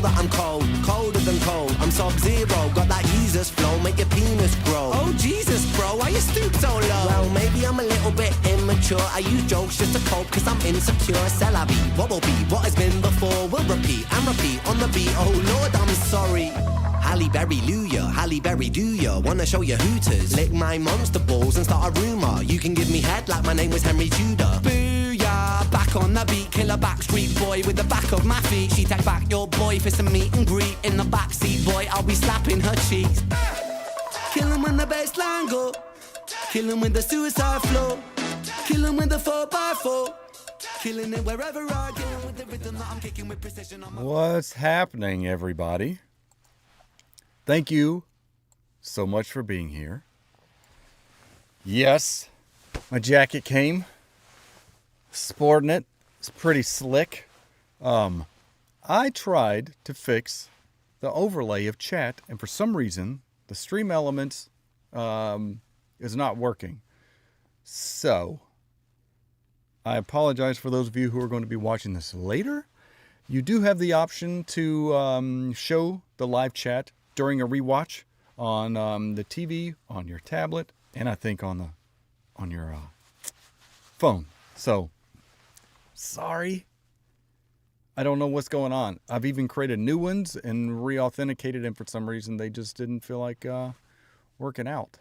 that I'm cold, colder than cold. I'm Sub-Zero, got that Jesus flow, make your penis grow. Oh Jesus, bro, why you stoop so low? Well, maybe I'm a little bit immature. I use jokes just to cope, cause I'm insecure. C'est la vie, what will be, what has been before will repeat and repeat on the beat. Oh Lord, I'm sorry. Halle Berry, Luya, Halle Berry, do ya? Wanna show you hooters? Lick my monster balls and start a rumour. You can give me head like my name was Henry Tudor. Booyah, back on the beat, killer backstreet boy with the back of my feet. She take back your boy for some meet and greet. In the backseat, boy, I'll be slapping her cheeks. Kill him when the bassline go. Kill him with the suicide flow. Kill him with the 4x4. Killing it wherever I get with the rhythm that I'm kicking with precision. What's happening, everybody? Thank you so much for being here. Yes, my jacket came. Sporting it. It's pretty slick. I tried to fix the overlay of chat, and for some reason, the stream elements is not working. So, I apologize for those of you who are going to be watching this later. You do have the option to show the live chat during a rewatch on the TV, on your tablet, and I think on your phone. So, sorry. I don't know what's going on. I've even created new ones and re-authenticated, and for some reason they just didn't feel like working out.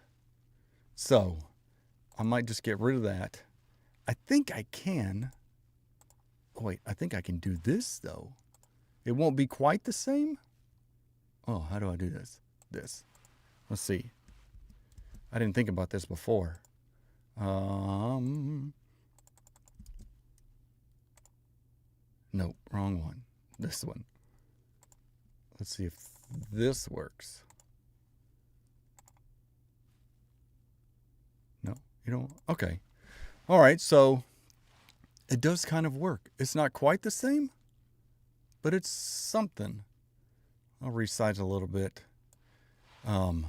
So, I might just get rid of that. I think I can. Oh, wait, I think I can do this, though. It won't be quite the same. Oh, how do I do this? Let's see. I didn't think about this before. No, wrong one. This one. Let's see if this works. No, you don't. Okay. All right, so it does kind of work. It's not quite the same, but it's something. I'll resize a little bit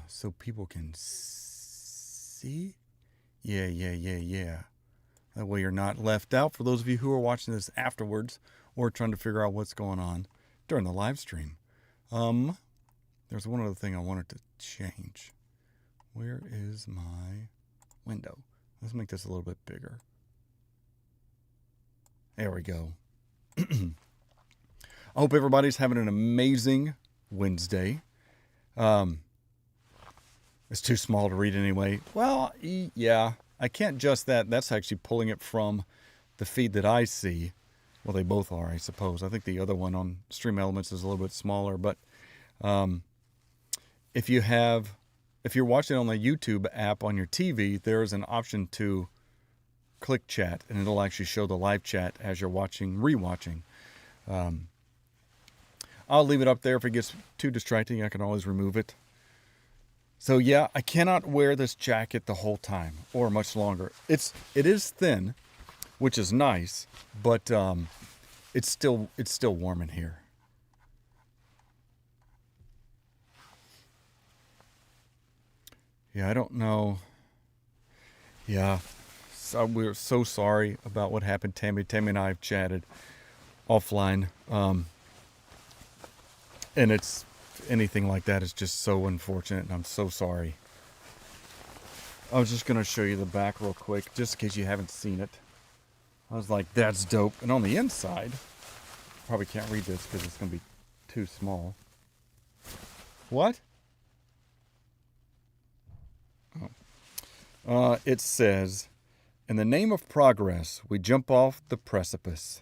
so people can see. Yeah. That way you're not left out for those of you who are watching this afterwards or trying to figure out what's going on during the live stream. There's one other thing I wanted to change. Where is my window? Let's make this a little bit bigger. There we go. I hope everybody's having an amazing Wednesday. It's too small to read anyway. Well, yeah, I can't just that. That's actually pulling it from the feed that I see. Well, they both are, I suppose. I think the other one on Stream Elements is a little bit smaller, but if you're watching on the YouTube app on your TV, there is an option to click chat, and it'll actually show the live chat as you're rewatching. I'll leave it up there. If it gets too distracting, I can always remove it. So yeah, I cannot wear this jacket the whole time or much longer. It is thin, which is nice, but it's still warm in here. Yeah, I don't know. Yeah, so we're so sorry about what happened. Tammy and I have chatted offline. And it's anything like that is just so unfortunate, and I'm so sorry. I was just going to show you the back real quick, just in case you haven't seen it. I was like, that's dope. And on the inside, probably can't read this because it's going to be too small. What? Oh. It says, in the name of progress, we jump off the precipice.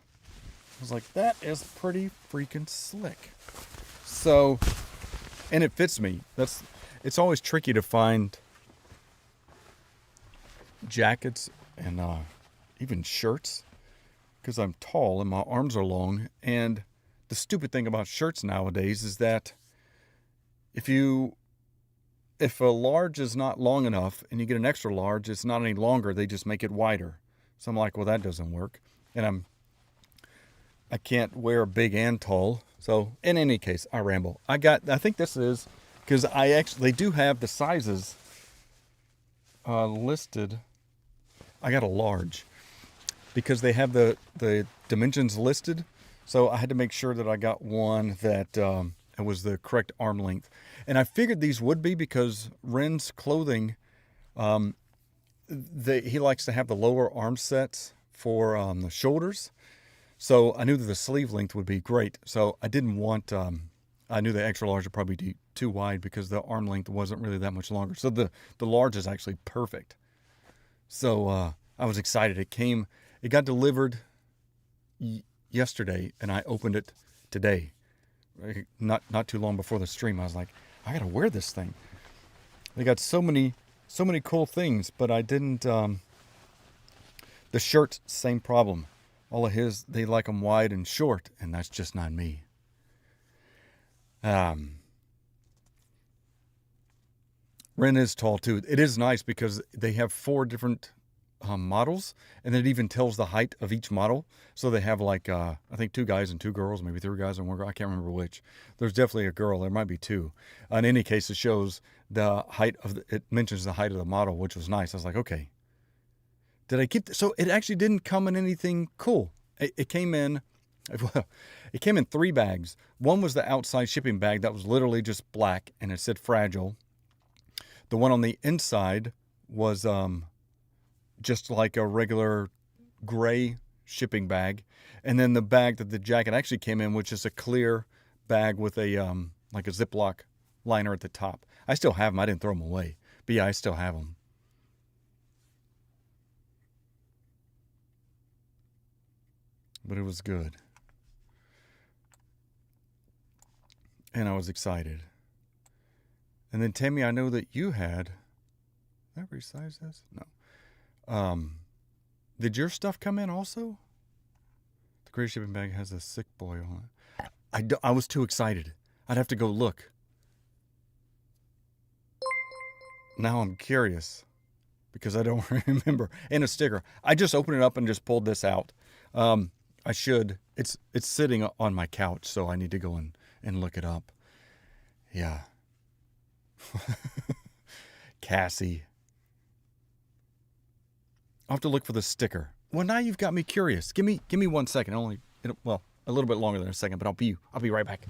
I was like, that is pretty freaking slick. So, and it fits me. It's always tricky to find jackets and even shirts because I'm tall and my arms are long. And the stupid thing about shirts nowadays is that if a large is not long enough and you get an extra large, it's not any longer. They just make it wider. So I'm like, well, that doesn't work. And I can't wear big and tall. So in any case, I ramble. I think this is because they do have the sizes listed. I got a large because they have the dimensions listed. So I had to make sure that I got one that it was the correct arm length. And I figured these would be because Ren's clothing, he likes to have the lower arm sets for the shoulders. So I knew that the sleeve length would be great. So I didn't want, I knew the extra large would probably be too wide because the arm length wasn't really that much longer. So the large is actually perfect. So I was excited. It got delivered yesterday, and I opened it today. Not too long before the stream. I was like, I gotta wear this thing. They got so many cool things, but I didn't. The shirt, same problem. All of his, they like them wide and short, and that's just not me. Ren is tall too. It is nice because they have 4 different models, and it even tells the height of each model. So they have like I think 2 guys and 2 girls, maybe 3 guys and 1 girl. I can't remember which. There's definitely a girl. There might be 2. In any case, it shows the height of it mentions the height of the model, which was nice. I was like, okay. Did I keep so it actually didn't come in anything cool. It came in. Well, it came in 3 bags. One was the outside shipping bag that was literally just black, and it said fragile. The one on the inside was just like a regular gray shipping bag. And then the bag that the jacket actually came in, which is a clear bag with a like a Ziploc liner at the top. I still have them. I didn't throw them away. But yeah, I still have them. But it was good. And I was excited. And then Tammy, I know that you had. Did I resize this? No. Did your stuff come in also? The gray shipping bag has a sick boy on it. I was too excited. I'd have to go look. Now I'm curious because I don't remember. And a sticker. I just opened it up and just pulled this out. I should. It's sitting on my couch, so I need to go and look it up. Yeah. Cassie. I'll have to look for the sticker. Well, now you've got me curious. Give me 1 second. Well, a little bit longer than a second, but I'll be right back.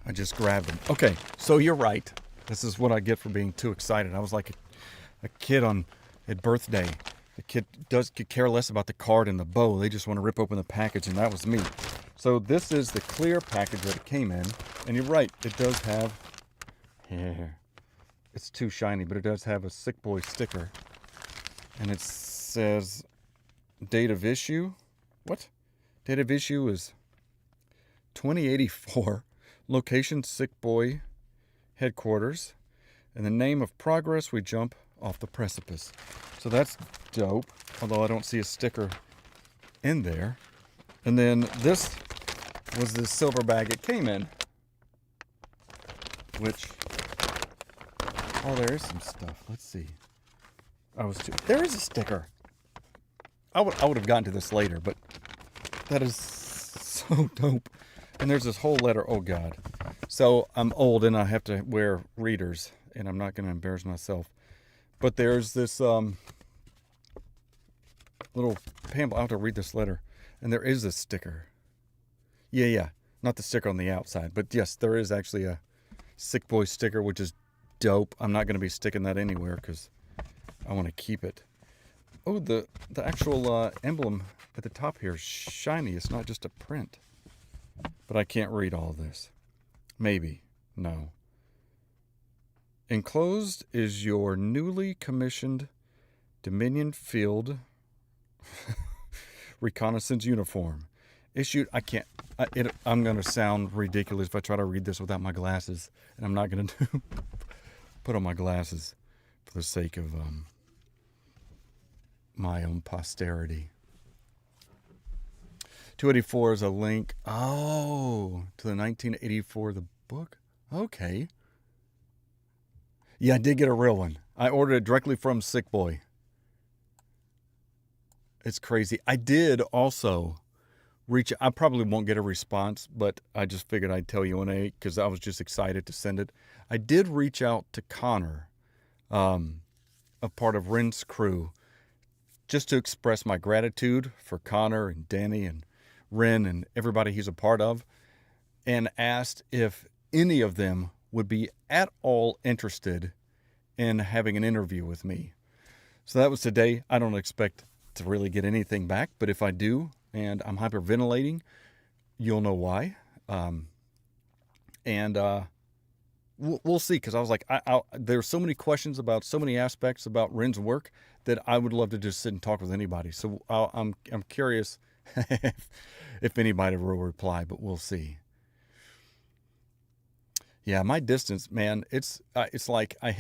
I just grabbed them. Okay, so you're right. This is what I get for being too excited. I was like a kid at birthday. The kid could care less about the card and the bow. They just want to rip open the package, and that was me. So this is the clear package that it came in. And you're right, it does have... Yeah, it's too shiny, but it does have a Sick Boy sticker. And it says date of issue. What? Date of issue is 2084. Location Sick Boy headquarters. And the name of progress, we jump off the precipice. So that's dope, although I don't see a sticker in there. And then this was the silver bag it came in, which, oh, there is some stuff. Let's see. There is a sticker. I would have gotten to this later, but that is so dope. And there's this whole letter. Oh God. So I'm old and I have to wear readers, and I'm not going to embarrass myself. But there's this little pamphlet. I'll have to read this letter. And there is a sticker. Yeah. Not the sticker on the outside. But yes, there is actually a Sick Boy sticker, which is dope. I'm not going to be sticking that anywhere because I want to keep it. Oh, the actual emblem at the top here is shiny. It's not just a print. But I can't read all of this. Maybe. No. Enclosed is your newly commissioned Dominion Field reconnaissance uniform. Issued, I'm going to sound ridiculous if I try to read this without my glasses. And I'm not going to put on my glasses for the sake of my own posterity. 284 is a link. Oh, to the 1984, the book? Okay. Yeah, I did get a real one. I ordered it directly from Sick Boy. It's crazy. I did also I probably won't get a response, but I just figured I'd tell you because I was just excited to send it. I did reach out to Connor, a part of Ren's crew, just to express my gratitude for Connor and Danny and Ren and everybody he's a part of, and asked if any of them would be at all interested in having an interview with me. So that was today. I don't expect to really get anything back, but if I do, and I'm hyperventilating, you'll know why. We'll see, because I was like, there's so many questions about so many aspects about Ren's work that I would love to just sit and talk with anybody. So I'm curious if anybody will reply, but we'll see. Yeah, my distance, man, it's like I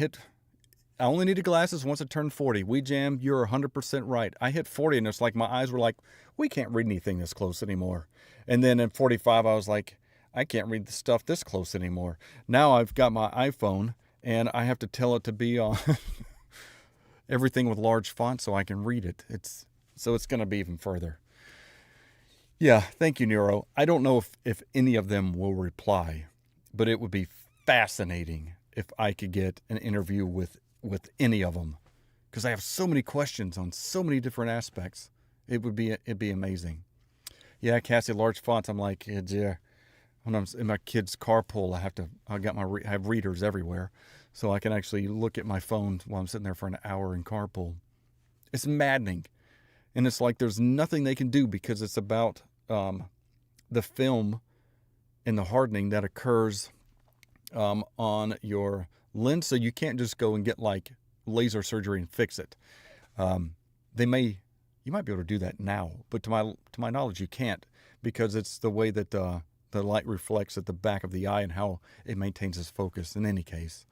only needed glasses once I turned 40. We jammed, you're 100% right. I hit 40 and it's like my eyes were like, we can't read anything this close anymore. And then at 45, I was like, I can't read the stuff this close anymore. Now I've got my iPhone and I have to tell it to be on everything with large font so I can read it. So it's going to be even further. Yeah, thank you, Nero. I don't know if any of them will reply, but it would be fascinating if I could get an interview with any of them, because I have so many questions on so many different aspects. It'd be amazing. Yeah, Cassie, large fonts. I'm like, yeah. When I'm in my kid's carpool, I have readers everywhere, so I can actually look at my phone while I'm sitting there for an hour in carpool. It's maddening, and it's like there's nothing they can do because it's about the film and the hardening that occurs on your lens. So you can't just go and get like laser surgery and fix it. You might be able to do that now, but to my knowledge, you can't, because it's the way that the light reflects at the back of the eye and how it maintains its focus. In any case,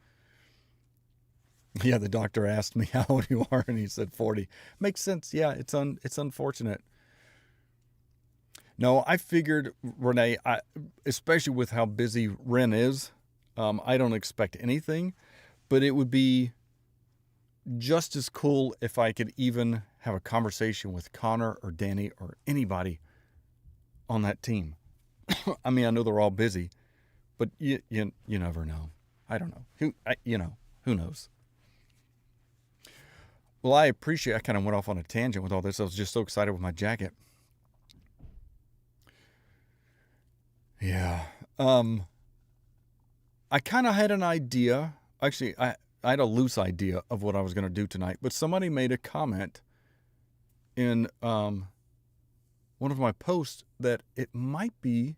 yeah, the doctor asked me how old you are, and he said 40. Makes sense. Yeah, it's unfortunate. No, I figured, Renee, especially with how busy Ren is, I don't expect anything, but it would be just as cool if I could even have a conversation with Connor or Danny or anybody on that team. I mean, I know they're all busy, but you never know. I don't know. Who knows? Well, I kind of went off on a tangent with all this. I was just so excited with my jacket. Yeah. I kind of had an idea. Actually, I had a loose idea of what I was going to do tonight, but somebody made a comment in one of my posts that it might be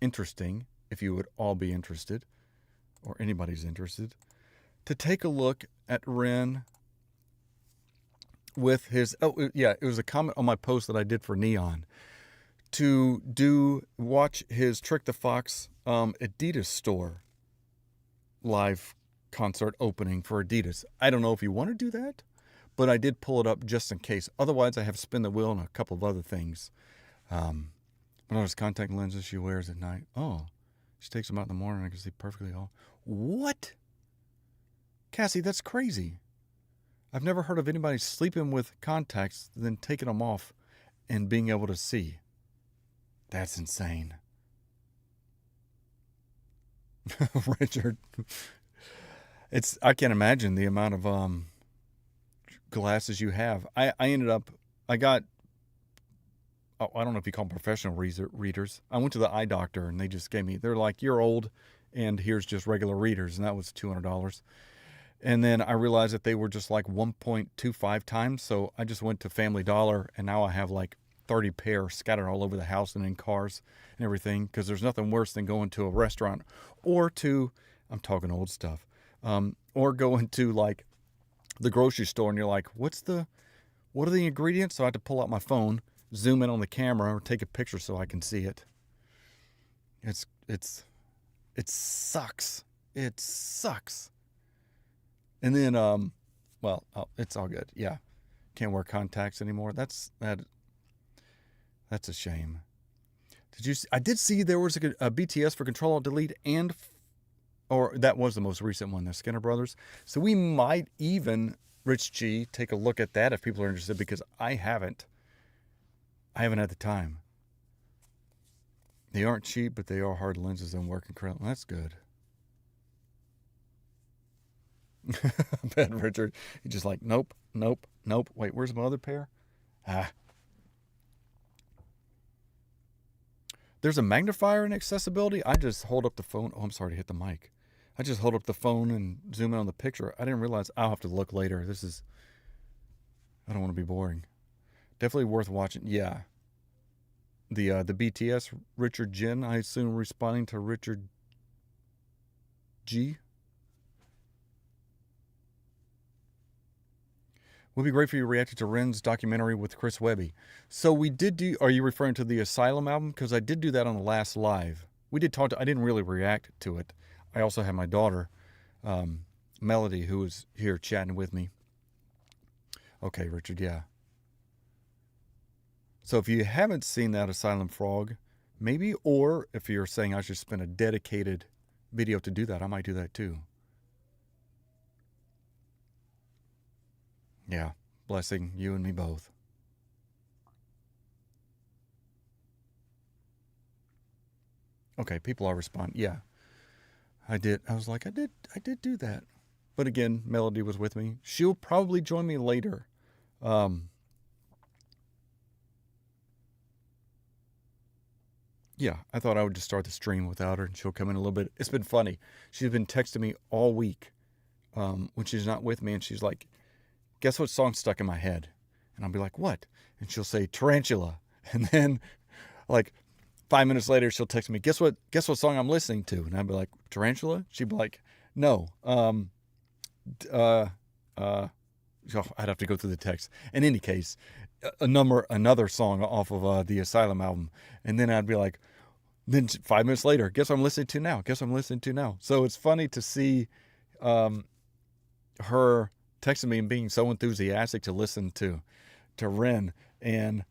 interesting, if you would all be interested, or anybody's interested, to take a look at Ren with his, it was a comment on my post that I did for Neon, to watch his Trick the Fox Adidas store live concert opening for Adidas. I don't know if you want to do that, but I did pull it up just in case. Otherwise, I have Spin the Wheel and a couple of other things. One of those contact lenses she wears at night. Oh, she takes them out in the morning. I can see perfectly all. What? Cassie, that's crazy. I've never heard of anybody sleeping with contacts, then taking them off and being able to see. That's insane. Richard, I can't imagine the amount of glasses you have. I got, I don't know if you call them professional readers. I went to the eye doctor and they just they're like, you're old and here's just regular readers. And that was $200. And then I realized that they were just like 1.25 times. So I just went to Family Dollar and now I have like 30 pair scattered all over the house and in cars and everything. Because there's nothing worse than going to a restaurant or I'm talking old stuff, or going to like the grocery store and you're like, what are the ingredients? So I had to pull out my phone, zoom in on the camera, or take a picture so I can see it. It sucks. It sucks. And then, it's all good. Yeah. Can't wear contacts anymore. That's a shame. Did you see, I did see there was a BTS for Control-Alt-Delete or that was the most recent one, the Skinner Brothers. So we might even, Rich G, take a look at that if people are interested, because I haven't had the time. They aren't cheap, but they are hard lenses and work incredible. That's good. Ben Richard, he's just like, nope, nope, nope. Wait, where's my other pair? There's a magnifier in accessibility. I just hold up the phone. Oh, I'm sorry to hit the mic. I just hold up the phone and zoom in on the picture. I didn't realize. I'll have to look later. I don't want to be boring. Definitely worth watching. Yeah. The BTS, Richard Jin, I assume responding to Richard G. Would be great for you reacting to Ren's documentary with Chris Webby. So we did do, are you referring to the Asylum album? Because I did do that on the last live. We did talk to, I didn't really react to it. I also had my daughter, Melody, who was here chatting with me. Okay, Richard, yeah. So if you haven't seen that Asylum Frog, maybe, or if you're saying I should spend a dedicated video to do that, I might do that too. Yeah, blessing you and me both. Okay, people are responding. Yeah, I did. I was like, I did do that. But again, Melody was with me. She'll probably join me later. Yeah, I thought I would just start the stream without her, and she'll come in a little bit. It's been funny. She's been texting me all week when she's not with me, and she's like, guess what song stuck in my head? And I'll be like, what? And she'll say, Tarantula. And then, like, 5 minutes later, she'll text me, guess what song I'm listening to? And I'd be like, Tarantula? She'd be like, no. I'd have to go through the text. In any case, another song off of the Asylum album. And then I'd be like, then 5 minutes later, guess what I'm listening to now? So it's funny to see her texting me and being so enthusiastic to listen to Ren, and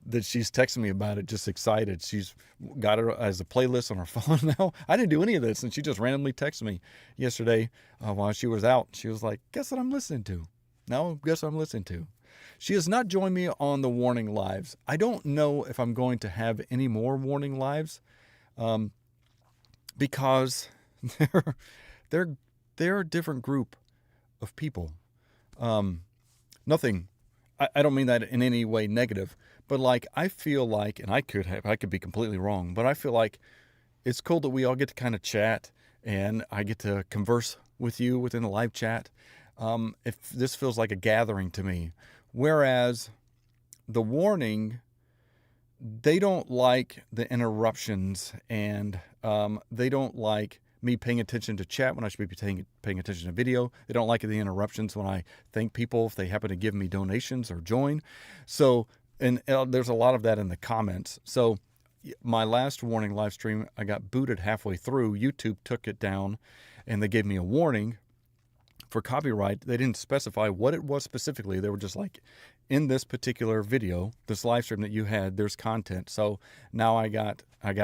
that she's texting me about it, just excited. She's got it as a playlist on her phone now. I didn't do any of this, and she just randomly texted me yesterday while she was out. She was like, guess what I'm listening to? Now, guess what I'm listening to? She has not joined me on the Warning Lives. I don't know if I'm going to have any more Warning Lives because they're a different group of people. Nothing, I don't mean that in any way negative, but like, I feel like, and I could be completely wrong, but I feel like it's cool that we all get to kind of chat, and I get to converse with you within the live chat. If this feels like a gathering to me, whereas the Warning, they don't like the interruptions, and they don't like me paying attention to chat when I should be paying attention to video. They don't like the interruptions when I thank people if they happen to give me donations or join. So, and there's a lot of that in the comments. So my last Warning live stream, I got booted halfway through. YouTube took it down, and they gave me a warning for copyright. They didn't specify what it was specifically. They were just like, in this particular video, this live stream that you had, there's content. So now I got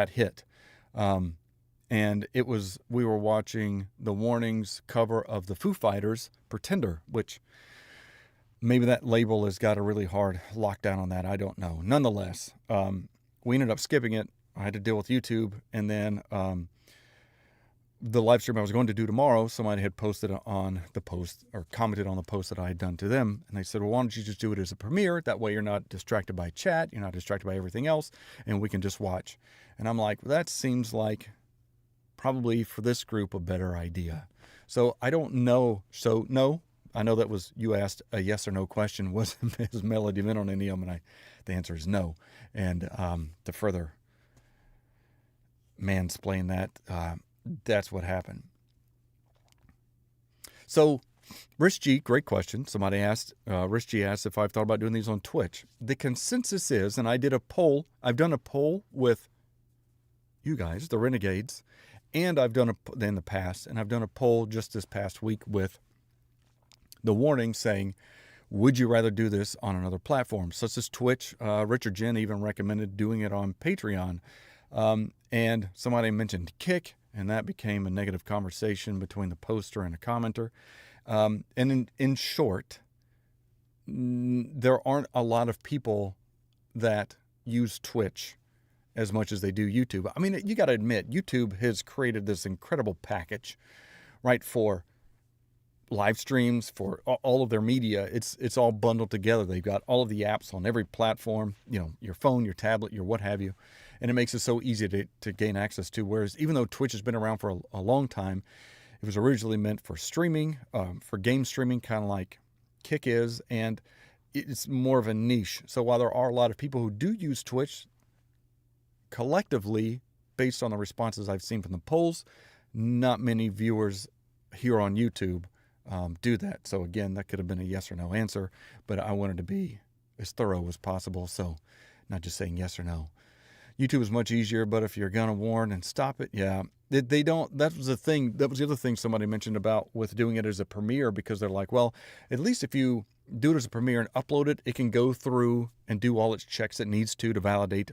hit. And we were watching the Warning's cover of the Foo Fighters' Pretender, which maybe that label has got a really hard lockdown on that. I don't know. Nonetheless, we ended up skipping it. I had to deal with YouTube. And then the live stream I was going to do tomorrow, somebody had posted on the post, or commented on the post that I had done to them. And they said, well, why don't you just do it as a premiere? That way you're not distracted by chat. You're not distracted by everything else. And we can just watch. And I'm like, well, that seems like probably for this group a better idea. So I don't know. So no, I know that was, you asked a yes or no question. Was Melody in on any of them? And the answer is no. And to further mansplain that, that's what happened. So Rich G, great question. Somebody asked, Rich G asked if I've thought about doing these on Twitch. The consensus is, and I did a poll, I've done a poll with you guys, the Renegades, and I've done in the past, and I've done a poll just this past week with the Warning saying, would you rather do this on another platform, such as Twitch? Richard Jen even recommended doing it on Patreon. And somebody mentioned Kick, and that became a negative conversation between the poster and a commenter. And in short, there aren't a lot of people that use Twitch as much as they do YouTube. I mean, you got to admit, YouTube has created this incredible package, right, for live streams, for all of their media. It's all bundled together. They've got all of the apps on every platform, your phone, your tablet, your what have you. And it makes it so easy to gain access to. Whereas even though Twitch has been around for a long time, it was originally meant for streaming, for game streaming, kind of like Kick is, and it's more of a niche. So while there are a lot of people who do use Twitch, collectively, based on the responses I've seen from the polls, not many viewers here on YouTube do that. So again, that could have been a yes or no answer, but I wanted to be as thorough as possible. So not just saying yes or no. YouTube is much easier, but if you're going to warn and stop it, yeah, they don't. That was the thing. That was the other thing somebody mentioned about with doing it as a premiere, because they're like, well, at least if you do it as a premiere and upload it, it can go through and do all its checks it needs to validate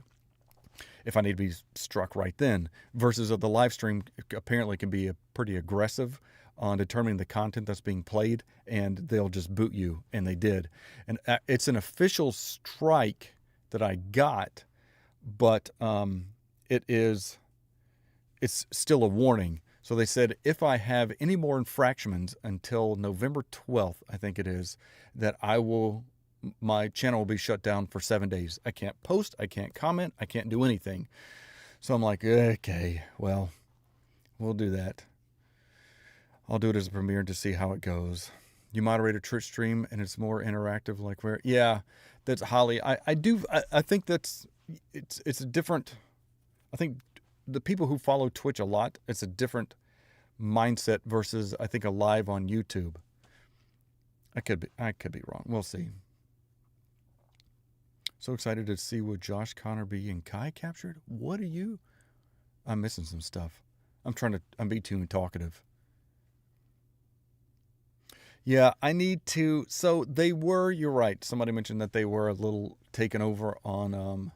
if I need to be struck right then, versus the live stream apparently can be pretty aggressive on determining the content that's being played, and they'll just boot you, and they did. And it's an official strike that I got, but it's still a warning. So they said if I have any more infractions until November 12th, I think it is, that my channel will be shut down for 7 days. I can't post, I can't comment, I can't do anything. So I'm like, okay, well, we'll do that. I'll do it as a premiere to see how it goes. You moderate a Twitch stream and it's more interactive, like where, yeah, that's Holly. I think it's a different, I think the people who follow Twitch a lot, it's a different mindset versus I think a live on YouTube. I could be wrong. We'll see. So excited to see what Josh, Connor, B, and Kai captured. What are you? I'm missing some stuff. I'm being too talkative. Yeah, I need to. So they were. You're right. Somebody mentioned that they were a little taken over on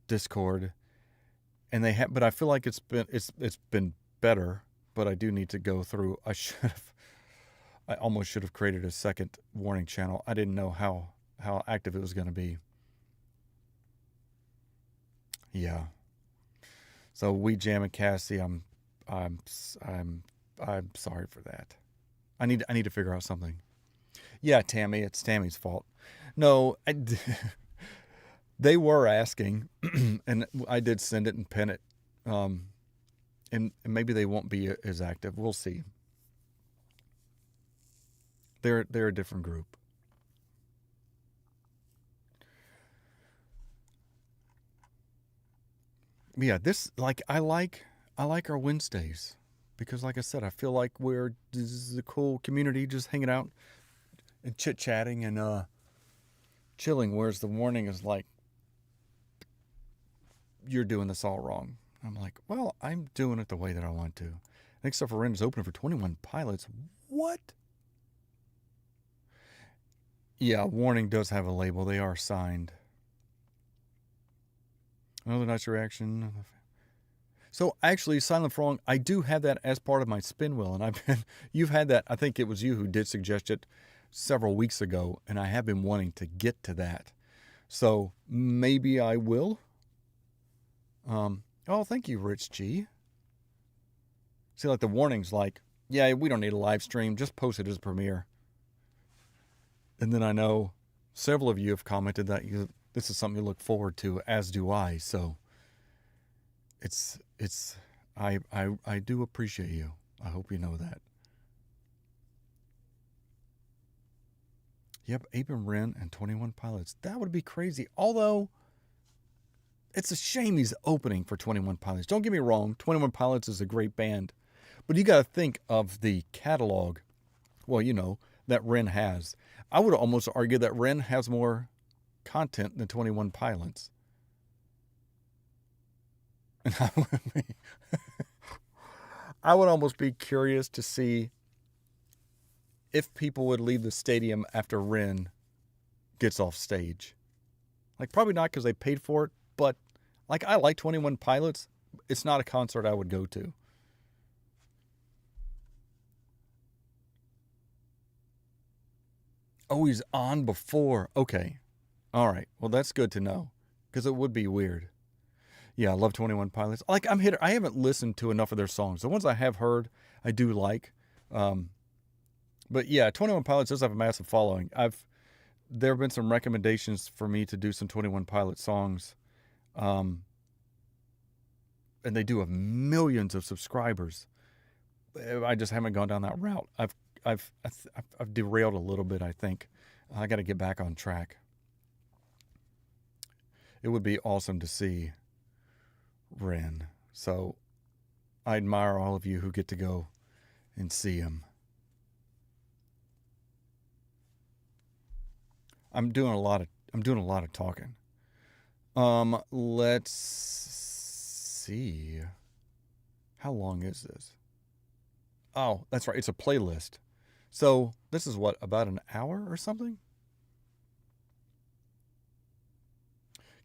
Discord, and they have. But I feel like it's been better. But I do need to go through. I almost should have created a second warning channel. I didn't know how active it was going to be. Yeah. So we jam and Cassie. I'm sorry for that. I need to figure out something. Yeah, Tammy, it's Tammy's fault. No, they were asking, and I did send it and pin it. And maybe they won't be as active. We'll see. They're a different group. Yeah, I like our Wednesdays. Because like I said, I feel like this is a cool community, just hanging out and chit-chatting and chilling, whereas the warning is like, you're doing this all wrong. I'm like, well, I'm doing it the way that I want to. Next up for Ren is open for 21 pilots. What? Yeah, warning does have a label. They are signed. Another nice reaction. So actually, Silent Frog, I do have that as part of my spin wheel, and you've had that. I think it was you who did suggest it several weeks ago, and I have been wanting to get to that. So maybe I will. Oh, thank you, Rich G. See, like the warning's like, yeah, we don't need a live stream. Just post it as a premiere. And then I know several of you have commented that this is something you look forward to, as do I. So I do appreciate you. I hope you know that. Yep, Abram Ren and 21 Pilots. That would be crazy. Although, it's a shame he's opening for 21 Pilots. Don't get me wrong, 21 Pilots is a great band. But you got to think of the catalog, well, that Ren has. I would almost argue that Ren has more content than 21 Pilots. And I would almost be curious to see if people would leave the stadium after Ren gets off stage. Like, probably not because they paid for it, but like, I like 21 Pilots. It's not a concert I would go to. Oh, he's on before. Okay. All right. Well, that's good to know. because it would be weird. Yeah, I love 21 Pilots. Like, I haven't listened to enough of their songs. The ones I have heard, I do like. But yeah, 21 Pilots does have a massive following. There have been some recommendations for me to do some 21 Pilots songs. And they do have millions of subscribers. I just haven't gone down that route. I've derailed a little bit, I think. I got to get back on track. It would be awesome to see Ren. So I admire all of you who get to go and see him. I'm doing a lot of talking. Let's see. How long is this? Oh, that's right. It's a playlist. So this is what, about an hour or something?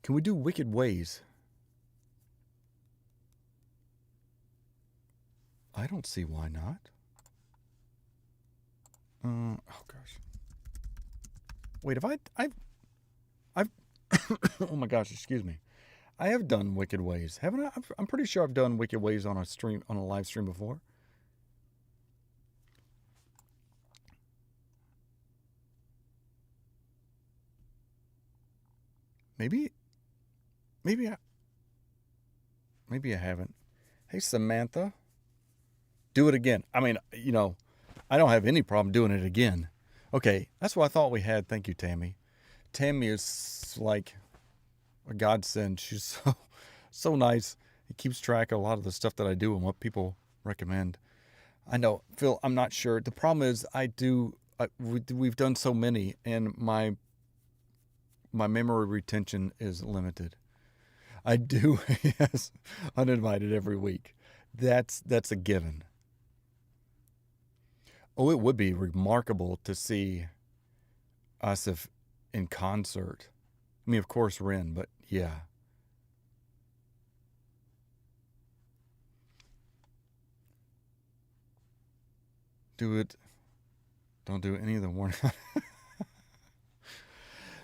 Can we do Wicked Ways? I don't see why not. Oh gosh. Wait, I've oh my gosh, excuse me. I have done Wicked Ways, haven't I? I'm pretty sure I've done Wicked Ways on a live stream before. Maybe I haven't. Hey, Samantha. Do it again. I mean, I don't have any problem doing it again. Okay, that's what I thought we had. Thank you, Tammy. Tammy is like a godsend. She's so nice. He keeps track of a lot of the stuff that I do and what people recommend. I know, Phil, I'm not sure. The problem is we've done so many, and my memory retention is limited. I do, yes, uninvited every week. That's a given. Oh, it would be remarkable to see us in concert. I mean, of course, Ren, but yeah. Do it. Don't do any of the warning.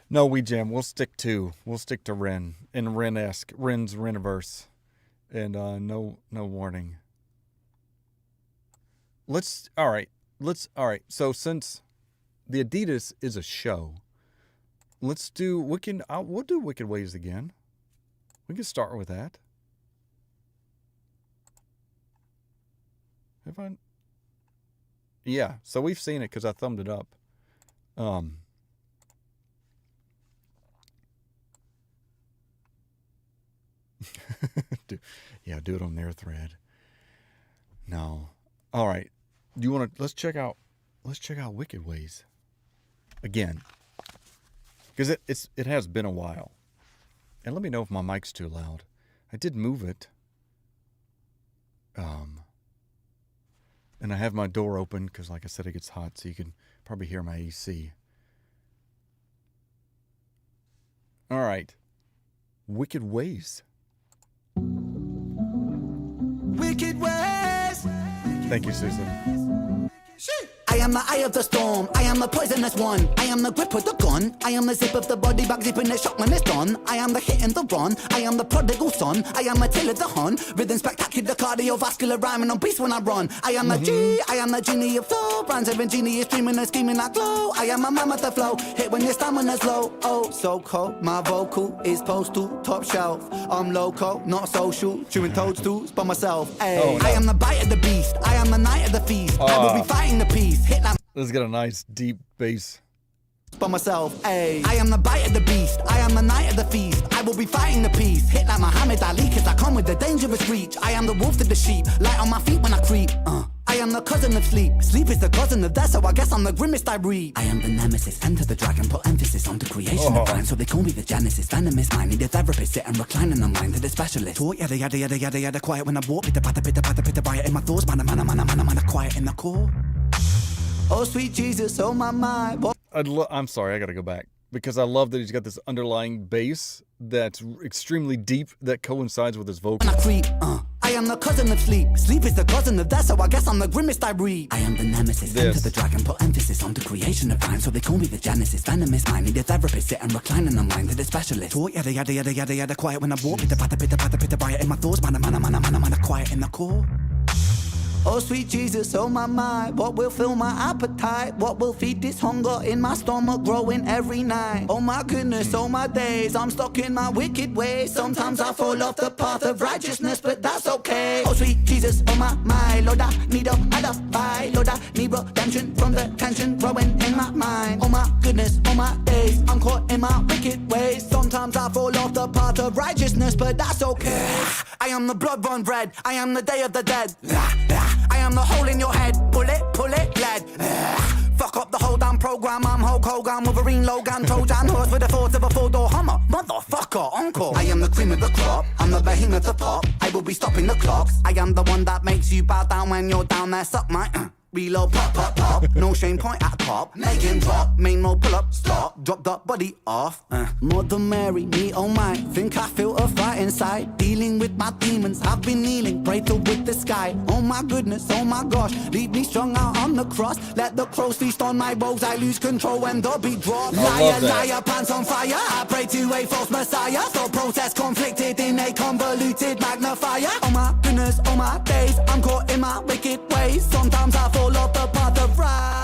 No, we jam. We'll stick to Ren and Ren-esque. Ren's Reniverse. And no warning. All right. So since the Adidas is a show, we'll do Wicked Ways again. We can start with that. Yeah, so we've seen it because I thumbed it up. Do it on their thread. No. All right. Do you want to? Let's check out Wicked Ways again, because it has been a while. And let me know if my mic's too loud. I did move it. And I have my door open because, like I said, it gets hot, so you can probably hear my AC. All right. Wicked Ways. Wicked Ways. Thank you, Susan. I am the eye of the storm, I am the poisonous one, I am the grip with the gun, I am the zip of the body bag zipping the shock when it's done, I am the hit and the run, I am the prodigal son, I am the tail of the hun, rhythm spectacular cardiovascular rhyming on beast when I run, I am the G, I am the genie of flow, brands of genie is streaming and scheming like glow, I am a mammoth of flow, hit when your stamina's low, oh so cold, my vocal is postal, top shelf, I'm loco, not social, chewing toadstools by myself, ayy. Oh, no. I am the bite of the beast, I am the night of the feast, I will be fighting the peace. Hit like this has got a nice deep bass. By myself, ayy. I am the bite of the beast, I am the night of the feast. I will be fighting the peace. Hit like Muhammad Ali, cause I come with the dangerous reach. I am the wolf to the sheep, light on my feet when I creep. I am the cousin of sleep. Sleep is the cousin of death, so I guess I'm the grimmest I breathe. I am the nemesis, enter the dragon, put emphasis on the creation of rhyme. So they call me the Genesis, venomous mind. Need a therapist, sit and recline in the mind of the specialist. Talk yada yada yada yada yada, quiet when I walk. Pitta patta pitta patta pitta, riot in my thoughts. Man, quiet in the core. Oh, sweet Jesus, oh my mind. I'm sorry, I gotta go back. Because I love that he's got this underlying bass that's extremely deep that coincides with his vocals. I I am the cousin of sleep. Sleep is the cousin of death, so I guess I'm the grimmest I breathe. I am the nemesis, enter the dragon, put emphasis on the creation of time, so they call me the Genesis. Venomous mind, need a therapist, sit and recline in the mind to the specialist. Talk yada yada yada yada yada, quiet when I walk, pitter patter pitter patter pitter, riot in my thoughts, man, quiet in the core. Oh sweet Jesus, oh my mind, what will fill my appetite? What will feed this hunger in my stomach growing every night? Oh my goodness, oh my days, I'm stuck in my wicked ways. Sometimes I fall off the path of righteousness, but that's okay. Oh sweet Jesus, oh my mind, Lord I need a alibi. Lord I need redemption from the tension growing in my mind. Oh my goodness, oh my days, I'm caught in my wicked ways. Sometimes I fall off the path of righteousness, but that's okay. I am the blood run red, I am the day of the dead. I am the hole in your head, pull it, lead. Fuck up the whole damn program, I'm Hulk Hogan, Wolverine, Logan, Trojan horse with the thoughts of a four-door Hummer. Motherfucker, uncle. I am the cream of the crop, I'm the behemoth of pop. I will be stopping the clocks. I am the one that makes you bow down when you're down there. Suck my reload, pop, pop, pop. No shame, point at cop. Make him drop, main mode, pull up, stop. Drop the body off. Mother Mary, me oh my. Think I feel a fight inside. Dealing with my demons, I've been kneeling. Pray to with the sky. Oh my goodness, oh my gosh. Leave me strung out on the cross. Let the crows feast on my woes. I lose control when the beat drops. Liar, liar, pants on fire. I pray to a false messiah. So process conflicted in a convoluted magnifier. Oh my goodness, oh my days. I'm caught in my wicked ways. Sometimes I fall off the path of right.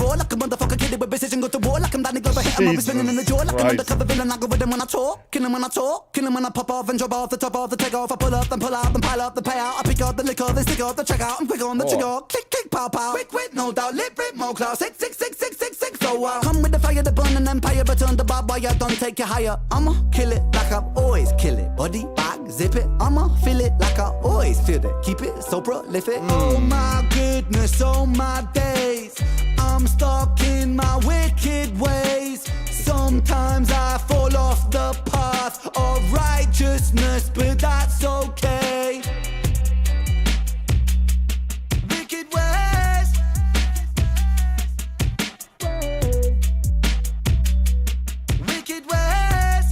Roar like a motherfucker, kid with precision, go to war like I'm Danny Glover, hit him up, spinning in the jaw like an undercover villain. I go with him when I talk, kill him when I talk, kill him when I pop off and drop off the top off the take off. I pull up, then pull out, then pile up the payout. I pick up the liquor, they stick up the check out. I'm quick on the trigger, click, click, pow, pow. Quick, no doubt, lip, rip, more class, 6, 6, 6, 6, 6, 6, so come with the fire, the burn and empire, return the barbed wire, don't take you higher. I'ma kill it like I've always kill it. Body back, zip it, I'ma feel it like I always feel it. Keep it so prolific. Oh my goodness, oh my days. I'm stuck in my wicked ways. Sometimes I fall off the path of righteousness, but that's okay. Wicked ways. Wicked ways.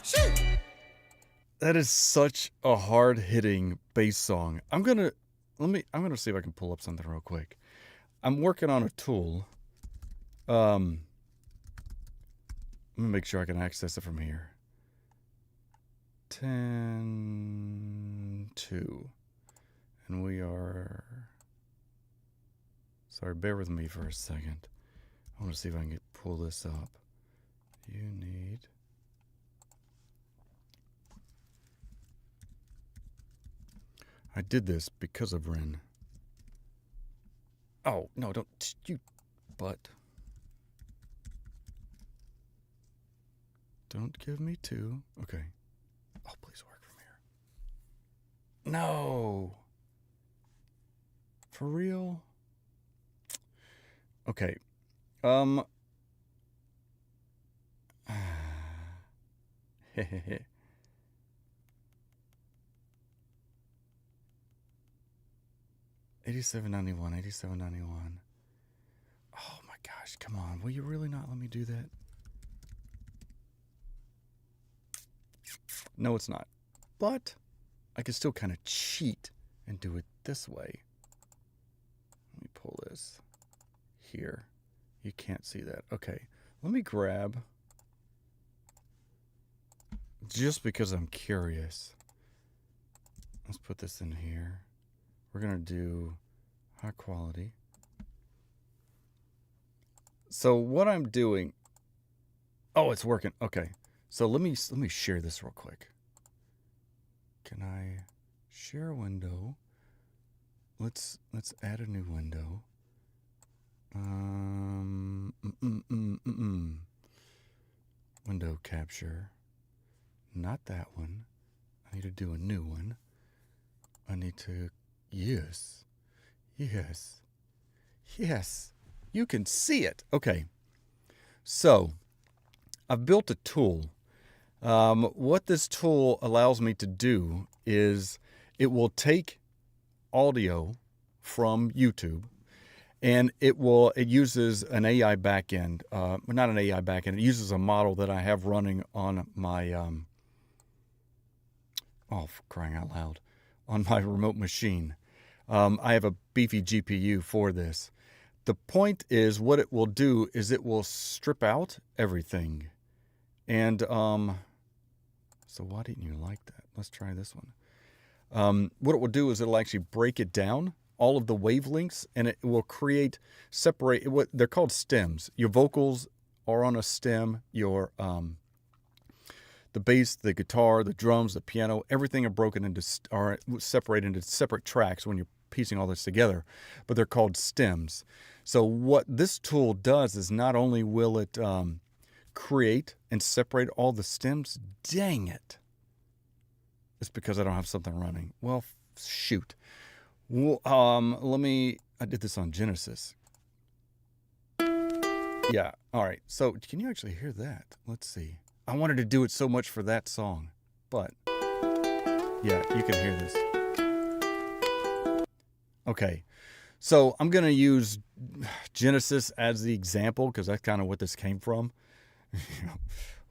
Shit. That is such a hard-hitting bass song. I'm gonna see if I can pull up something real quick. I'm working on a tool. I'm gonna make sure I can access it from here. 10:2, and we are. Sorry, bear with me for a second. I want to see if I can pull this up. You need. I did this because of Ren. Oh, no, don't, you butt. Don't give me two. Okay. Oh, please work from here. No. For real? Okay. 8791, 8791. Oh my gosh, come on. Will you really not let me do that? No, it's not. But I can still kind of cheat and do it this way. Let me pull this here. You can't see that. Okay, let me grab, just because I'm curious. Let's put this in here. We're going to do high quality. So what I'm doing, oh, it's working. Okay. So let me share this real quick. Can I share a window? Let's add a new window. Window capture. Not that one. I need to do a new one. I need to, yes. You can see it. Okay. So I've built a tool. What this tool allows me to do is it will take audio from YouTube, and it uses an AI backend. Not an AI backend. It uses a model that I have running on my Oh, for crying out loud. On my remote machine. I have a beefy GPU for this. The point is, what it will do is it will strip out everything. And, so why didn't you like that? Let's try this one. What it will do is it'll actually break it down, all of the wavelengths, and it will create, separate, what they're called stems. Your vocals are on a stem, your, the bass, the guitar, the drums, the piano, everything are broken into, are separated into separate tracks when you're piecing all this together, but they're called stems. So what this tool does is not only will it create and separate all the stems, dang it. It's because I don't have something running. Well, shoot. Well, I did this on Genesis. Yeah, all right. So can you actually hear that? Let's see. I wanted to do it so much for that song, but yeah, you can hear this. Okay, so I'm going to use Genesis as the example because that's kind of what this came from.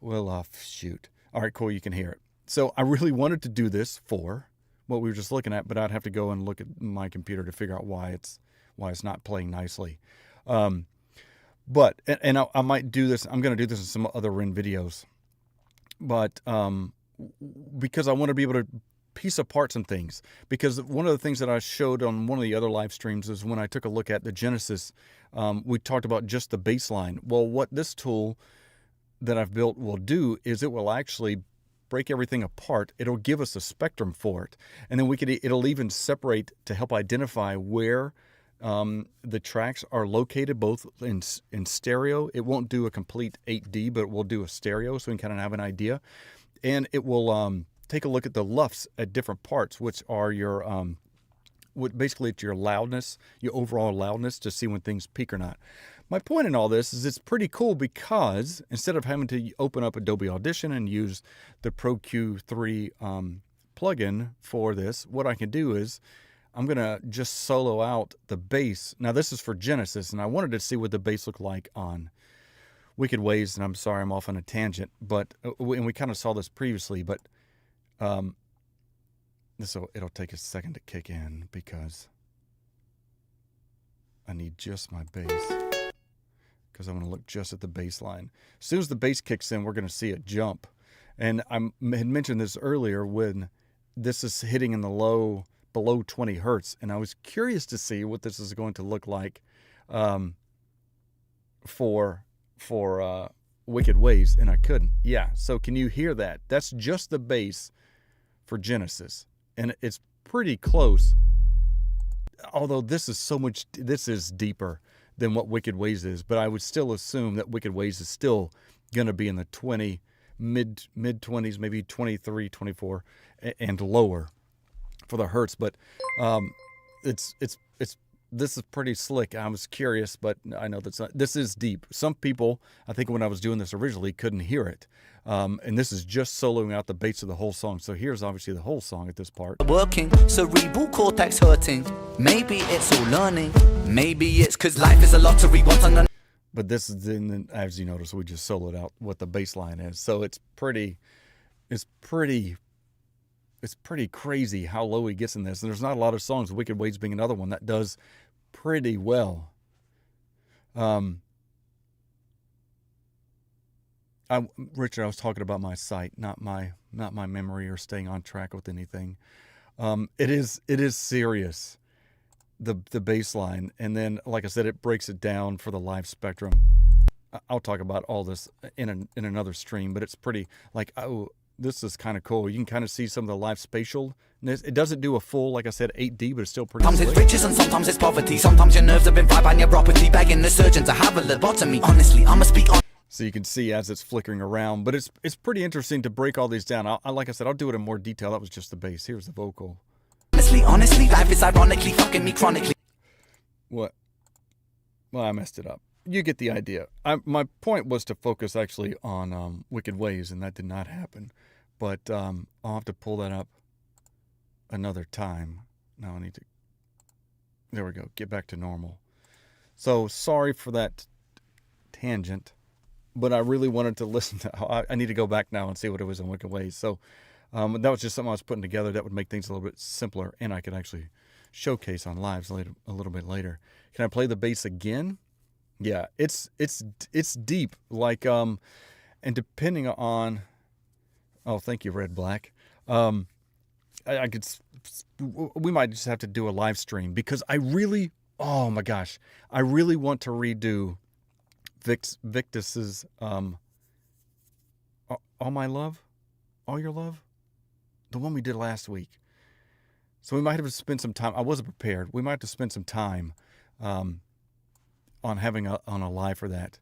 Well, shoot. All right, cool, you can hear it. So I really wanted to do this for what we were just looking at, but I'd have to go and look at my computer to figure out why it's not playing nicely. But I might do this. I'm going to do this in some other Ren videos. But because I want to be able to piece apart some things. Because one of the things that I showed on one of the other live streams is when I took a look at the Genesis, we talked about just the bass line. Well, what this tool that I've built will do is it will actually break everything apart. It'll give us a spectrum for it. And then it'll even separate to help identify where the tracks are located, both in stereo. It won't do a complete 8D, but it will do a stereo, so we can kind of have an idea. And it will take a look at the LUFs at different parts, which are your basically it's your loudness, your overall loudness, to see when things peak or not. My point in all this is it's pretty cool because instead of having to open up Adobe Audition and use the Pro Q3 plugin for this, what I can do is I'm going to just solo out the bass. Now, this is for Genesis, and I wanted to see what the bass looked like on Wicked Ways, and I'm sorry I'm off on a tangent, but and we kind of saw this previously, but it'll take a second to kick in because I need just my bass because I want to look just at the bass line. As soon as the bass kicks in, we're going to see it jump. And I had mentioned this earlier when this is hitting in the low, below 20 hertz, and I was curious to see what this is going to look like for Wicked Ways, and I couldn't. Yeah, so can you hear that? That's just the bass for Genesis, and it's pretty close. Although this is deeper than what Wicked Ways is, but I would still assume that Wicked Ways is still going to be in the 20, mid 20s, maybe 23, 24, and lower for the hertz. But this is pretty slick. I was curious, but I know this is deep. Some people, I think when I was doing this originally, couldn't hear it. And this is just soloing out the bass of the whole song. So here's obviously the whole song at this part. Working, cerebral cortex hurting. Maybe it's all learning. Maybe it's because life is a lottery. What's on the... But this is, as you notice, we just soloed out what the bass line is. So it's pretty crazy how low he gets in this. And there's not a lot of songs, Wicked Ways being another one, that does pretty well. Richard, I was talking about my sight, not my memory or staying on track with anything. It is serious, the bass line. And then, like I said, it breaks it down for the live spectrum. I'll talk about all this in another stream, but it's pretty like, oh, this is kind of cool. You can kind of see some of the live spatial. It doesn't do a full, like I said, 8D, but it's still pretty Sometimes slick. it's riches and sometimes it's poverty. Sometimes your nerves have been fried by neuropathy, begging the surgeon to have a lobotomy. Honestly, I'ma speak on. So you can see as it's flickering around, but it's pretty interesting to break all these down. Like I said, I'll do it in more detail. That was just the bass. Here's the vocal. Honestly, life is ironically fucking me chronically. What? Well, I messed it up. You get the idea. My point was to focus actually on Wicked Ways, and that did not happen. But I'll have to pull that up another time. Now I need to... There we go. Get back to normal. So sorry for that tangent, but I really wanted to listen to... I need to go back now and see what it was in Wicked Ways. So That was just something I was putting together that would make things a little bit simpler, and I could actually showcase on lives later, a little bit later. Can I play the bass again? Yeah, it's deep. Like and depending on, oh, thank you, Red Black. I could, we might just have to do a live stream because I really, oh my gosh, I really want to redo Victus's All My Love, All Your Love, the one we did last week. So we might have to spend some time. I wasn't prepared. We might have to spend some time on having on a live for that.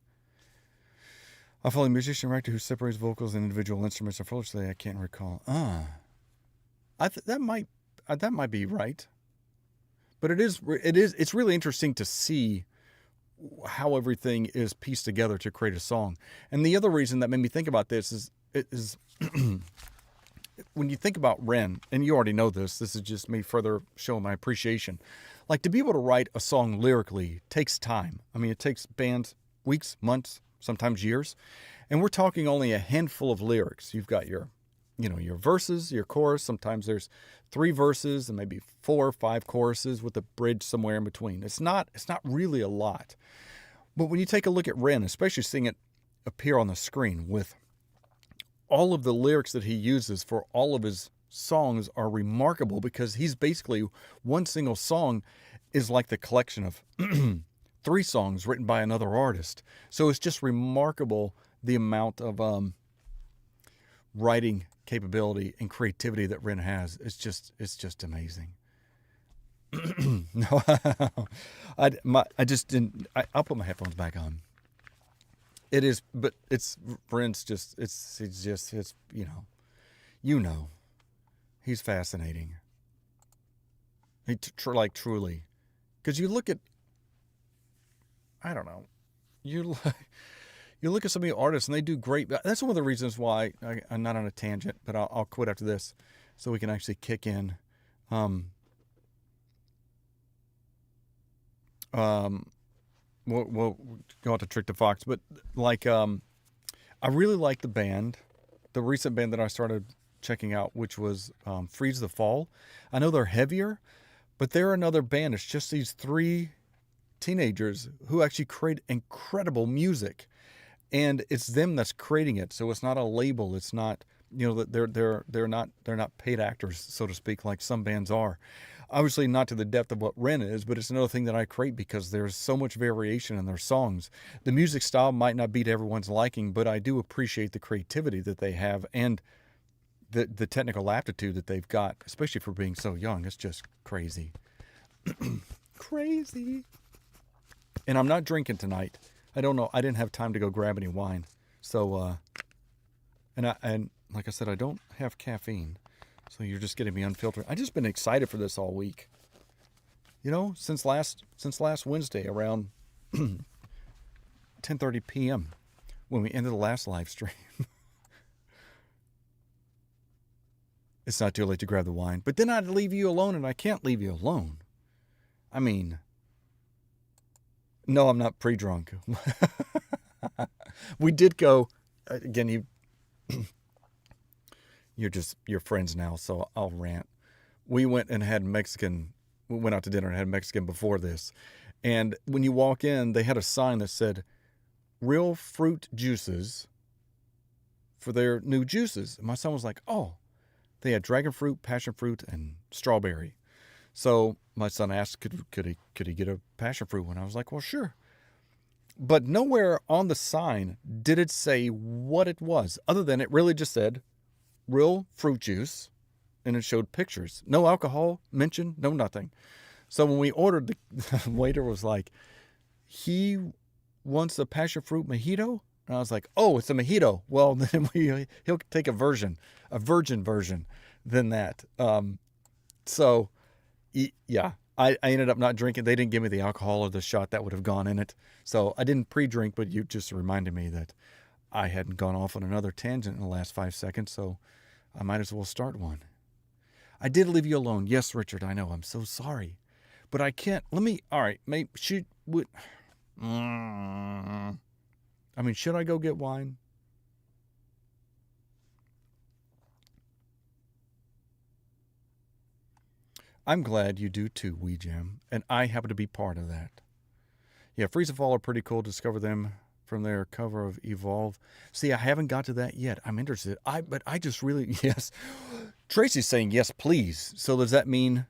I follow a musician director who separates vocals and individual instruments. Unfortunately, I can't recall. That might be right. But it's really interesting to see how everything is pieced together to create a song. And the other reason that made me think about this is when you think about Ren, and you already know this is just me further showing my appreciation. Like, to be able to write a song lyrically takes time. I mean, it takes bands weeks, months, sometimes years. And we're talking only a handful of lyrics. You've got your verses, your chorus. Sometimes there's 3 verses and maybe 4 or 5 choruses with a bridge somewhere in between. It's not really a lot. But when you take a look at Ren, especially seeing it appear on the screen with all of the lyrics that he uses for all of his songs are remarkable, because he's basically, one single song is like the collection of 3 songs written by another artist. So it's just remarkable the amount of writing capability and creativity that Ren has. It's just amazing. No, I just didn't. I'll put my headphones back on. It is, but Ren's just, it's he's fascinating. Truly, because you look at, I don't know, you look at some of the artists and they do great. That's one of the reasons why I'm not on a tangent, but I'll quit after this so we can actually kick in. We'll go out to Trick the Fox, but I really like the band, the recent band that I started checking out, which was Freeze the Fall. I know they're heavier, but they're another band. It's just these 3 teenagers who actually create incredible music, and it's them that's creating it. So it's not a label. It's not, they're not paid actors, so to speak, like some bands are. Obviously not to the depth of what Ren is, but it's another thing that I create because there's so much variation in their songs. The music style might not be to everyone's liking, but I do appreciate the creativity that they have and the technical aptitude that they've got, especially for being so young. It's just crazy. Crazy. And I'm not drinking tonight. I don't know. I didn't have time to go grab any wine. So, and like I said, I don't have caffeine. So you're just getting me unfiltered. I've just been excited for this all week. Since last Wednesday around 10:30 p.m. when we ended the last live stream. It's not too late to grab the wine. But then I'd leave you alone, and I can't leave you alone. I mean, no, I'm not pre-drunk. We did go, again, you're friends now, so I'll rant. We went and had Mexican. We went out to dinner and had Mexican before this. And when you walk in, they had a sign that said, real fruit juices for their new juices. And my son was like, oh, they had dragon fruit, passion fruit, and strawberry. So my son asked, could he get a passion fruit one? I was like, well, sure. But nowhere on the sign did it say what it was, other than it really just said, real fruit juice, and it showed pictures. No alcohol mentioned, no nothing. So when we ordered, the waiter was like, he wants a passion fruit mojito? And I was like, oh, it's a mojito. Well, then he'll take a virgin version than that. So, yeah, I ended up not drinking. They didn't give me the alcohol or the shot that would have gone in it. So I didn't pre-drink, but you just reminded me that I hadn't gone off on another tangent in the last 5 seconds, so I might as well start one. I did leave you alone. Yes, Richard, I know. I'm so sorry. But I can't. All right, maybe should I go get wine? I'm glad you do too, Wee Jam, and I happen to be part of that. Yeah, Freeze and Fall are pretty cool. Discover them from their cover of Evolve. See, I haven't got to that yet. I'm interested. But I just really, yes. Tracy's saying yes, please. So does that mean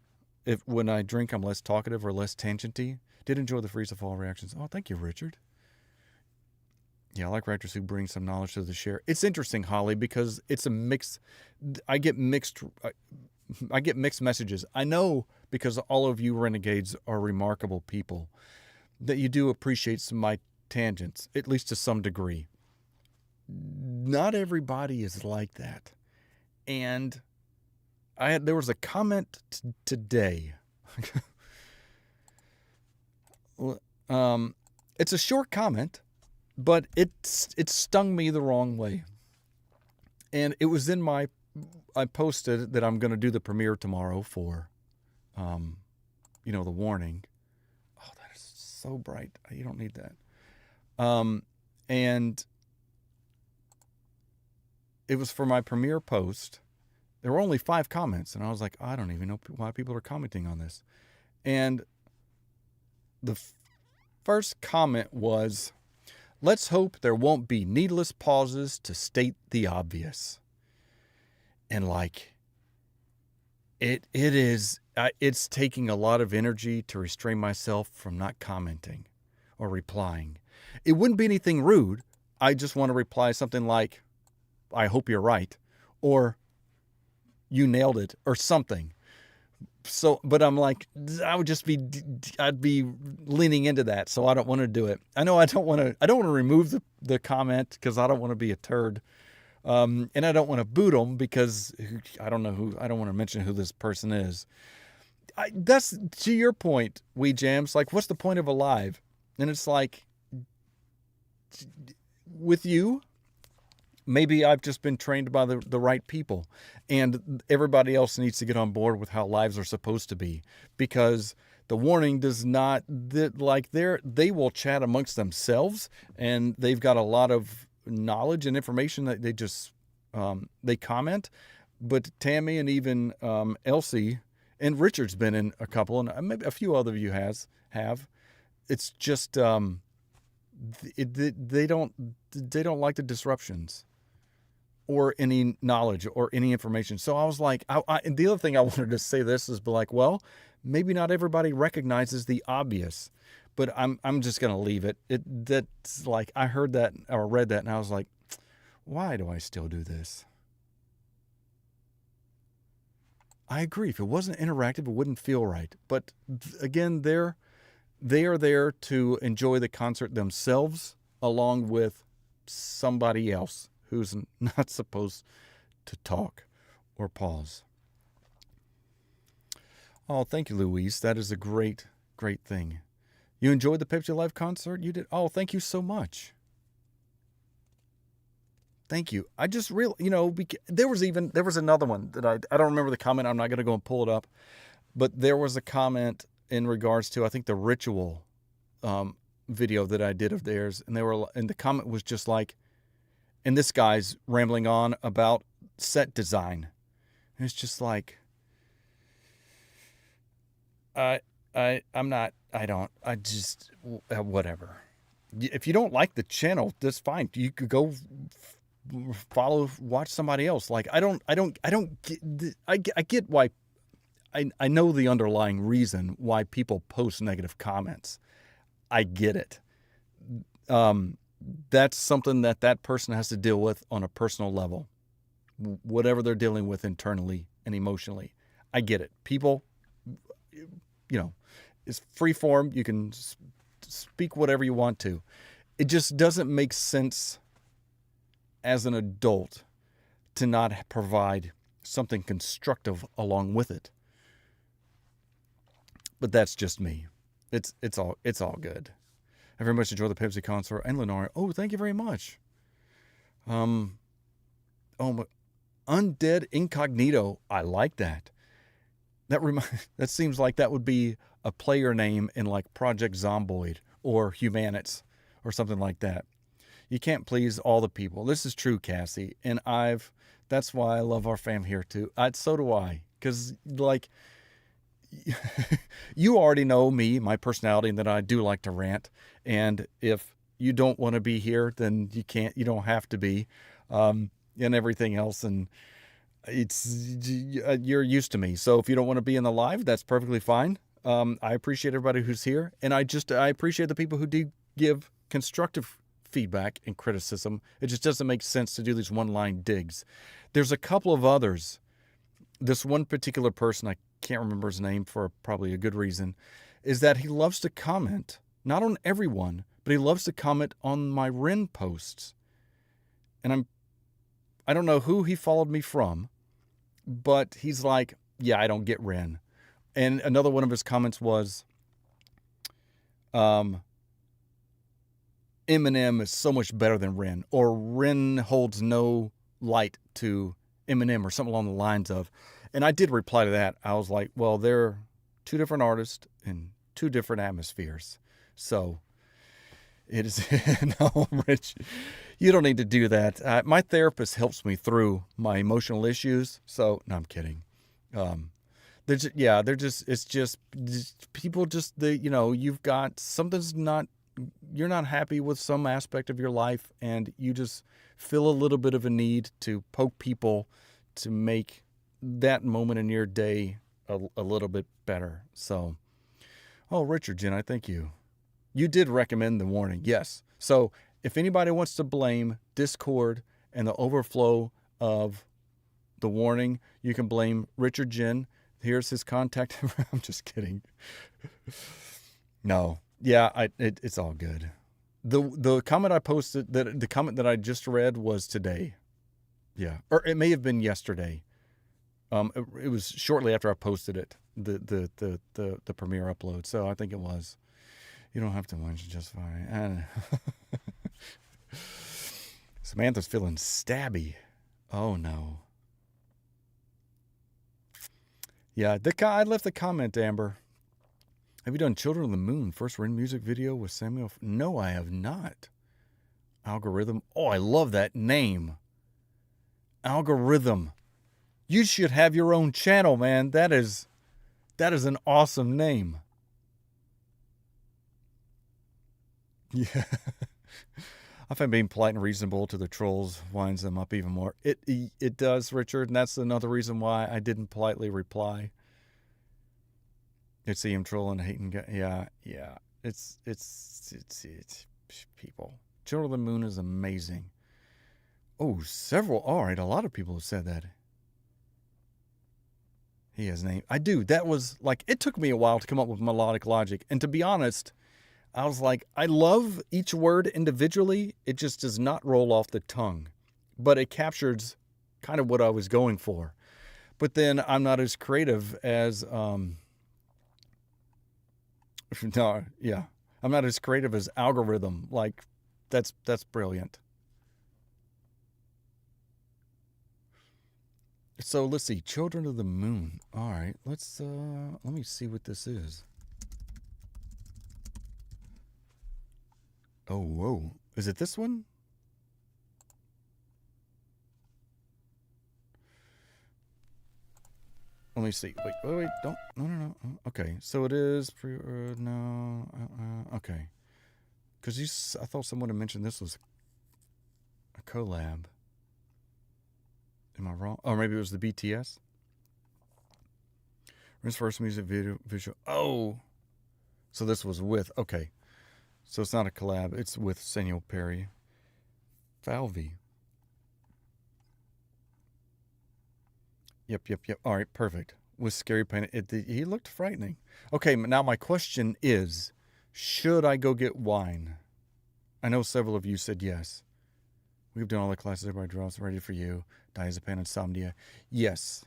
if when I drink I'm less talkative or less tangenty? Did enjoy the Freeze and Fall reactions. Oh, thank you, Richard. Yeah, I like writers who bring some knowledge to the share. It's interesting, Holly, because it's a mix. I get mixed messages. I know because all of you renegades are remarkable people that you do appreciate some of my tangents, at least to some degree. Not everybody is like that. And there was a comment today. It's a short comment, but it stung me the wrong way. And it was in I posted that I'm going to do the premiere tomorrow for, the warning. Oh, that is so bright. You don't need that. And it was for my premiere post. There were only 5 comments, and I was like, I don't even know why people are commenting on this. And the first comment was, let's hope there won't be needless pauses to state the obvious. And it's taking a lot of energy to restrain myself from not commenting or replying. It wouldn't be anything rude. I just want to reply something like, I hope you're right, or you nailed it, or something. So, but I'm like, I'd be leaning into that. So I don't want to do it. I know I don't want to remove the comment because I don't want to be a turd. And I don't want to boot them because I don't want to mention who this person is. That's to your point, Wee Jams. Like, what's the point of a live? And it's like, with you, maybe I've just been trained by the right people, and everybody else needs to get on board with how lives are supposed to be, because the warning does not, they will chat amongst themselves, and they've got a lot of knowledge and information that they just, they comment. But Tammy and even Elsie and Richard's been in a couple, and maybe a few other of you have. It's just, they don't like the disruptions or any knowledge or any information. So I was like, and the other thing I wanted to say this is well, maybe not everybody recognizes the obvious, but I'm just going to leave it. That's like, I heard that or read that and I was like, why do I still do this? I agree. If it wasn't interactive, it wouldn't feel right. But again, they are there to enjoy the concert themselves along with somebody else who's not supposed to talk or pause. Oh, thank you, Louise. That is a great, great thing. You enjoyed the Pepsi Live concert? You did? Oh, thank you so much. Thank you. I just really, there was another one that I don't remember the comment. I'm not going to go and pull it up. But there was a comment in regards to, I think, the Ritual video that I did of theirs. And the comment was just like, and this guy's rambling on about set design. And it's just like, whatever. If you don't like the channel, that's fine. You could go watch somebody else. Like, I get why, I know the underlying reason why people post negative comments. I get it. That's something that person has to deal with on a personal level, whatever they're dealing with internally and emotionally. I get it. People, it's free form. You can speak whatever you want to. It just doesn't make sense as an adult to not provide something constructive along with it. But that's just me. It's all good. I very much enjoy the Pepsi concert and Lenore. Oh, thank you very much. Undead Incognito. I like that. That seems like that would be a player name in like Project Zomboid or Humanits or something like that. You can't please all the people. This is true, Cassie. And that's why I love our fam here too. So do I. Because you already know me, my personality, and that I do like to rant. And if you don't want to be here, then you don't have to be, and everything else. And you're used to me. So if you don't want to be in the live, that's perfectly fine. I appreciate everybody who's here. And I appreciate the people who do give constructive feedback and criticism. It just doesn't make sense to do these one-line digs. There's a couple of others. This one particular person, I can't remember his name for probably a good reason, is that he loves to comment, not on everyone, but he loves to comment on my Ren posts. And I don't know who he followed me from, but he's like, yeah, I don't get Ren. And another one of his comments was, Eminem is so much better than Ren, or Ren holds no light to Eminem, or something along the lines of. And I did reply to that. I was like, well, they're two different artists in two different atmospheres. So it is, no, Rich, you don't need to do that. My therapist helps me through my emotional issues. So, no, I'm kidding. It's just people you've got you're not happy with some aspect of your life, and you just feel a little bit of a need to poke people to make that moment in your day a little bit better. So, Richard, Jen, I thank you. You did recommend the warning, yes. So if anybody wants to blame Discord and the overflow of the warning, you can blame Richard Jen. Here's his contact. I'm just kidding. No. Yeah, it's all good. The comment I posted, the comment that I just read was today. Yeah. Or it may have been yesterday. It was shortly after I posted it, the premiere upload. So I think it was. You don't have to mention just fine. Samantha's feeling stabby. Oh no. Yeah, I left the comment, Amber. Have you done Children of the Moon? First Ren music video with Samuel? No, I have not. Algorithm. Oh, I love that name. Algorithm. You should have your own channel, man. That is an awesome name. Yeah. I find being polite and reasonable to the trolls winds them up even more. It does, Richard, and that's another reason why I didn't politely reply. It's him trolling, hating. Yeah. It's people. Children of the Moon is amazing. Oh, all right, a lot of people have said that. He has a name. I do. That was like, it took me a while to come up with melodic logic. And to be honest, I was like, I love each word individually. It just does not roll off the tongue. But it captures kind of what I was going for. But then I'm not as creative as, I'm not as creative as Algorithm. Like, that's brilliant. So let's see, Children of the Moon. All right, let me see what this is. Oh, whoa. Is it this one? Let me see. Wait, don't. No. Okay, so it is. Okay. Because I thought someone had mentioned this was a collab. Am I wrong? Oh, maybe it was the BTS. Ren's first music video visual. Oh, so this was with. Okay, so it's not a collab. It's with Samuel Perry. Falvey. Yep. All right, perfect. With scary pain. He looked frightening. Okay, now my question is, should I go get wine? I know several of you said yes. We've done all the classes. Everybody drops. Ready for you. Diazepam, insomnia. Yes.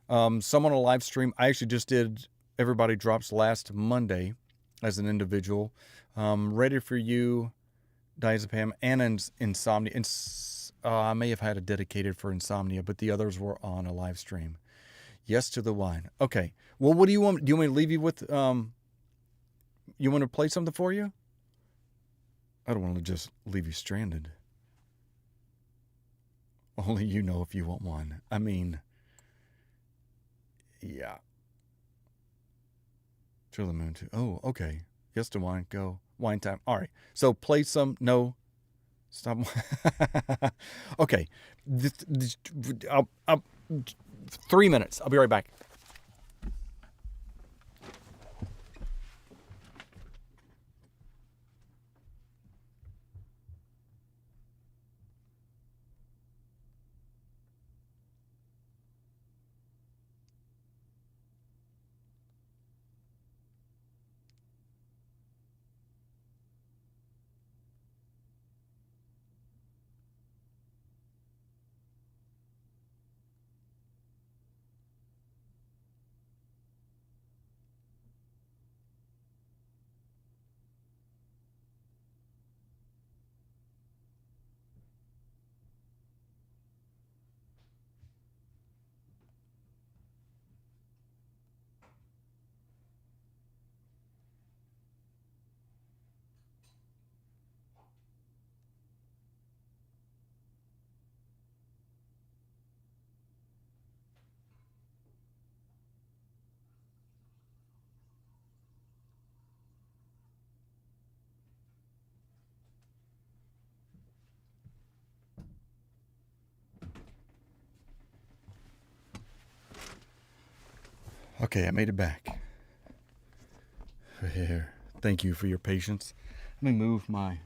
Some on a live stream. I actually just did Everybody Drops last Monday as an individual. Ready for you, diazepam, and insomnia. I may have had a dedicated for insomnia, but the others were on a live stream. Yes to the wine. Okay. Well, what do you want? Do you want me to leave you with? You want to play something for you? I don't want to just leave you stranded. Only you know if you want one. I mean, yeah. Chill the moon too. Oh, okay. Yes to wine. Go. Wine time. All right. So play some. No. Stop. Okay. I'll 3 minutes. I'll be right back. Okay, I made it back. Here. Thank you for your patience. Let me move my...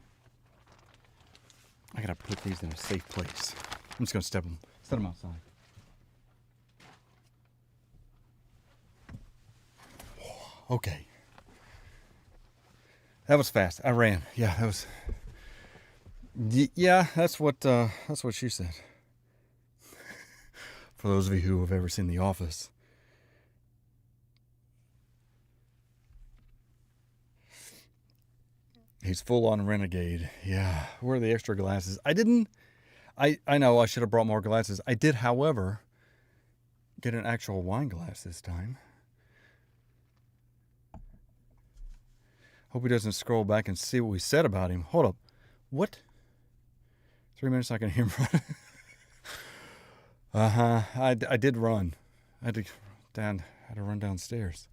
I gotta put these in a safe place. I'm just gonna set them outside. Okay. That was fast. I ran. Yeah, that was... Yeah, that's what she said. For those of you who have ever seen The Office. He's full on renegade. Yeah. Where are the extra glasses? I know I should have brought more glasses. I did, however, get an actual wine glass this time. Hope he doesn't scroll back and see what we said about him. Hold up. What? 3 minutes I can hear him run. I did run. I had to run downstairs.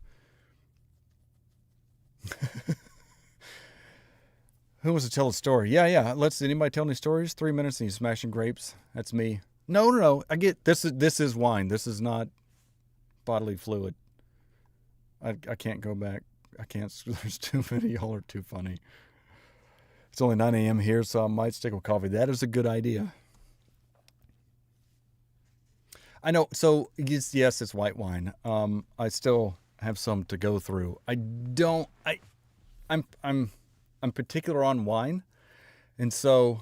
Who wants to tell a story? Yeah. Did anybody tell any stories? 3 minutes and he's smashing grapes. That's me. No. I get this is wine. This is not bodily fluid. I can't go back. I can't. There's too many. Y'all are too funny. It's only 9 a.m. here, so I might stick with coffee. That is a good idea. I know. So yes, it's white wine. I still have some to go through. I'm particular on wine, and so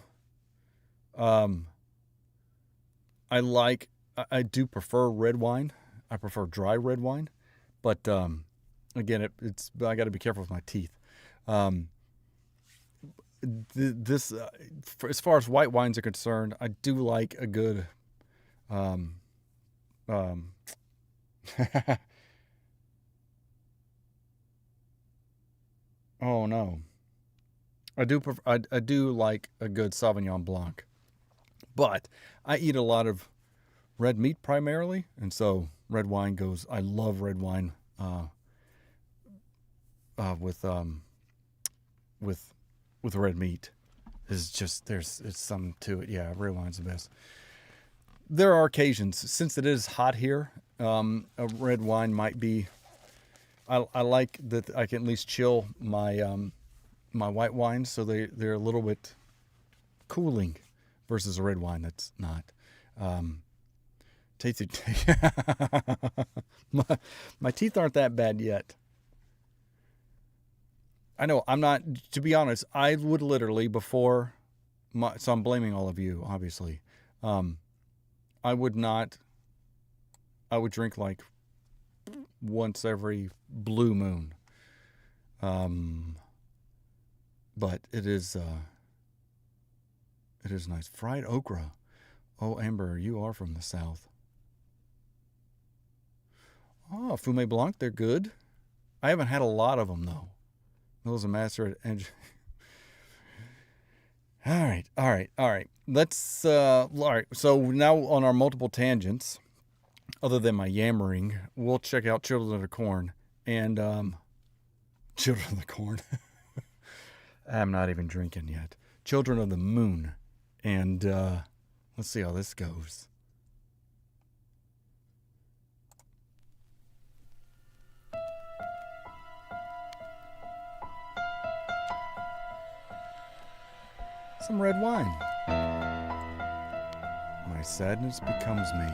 I do prefer red wine. I prefer dry red wine, but again, I got to be careful with my teeth. As far as white wines are concerned, I do like a good oh no. I do like a good Sauvignon Blanc, but I eat a lot of red meat primarily, and so red wine goes. I love red wine with red meat. It's something to it. Yeah, red wine's the best. There are occasions, since it is hot here, a red wine might be. I like that I can at least chill my white wines, so they're a little bit cooling versus a red wine that's not. Tasty. My teeth aren't that bad yet. I know I'm not. To be honest, I would literally so I'm blaming all of you, obviously. I would not. I would drink like once every blue moon. But it is nice. Fried okra. Oh, Amber, you are from the South. Oh, Fumé Blanc, they're good. I haven't had a lot of them, though. Those are master at All right. Let's, all right. So now on our multiple tangents, other than my yammering, we'll check out Children of the Corn. And Children of the Corn. I'm not even drinking yet. Children of the Moon. And let's see how this goes. Some red wine. My sadness becomes me.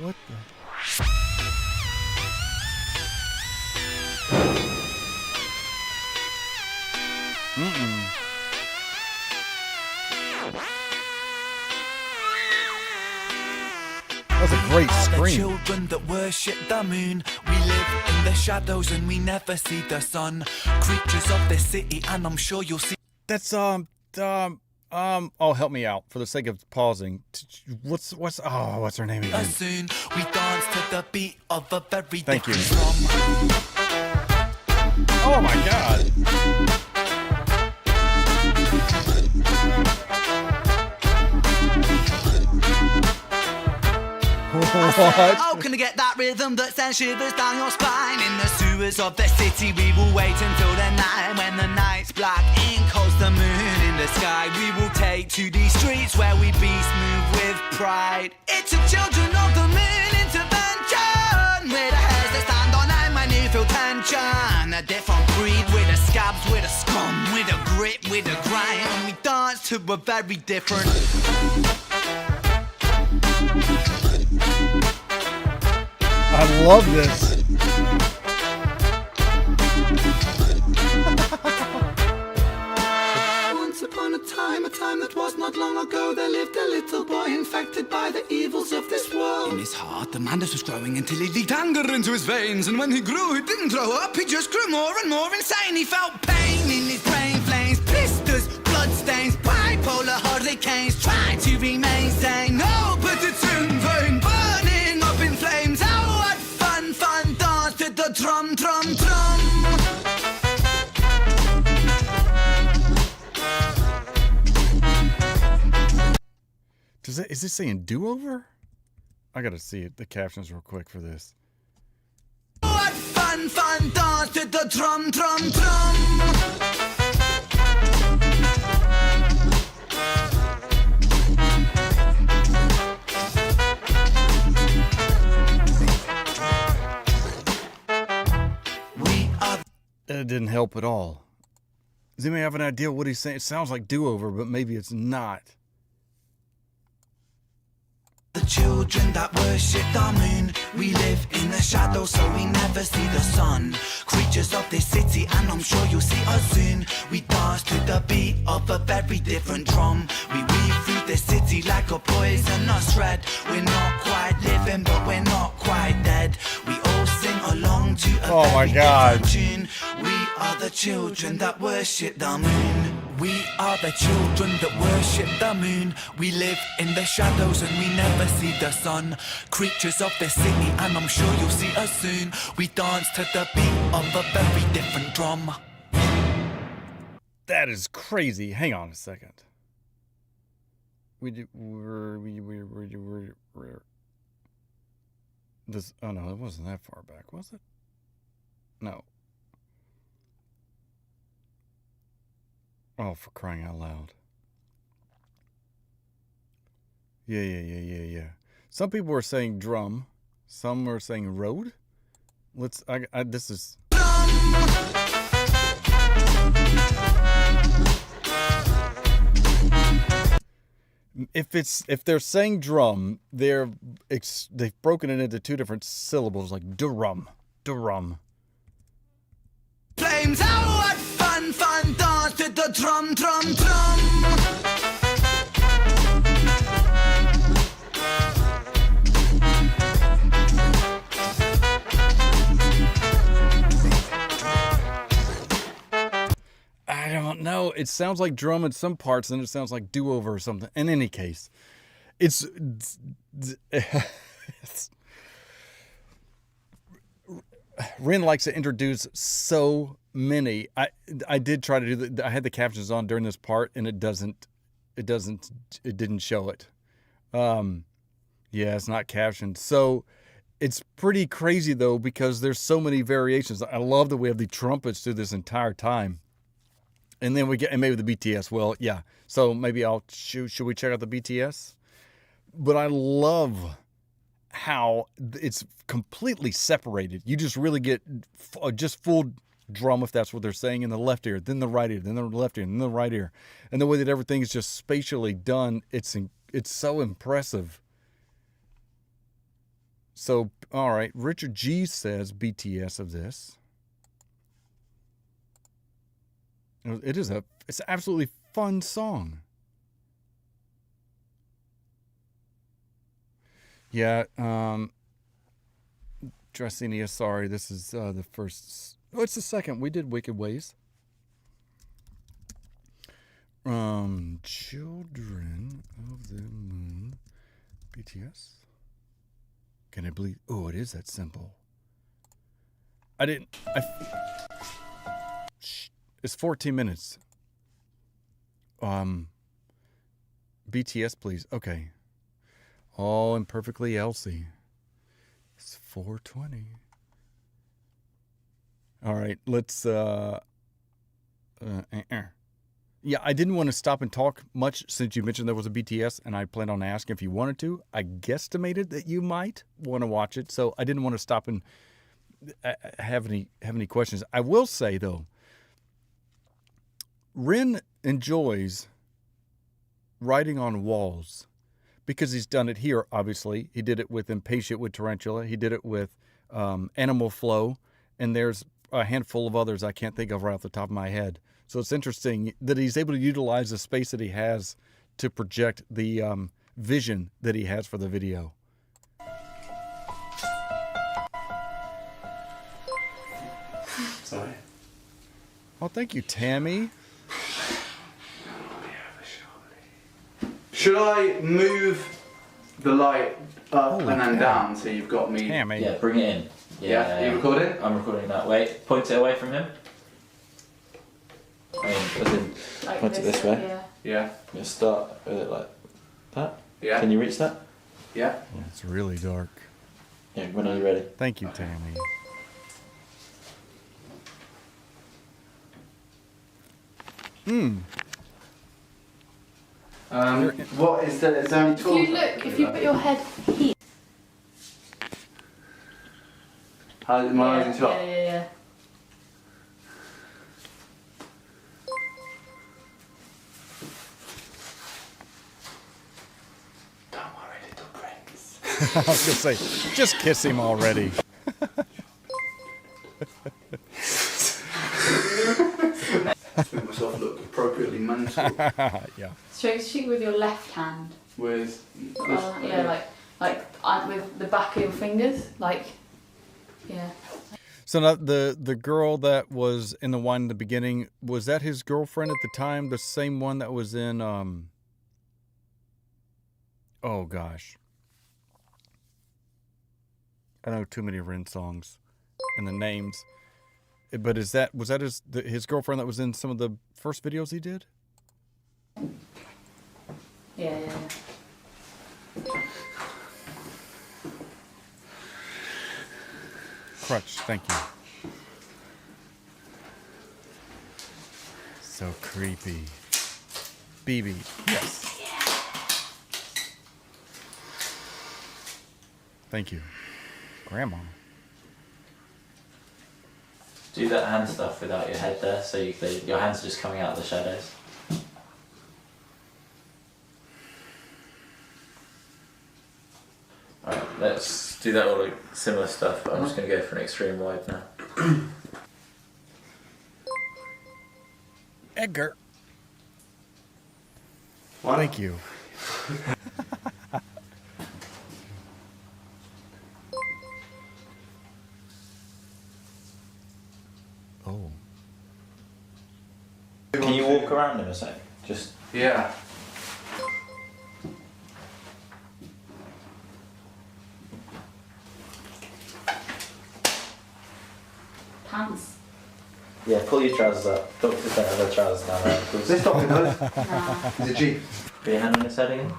What the? That's a great scream. Children that worship the moon. We live in the shadows and we never see the sun. Creatures of the city, and I'm sure you'll see. That's oh, help me out for the sake of pausing. What's her name again? Soon we dance to the beat of a very Thank you. different drum. Oh my God. What? How can I get that rhythm that sends shivers down your spine? In the sewers of the city we will wait until the night. When the night's black ink holds the moon in the sky, we will take to these streets where we beast move with pride. It's a children of the moon intervention, with a hairs that stand on end when you feel tension. A different breed with a scabs, with a scum, with a grit, with a grind. And we dance to a very different. I love this. Once upon a time that was not long ago, there lived a little boy infected by the evils of this world. In his heart, the madness was growing until he leaked anger into his veins. And when he grew, he didn't grow up, he just grew more and more insane. He felt pain in his brain, flames, blisters, bloodstains, bipolar hurricanes, trying to remain sane. No, but it's in vain, burning up in flames. Oh, what fun, fun, dance to the drum, drum, drum. Is this saying do-over? I gotta see it, the captions real quick for this. What fun, fun, dance to the drum, drum, drum. It didn't help at all. Does anybody have an idea what he's saying? It sounds like do-over, but maybe it's not. The children that worship the moon, we live in the shadows so we never see the sun. Creatures of this city, and I'm sure you'll see us soon. We dance to the beat of a very different drum. We weave through the city like a poisonous thread. We're not quite living, but we're not quite dead. We all sing along to a very different tune. We are the children that worship the moon. We are the children that worship the moon. We live in the shadows and we never see the sun. Creatures of the city, and I'm sure you'll see us soon. We dance to the beat of a very different drum. That is crazy. Hang on a second. This, oh no, it wasn't that far back, was it? No. Oh, for crying out loud. Yeah. Some people were saying drum. Some were saying road. This is... If they're saying drum, they've broken it into two different syllables, like drum. Flames, oh, what fun, fun, dance to the drum, drum, drum. I don't know. It sounds like drum in some parts, and it sounds like do-over or something. In any case, Ren likes to introduce so many. I did try to do I had the captions on during this part, and it didn't show it. Yeah, it's not captioned. So it's pretty crazy though, because there's so many variations. I love that we have the trumpets through this entire time. And then and maybe the BTS. Well, yeah. So maybe should we check out the BTS? But I love how it's completely separated. You just really get just full drum, if that's what they're saying, in the left ear, then the right ear, then the left ear, then the right ear. And the way that everything is just spatially done, it's so impressive. So, all right, Richard G says BTS of this. It's an absolutely fun song. Yeah, Dracenia, sorry, this is the first. Oh, it's the second. We did Wicked Ways. Children of the Moon, BTS. Can I believe? Oh, it is that simple. It's 14 minutes. BTS, please. Okay. Oh, and Perfectly Elsie. It's 4:20. All right, let's. Yeah, I didn't want to stop and talk much since you mentioned there was a BTS, and I planned on asking if you wanted to. I guesstimated that you might want to watch it, so I didn't want to stop and have any questions. I will say though, Ren enjoys writing on walls because he's done it here. Obviously, he did it with Impatient with Tarantula. He did it with Animal Flow, and there's a handful of others I can't think of right off the top of my head. So it's interesting that he's able to utilize the space that he has to project the vision that he has for the video. Sorry. Oh, thank you, Tammy. Should I move the light up Holy and then cow. down so you've got me? Tammy. Yeah, bring it in. Yeah, you recording? I'm recording that. Wait, point it away from him. I mean, as in, Like point it this way. Yeah. Yeah. You start with it like that. Yeah. Can you reach that? Yeah. It's really dark. Yeah, when are you ready? Thank you, Tammy. What is there? Is there any tools? If you put your head here. How is my eyes in shot? Yeah. Don't worry, little prince. I was going to say, just kiss him already. Make myself look appropriately mental. Yeah. Shoot with your left hand. With Yeah, like with the back of your fingers, like, yeah. So now the girl that was in the one in the beginning, was that his girlfriend at the time? The same one that was in oh gosh, I know too many Ren songs and the names, but was that his girlfriend that was in some of the first videos he did? Yeah. Crutch, thank you. So creepy. BB, yes. Thank you. Grandma. Do that hand stuff without your head there, so your hands are just coming out of the shadows. Alright, let's do that all like similar stuff, but I'm just going to go for an extreme wide now. Edgar. What? Thank you. Oh. Can you walk around him a sec? Just Yeah. Yeah, pull your trousers up. Doctors don't have their trousers down their ankles. This doctor does. Nah. He's a G. Put your hand on his head again.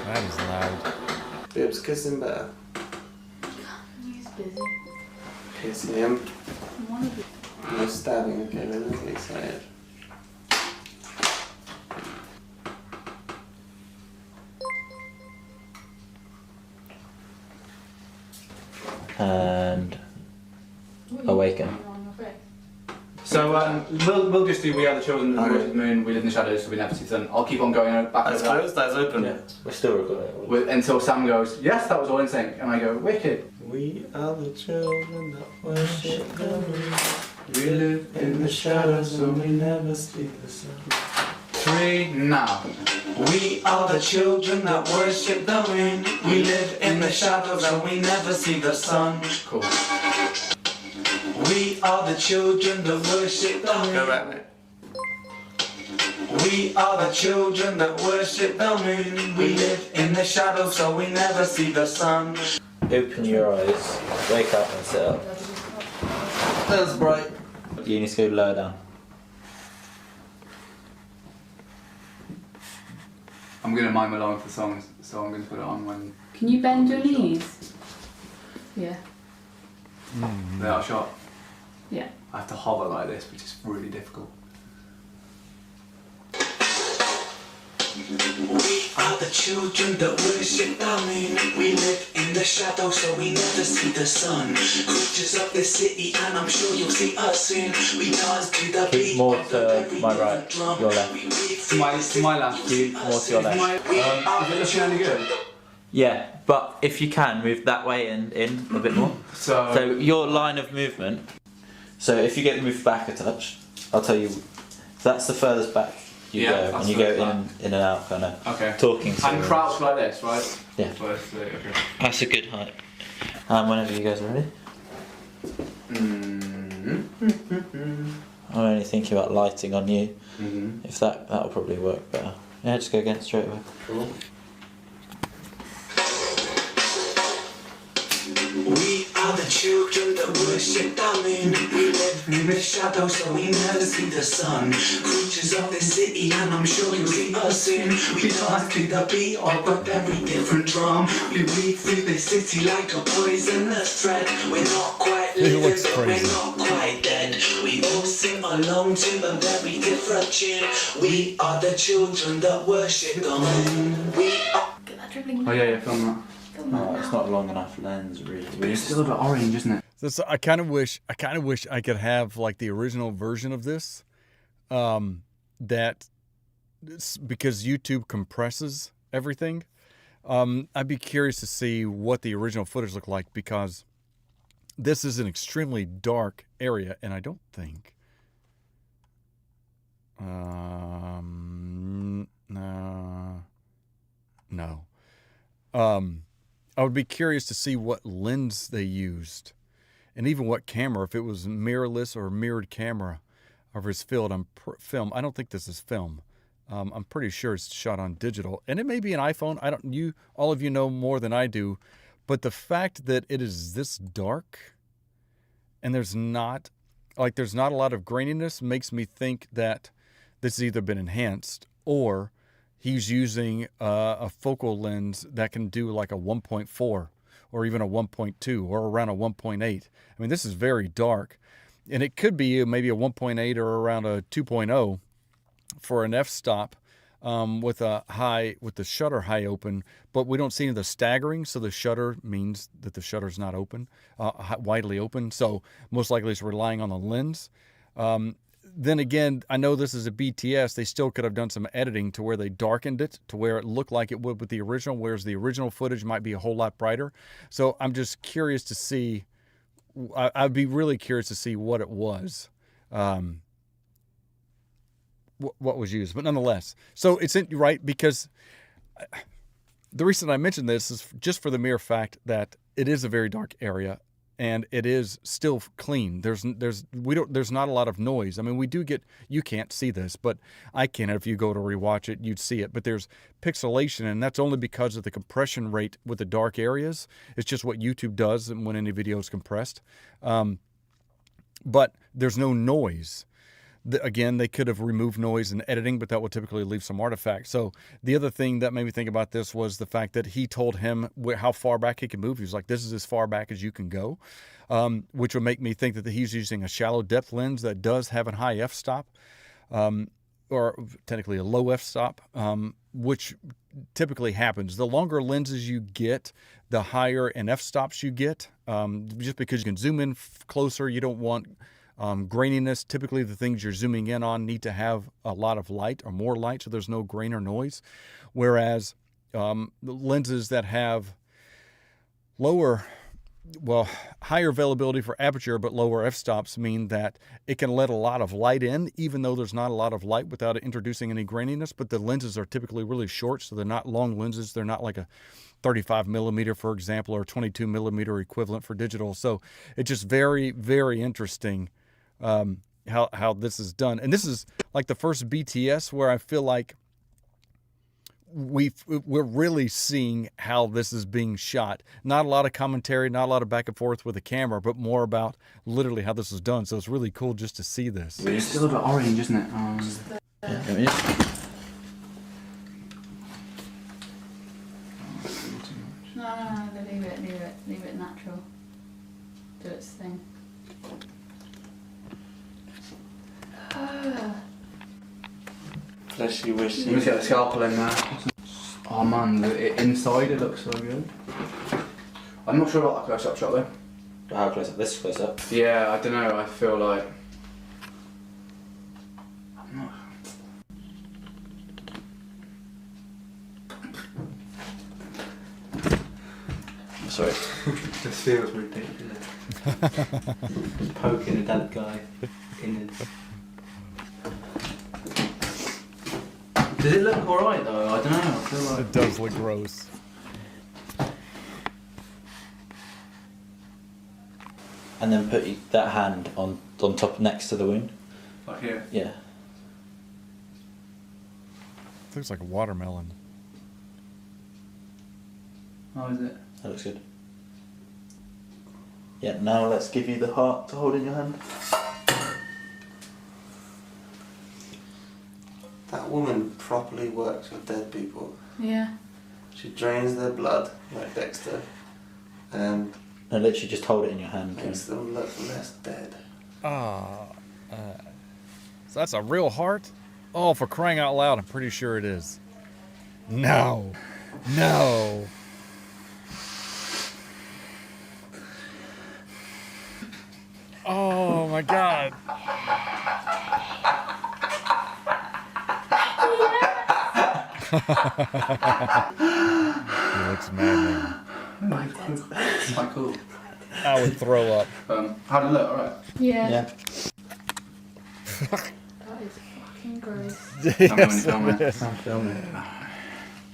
That is loud. Bibs kissing better. He's busy. Kissing him. I wanna be. No stabbing, okay, then I'm excited. And awaken. On your face. So we'll just do We Are the Children of the Worship Moon, We Live in the Shadows, so we never see the sun. I'll keep on going back That's over that closed, that's open. Yeah, we're still recording. until Sam goes, yes, that was all in sync, and I go, wicked. We are the children that worship the moon. We live in the shadows so we never see the sun. 3, now. We are the children that worship the moon. We live in the shadows and we never see the sun. Cool. We are the children that worship the moon. Go back, mate. We are the children that worship the moon. We live in the shadows so we never see the sun. Open your eyes, wake up and sit up. That's bright. You need to go lower down. I'm going to mime along for songs, so I'm going to put it on when Can you bend your knees? Yeah. they are shot. Yeah. I have to hover like this, which is really difficult. We are the children that worship the moon. We live in the shadows so we never see the sun. Creatures of the city and I'm sure you'll see us soon. We dance to the beat Keep more of the to very my rhythm right, drum. your left. We breathe To through my the city left. and More to your left. we are Is it the looking any good? Yeah, but if you can, move that way and in a bit more. So your line of movement, so if you get moved back a touch, I'll tell you, that's the furthest back you Yeah, go, that's and you go furthest in and out kind of Okay. talking to And crouch like this, right? Yeah. First, okay. That's a good height. Whenever you guys are ready. I'm only thinking about lighting on you. If that'll probably work better. Yeah, just go again straight away. Cool. We are the children that worship the moon. We live in the shadows so we never see the sun. Creatures of the city and I'm sure you'll see us soon. We dance to the beat of a very different drum. We weave through the city like a poisonous thread. We're not quite living looks but crazy. we're not quite dead. We all sing along to a very different tune. We are the children that worship the moon. We are Get that dribbling. Oh yeah, film that. Film that Oh, now. it's not long enough lens, really. But it's still a bit orange, isn't it? So I kind of wish I could have like the original version of this, because YouTube compresses everything. I'd be curious to see what the original footage looked like, because this is an extremely dark area, and I don't think. No. I would be curious to see what lens they used, and even what camera, if it was mirrorless or mirrored camera of his film. I don't think this is film. I'm pretty sure it's shot on digital, and it may be an iPhone. All of you know more than I do, but the fact that it is this dark, and there's not a lot of graininess, makes me think that this has either been enhanced or he's using a focal lens that can do like a 1.4 or even a 1.2 or around a 1.8. I mean, this is very dark, and it could be maybe a 1.8 or around a 2.0 for an f-stop with the shutter high open, but we don't see any of the staggering, so the shutter means that the shutter's not open, widely open, so most likely it's relying on the lens. Then again, I know this is a BTS. They still could have done some editing to where they darkened it to where it looked like it would with the original, whereas the original footage might be a whole lot brighter. So I'm just curious to see. I'd be really curious to see what it was, what was used. But nonetheless, so it's right, because the reason I mentioned this is just for the mere fact that it is a very dark area, and it is still clean. There's not a lot of noise. I mean, we do get, you can't see this, but I can. If you go to rewatch it, you'd see it. But there's pixelation, and that's only because of the compression rate with the dark areas. It's just what YouTube does when any video is compressed. But there's no noise. Again, they could have removed noise in editing, but that would typically leave some artifacts. So the other thing that made me think about this was the fact that he told him how far back he can move. He was like, this is as far back as you can go, which would make me think that he's using a shallow depth lens that does have a high f-stop, or technically a low f-stop, which typically happens. The longer lenses you get, the higher in f-stops you get, just because you can zoom in closer. You don't want graininess. Typically the things you're zooming in on need to have a lot of light or more light, so there's no grain or noise. Whereas the lenses that have higher availability for aperture but lower f-stops mean that it can let a lot of light in, even though there's not a lot of light, without it introducing any graininess. But the lenses are typically really short, so they're not long lenses. They're not like a 35 millimeter, for example, or 22 millimeter equivalent for digital. So it's just very, very interesting how this is done. And this is like the first BTS where I feel like we're really seeing how this is being shot. Not a lot of commentary, not a lot of back and forth with the camera, but more about literally how this is done. So it's really cool just to see this. It's still a bit orange, isn't it? No, leave it natural. Do its thing. Fleshy wishy. Let me get the scalpel in there. Oh man, inside it looks so good. I'm not sure about that close-up shot though. How close up? This close up? Yeah, I don't know, I feel like... I'm not... Sorry. This feels ridiculous. Poking a dead guy in his... Does it look alright though? I don't know, I feel like... It does look gross. And then put that hand on top next to the wound. Like here? Yeah. It looks like a watermelon. Oh, is it? That looks good. Yeah, now let's give you the heart to hold in your hand. That woman properly works with dead people. Yeah. She drains their blood, like Dexter, and No, literally just hold it in your hand. makes them look less dead. So that's a real heart? Oh, for crying out loud, I'm pretty sure it is. No. No. Oh my God. He looks maddening. Quite cool. I would throw up. How did it look? Alright. Yeah. Yeah. That is fucking gross. Yes, film it it. is. I'm filming it.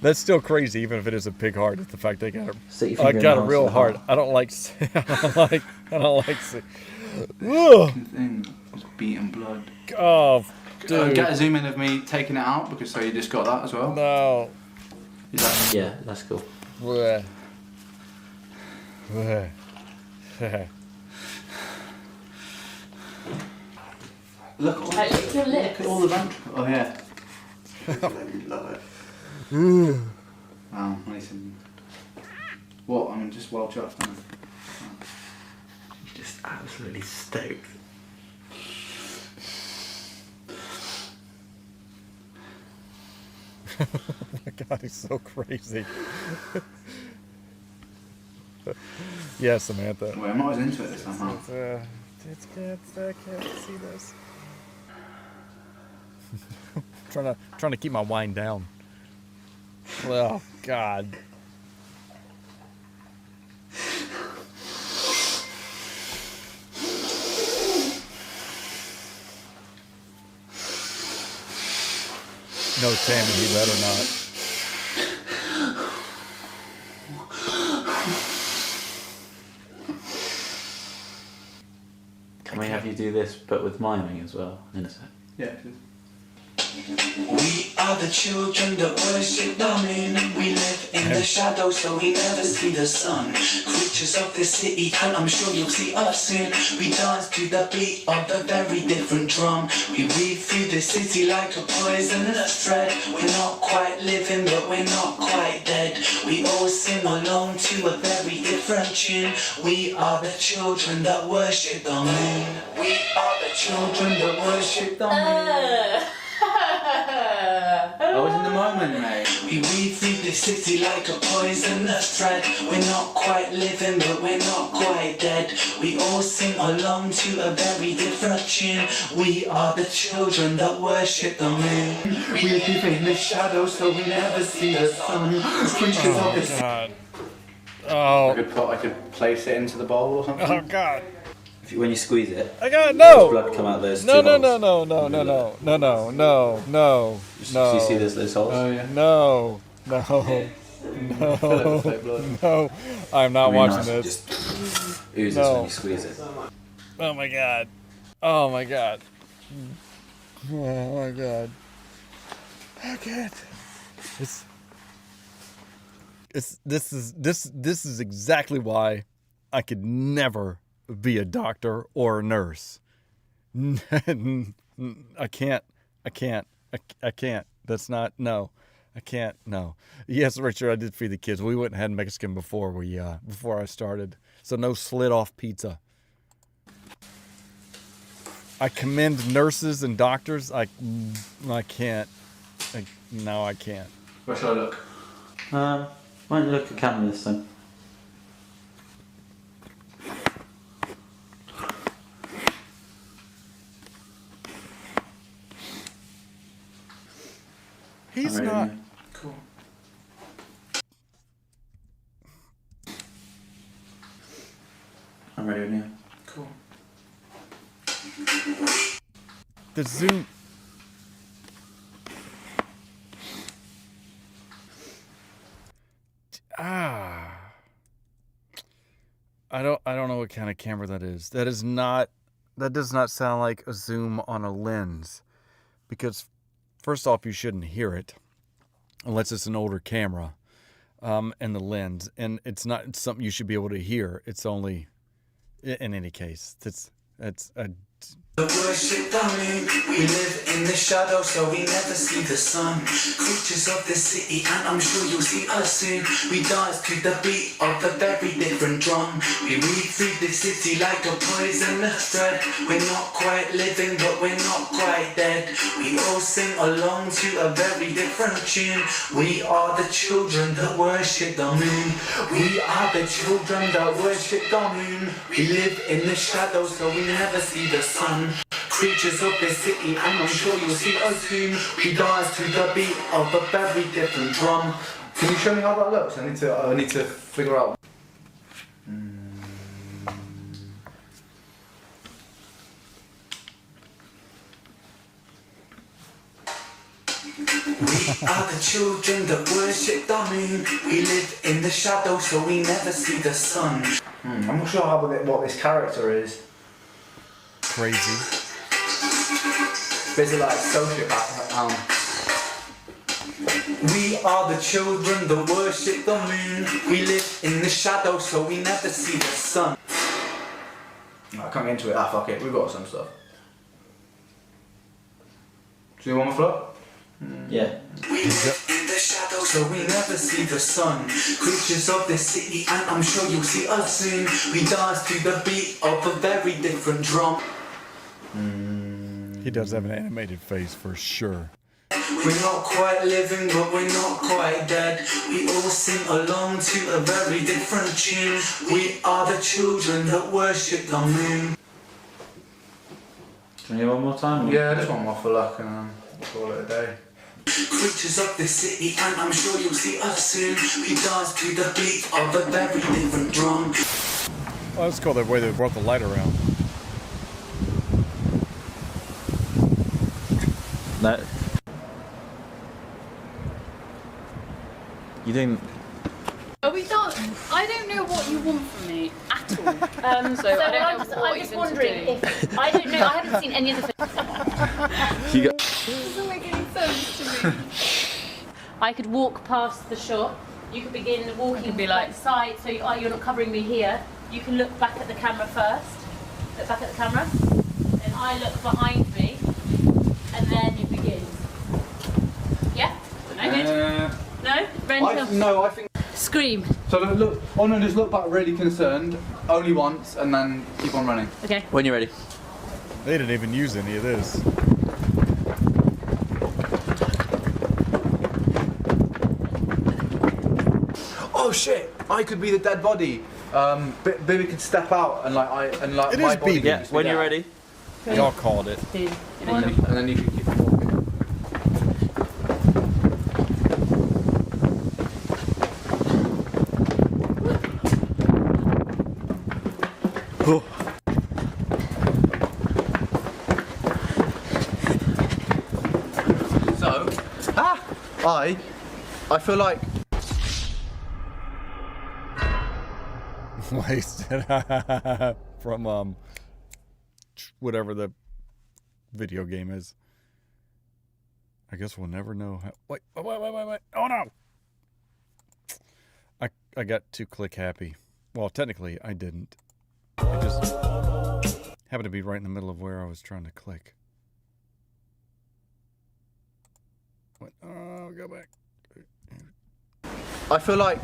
That's still crazy, even if it is a pig heart. It's the fact they got Stick your I finger in got the a holes real in the heart. heart. I don't like. I don't like. Ugh. Thing was beating blood. Oh, dude. Get a zoom in of me taking it out because so you just got that as well. No. Is that... Yeah, that's cool. Bleh. Bleh. Look, all, Like, lick your look lips. at all the ventricle. Oh yeah. Maybe love it. Wow, nice and... What? I'm just well chuffed. Man. Just absolutely stoked. Oh my God, he's so crazy. Yeah, Samantha. Wait, I'm not as into it this time, huh? I can't see this. trying to keep my wine down. Oh God. No, Tammy, you better not. Can we have you do this, but with miming as well, in a sec? Yeah. We are the children that worship the moon. We live in the shadows so we never see the sun. Creatures of the city and I'm sure you'll see us soon. We dance to the beat of a very different drum. We weave through the city like a poisonous thread. We're not quite living but we're not quite dead. We all sing along to a very different tune. We are the children that worship the moon. We are the children that worship the moon. I was in the moment, mate. We weave through the city like a poisonous thread. We're not quite living, but we're not quite dead. We all sing along to a very different tune. We are the children that worship the moon. We live in the shadows, so we never see the sun. Creatures of the God. Oh. I could place it into the bowl or something. Oh God. When you squeeze it, I got there's blood come out those No, two no, holes. no, no, no, no, no, no, no, no, no, Do you see those holes? Oh yeah. no, no, no. I'm not Really watching nice. this. Just oozes No. when you squeeze it. Oh my God. Oh my God. Oh my God. I can't. This is exactly why I could never be a doctor or a nurse. I can't. That's not, no. I can't, no. Yes, Richard, I did feed the kids. We went and had Mexican before I started. So no slit off pizza. I commend nurses and doctors. I can't. No, I can't. Where should I look? Why don't you look at camera this time? He's I'm ready not. now. Cool. I'm ready now. Cool. The Zoom. I don't know what kind of camera that is. That does not sound like a zoom on a lens. Because first off, you shouldn't hear it unless it's an older camera and the lens. And it's not something you should be able to hear. It's only, in any case, it's a... worship the moon. We live in the shadows so we never see the sun. Creatures of the city and I'm sure you'll see us soon. We dance to the beat of a very different drum. We weave through the city like a poisonous thread. We're not quite living but we're not quite dead. We all sing along to a very different tune. We are the children that worship the moon. We are the children that worship the moon. We live in the shadows so we never see the sun. Creatures of the city and I'm sure you'll see us soon. We dance to the beat of a very different drum. Can you show me how that looks? I need to figure out. We are the children that worship the moon. We live in the shadows so we never see the sun. I'm not sure what this character is. Crazy. Busy like sociopath. We are the children that worship the moon. We live in the shadows so we never see the sun. I can't get into it. Fuck it. We've got some stuff. Do you want my float? Yeah. We live in the shadows so we never see the sun. Creatures of the city and I'm sure you'll see us soon. We dance to the beat of a very different drum. He does have an animated face for sure. We're not quite living but we're not quite dead. We all sing along to a very different tune. We are the children that worship the moon. Can you hear one more time? Yeah, just one more for luck and we'll call it a day. Creatures of the city and I'm sure you'll see us soon. We dance to the beat of a very different drum. Oh, that's cool the way they brought the light around. No. You didn't. Are we done? I don't know what you want from me at all. So I don't know what I'm you're just going wondering to do. if I don't know. I haven't seen any of the. This doesn't make any sense to me. I could walk past the shop. You could begin walking be like- the side, so you're not covering me here. You can look back at the camera first. Look back at the camera. And I look behind me. And then it begins. Yeah? No good? No? Ren, I think. scream. So look, oh no, just look back really concerned, only once, and then keep on running. Okay. When you're ready. They didn't even use any of this. Oh shit! I could be the dead body. Bibi could step out and It my is body. Bibi. could Yeah, just be when you're there. ready. Y'all called it. 2, And 1. then you can keep walking. So, I feel like Wasted. From whatever the video game is. I guess we'll never know how. Wait. Oh no! I got too click happy. Well, technically I didn't. I just happened to be right in the middle of where I was trying to click. What? Oh, go back. I feel like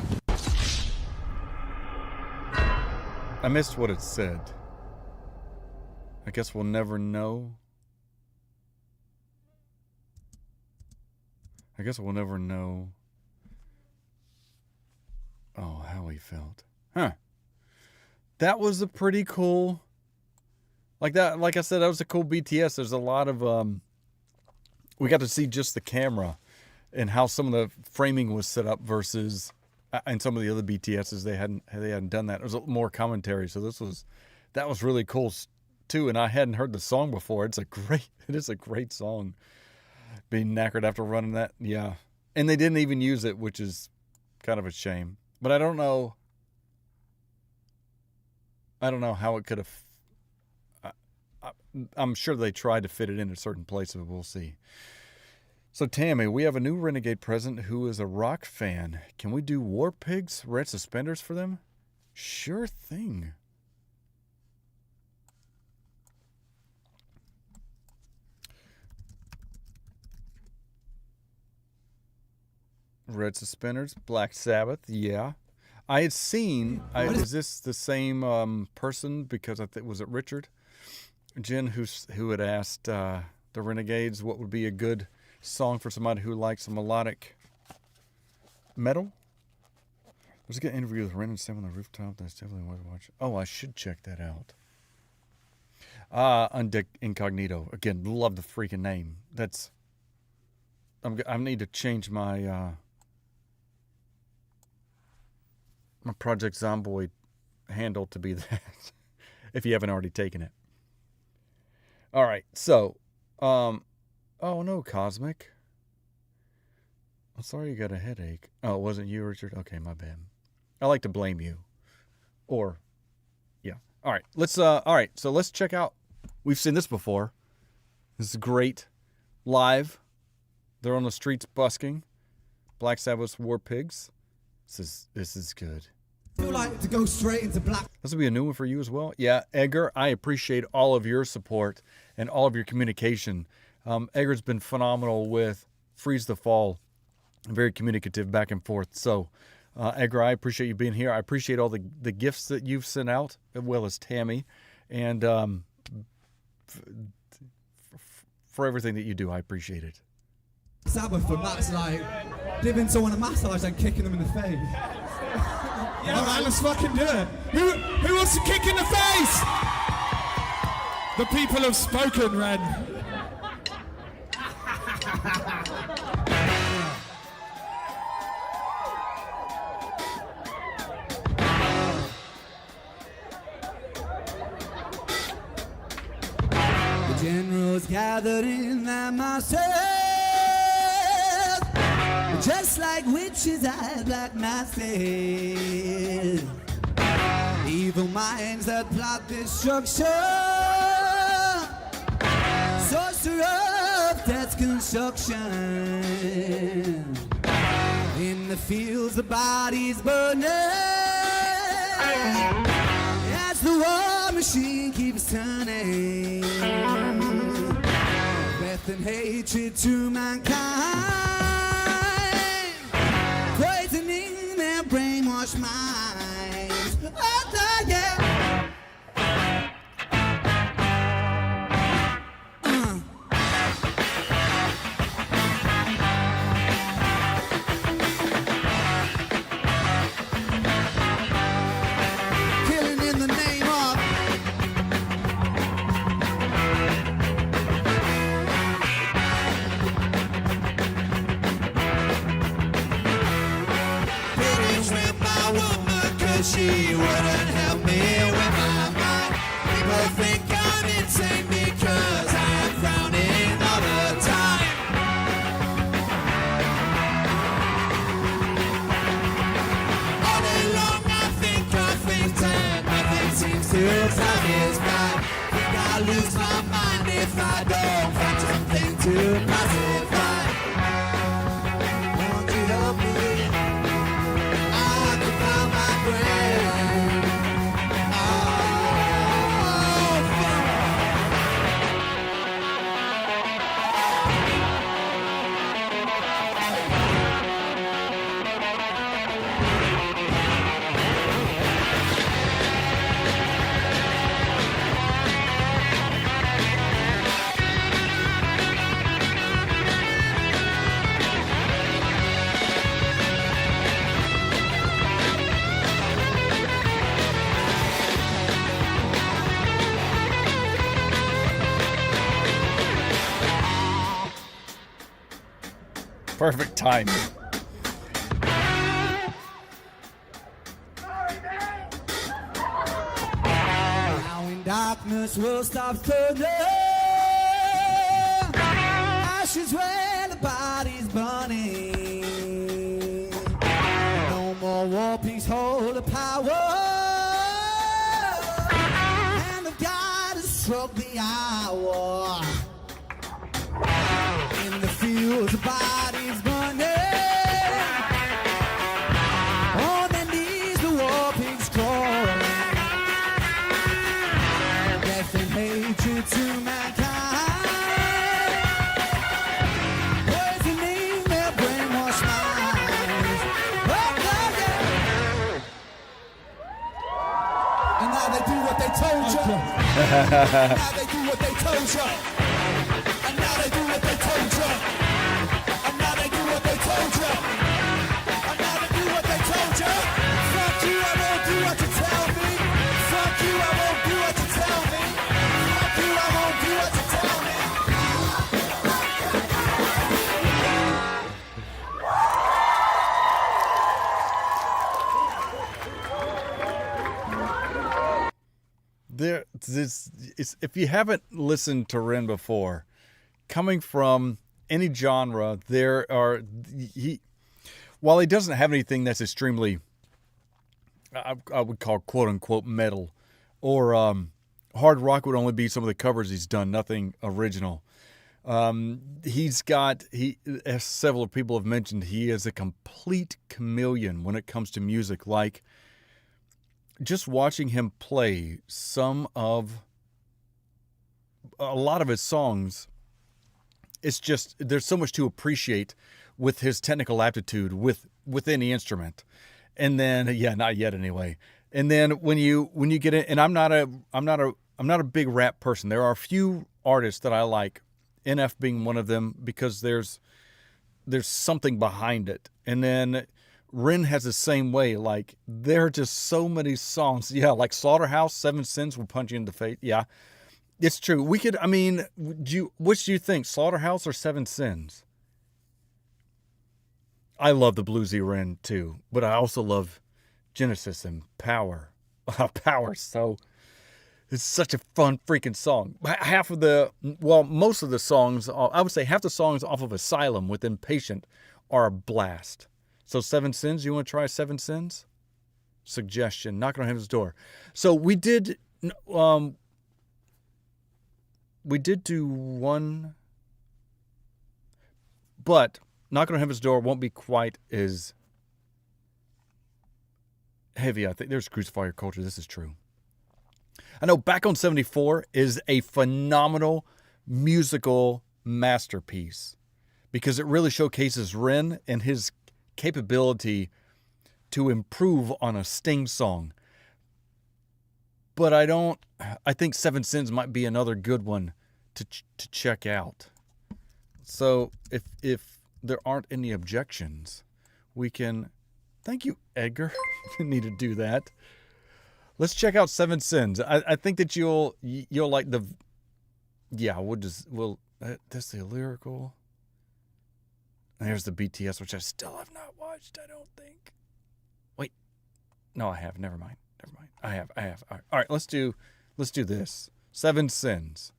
I missed what it said. I guess we'll never know. I guess we'll never know. Oh, how he felt. Huh. That was a pretty cool. Like I said, that was a cool BTS. There's a lot of we got to see just the camera and how some of the framing was set up versus and some of the other BTSs they hadn't done that. There was more commentary, so that was really cool too. And I hadn't heard the song before. It is a great song. Being knackered after running that, yeah. And they didn't even use it, which is kind of a shame. But I don't know how it could have. I'm sure they tried to fit it in a certain place, but we'll see. So, Tammy, we have a new Renegade present who is a rock fan. Can we do War Pigs, red suspenders for them? Sure thing. Red suspenders, Black Sabbath, yeah. I had seen. Is this the same person? Because I think was it Richard, Jen, who had asked the Renegades what would be a good song for somebody who likes melodic metal. There's a good interview with Ren and Sam on the rooftop. That's definitely worth watching. Oh, I should check that out. Incognito. Again, love the freaking name. I need to change my my Project Zomboid handle to be that, if you haven't already taken it. All right, so, oh no, Cosmic. I'm sorry you got a headache. Oh, it wasn't you, Richard? Okay, my bad. I like to blame you. Or, yeah. All right, so let's check out. We've seen this before. This is great. Live. They're on the streets busking. Black Sabbath's War Pigs. This is good. I feel like to go straight into black. This will be a new one for you as well. Yeah, Edgar, I appreciate all of your support and all of your communication. Edgar's been phenomenal with Freeze the Fall. Very communicative back and forth. So, Edgar, I appreciate you being here. I appreciate all the gifts that you've sent out, as well as Tammy. And for everything that you do, I appreciate it. Sabbath, and that's like giving someone a massage and kicking them in the face. Yeah, alright, let's fucking do it. Who wants to kick in the face? The people have spoken, Ren. The generals gathered in their masses. The Just like witches, I black masses. Evil minds that plot destruction. Sorcerer of death's construction. In the fields, the bodies burning. As the war machine keeps turning. Death and hatred to mankind. Poisoning their brainwashed minds. Oh, yeah. She wouldn't help me with my mind. People think I'm insane because I'm frowning all the time. All day long I think of things and nothing seems to satisfy. Think I'll lose my mind if I don't find something to pacify. Won't you help me? Perfect timing. Now in darkness we'll stop thunder. Ashes where the body's burning. No more war, peace, hold the power. And of God has struck the hour. In the fields, the body's burning. On their knees, the war pigs crawling. Death and hatred to mankind. Poisoning their brainwashed minds. Oh, yeah. And now they do what they told you. Now they do what they told you. And now they do what they told you. And now they do what they told you. And now they do what they told you. Fuck you, I won't do what you tell me. Fuck you, I won't do what you tell me. Fuck you, I won't do what you tell me. If you haven't listened to Ren before, coming from any genre, while he doesn't have anything that's extremely, I would call quote unquote metal, or hard rock would only be some of the covers he's done, nothing original. As several people have mentioned, he is a complete chameleon when it comes to music. Like, just watching him play a lot of his songs, it's just, there's so much to appreciate with his technical aptitude with any instrument. And then, not yet anyway. And then when you get in, and I'm not a big rap person. There are a few artists that I like, NF being one of them, because there's something behind it. And then Ren has the same way. Like, there are just so many songs. Yeah, like Slaughterhouse, 7 Sins will punch you in the face. Yeah, it's true. Which do you think, Slaughterhouse or 7 Sins? I love the bluesy Ren too, but I also love Genesis and Power. Power, so it's such a fun freaking song. Most of the songs, I would say half the songs off of Asylum with Impatient are a blast. So 7 Sins, you want to try 7 Sins? Suggestion, knocking on Heaven's Door. So we did do one, but knocking on Heaven's Door won't be quite as heavy, I think. There's Crucify Your Culture. This is true. I know Back on 74 is a phenomenal musical masterpiece because it really showcases Ren and his capability to improve on a Sting song. But I think 7 Sins might be another good one to check out. So if there aren't any objections, we can, thank you, Edgar. You need to do that. Let's check out 7 Sins. I think that you'll like the, yeah, that's the lyrical. There's the BTS, which I still have not watched, I don't think. Wait. No, I have. Never mind. I have. All right, let's do this. 7 Sins.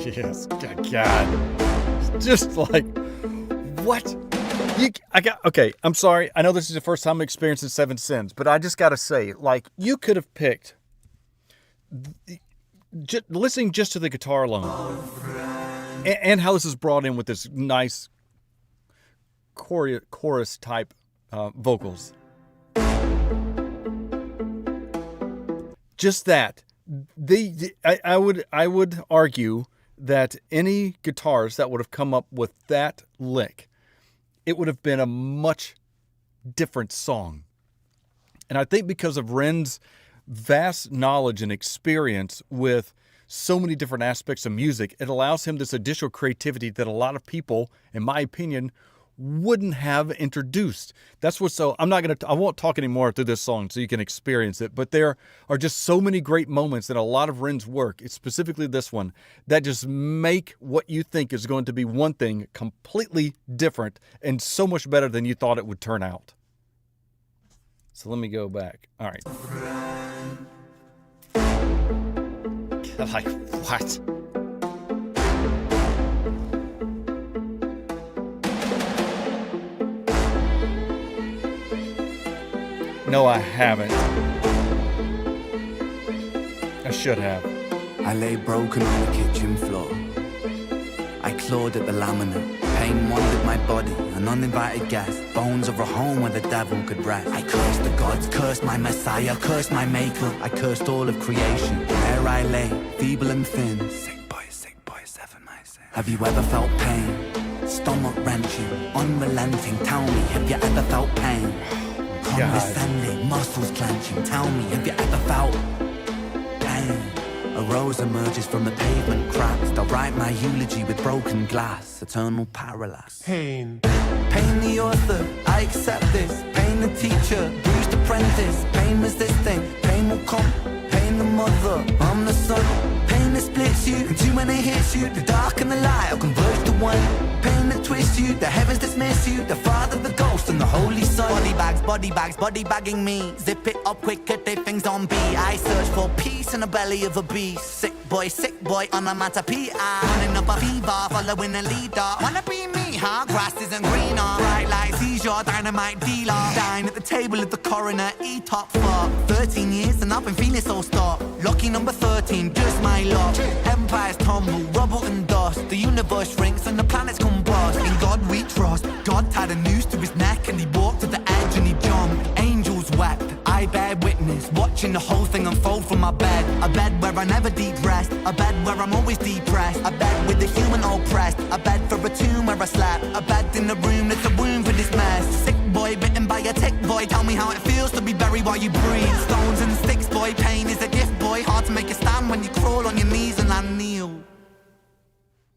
Yes, God. Just like, what? Okay, I'm sorry. I know this is the first time I'm experiencing 7 Sins, but I just got to say, like, you could have picked, listening just to the guitar alone, and how this is brought in with this nice chorus type vocals. Just that. I would argue that any guitars that would have come up with that lick, it would have been a much different song. And I think because of Ren's vast knowledge and experience with so many different aspects of music, it allows him this additional creativity that a lot of people, in my opinion, wouldn't have introduced. That's what's so, I won't talk anymore through this song so you can experience it, but there are just so many great moments in a lot of Ren's work, specifically this one, that just make what you think is going to be one thing completely different and so much better than you thought it would turn out. So let me go back. All right. Like, what? No, I haven't. I should have. I lay broken on the kitchen floor. I clawed at the laminate. Pain wandered my body, an uninvited guest. Bones of a home where the devil could rest. I cursed the gods, cursed my messiah, cursed my maker. I cursed all of creation. There I lay, feeble and thin. Sick boy, 7 my sin. Have you ever felt pain? Stomach wrenching, unrelenting. Tell me, have you ever felt pain? Condescending, muscles clenching. Tell me, have you ever felt pain? A rose emerges from the pavement cracks. I'll write my eulogy with broken glass. Eternal parallax. Pain. Pain the author, I accept this. Pain the teacher, bruised apprentice. Pain resisting, pain will come. Pain the mother, I'm the son. Pain that splits you, and too many hits you. The dark and the light will converge to one. Pain that twists you, the heavens dismiss you. The Father, the Ghost, and the Holy Son. Body bagging me. Zip it up quick, get their things on B. I search for peace in the belly of a beast. Sick boy, onomatopoeia. Running up a fever, following a leader. Wanna be me, huh? Grass isn't greener. Bright lights, he's your dynamite dealer. Dine at the table of the coroner, eat top for 13 years and I've been feeling so stark. Lucky number 13, just my luck. Empires tumble, rubble and dust. The universe shrinks and the planets combust. In God we trust. God tied a noose to his neck and he walked to the edge and he jumped. Angels wept, I bear witness, watching the whole thing unfold from my bed. A bed where I never deep rest, a bed where I'm always depressed. A bed with the human oppressed, a bed for a tomb where I slept. A bed in the room that's a womb for this mess. Sick boy bitten by a tick boy, tell me how it feels to be buried while you breathe. Stones and sticks boy, pain is a gift boy. Hard to make a stand when you crawl on your knees and I kneel.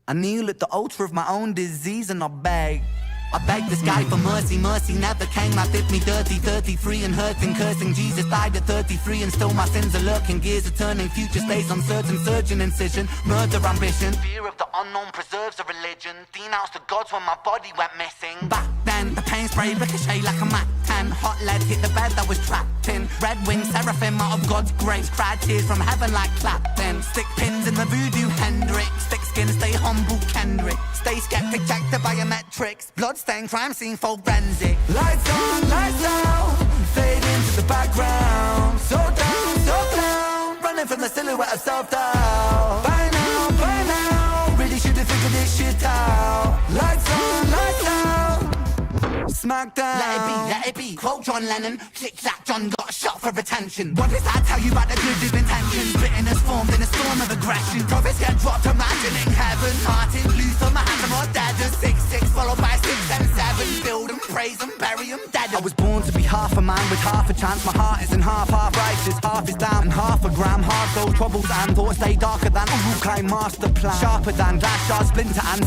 I kneel at the altar of my own disease and I beg. I begged the sky for mercy, mercy never came. I did me dirty, 33 and hurting, cursing. Jesus died at 33 and still my sins are lurking. Gears are turning, future stays uncertain. Surgeon incision, murder ambition. Fear of the unknown preserves a religion. Denounced the gods when my body went missing. Back then, the pain spray ricochet like a Mac 10. Hot lead hit the bed that was trapped in. Red wings, seraphim out of God's grace. Cried tears from heaven like Clapton. Stick pins in the voodoo Hendrix. Thick skin, stay humble Kendrick. Stay skeptic, check the biometrics. Bloodstained crime scene forensic. Lights on, lights out. Fade into the background. So down, running from the silhouette of self-doubt. By now, really should have figured this shit out. Lights on, lights out. Smackdown. Let it be. Quote John Lennon. Click-clack, John got shot for attention. What does that tell you about the good of intentions? Bitterness formed in a storm of aggression. Prophets get dropped, imagining heaven. Martin Luther, Mahatma, or Dada. 6-6 followed by 6 and 7. Build them, praise them, bury them, dead. I was born to be half a man with half a chance. My heart isn't half righteous. Half is down and half a gram. Hard soul troubles and thoughts stay darker than a Rukai master plan. Sharper than glass shards, splinter and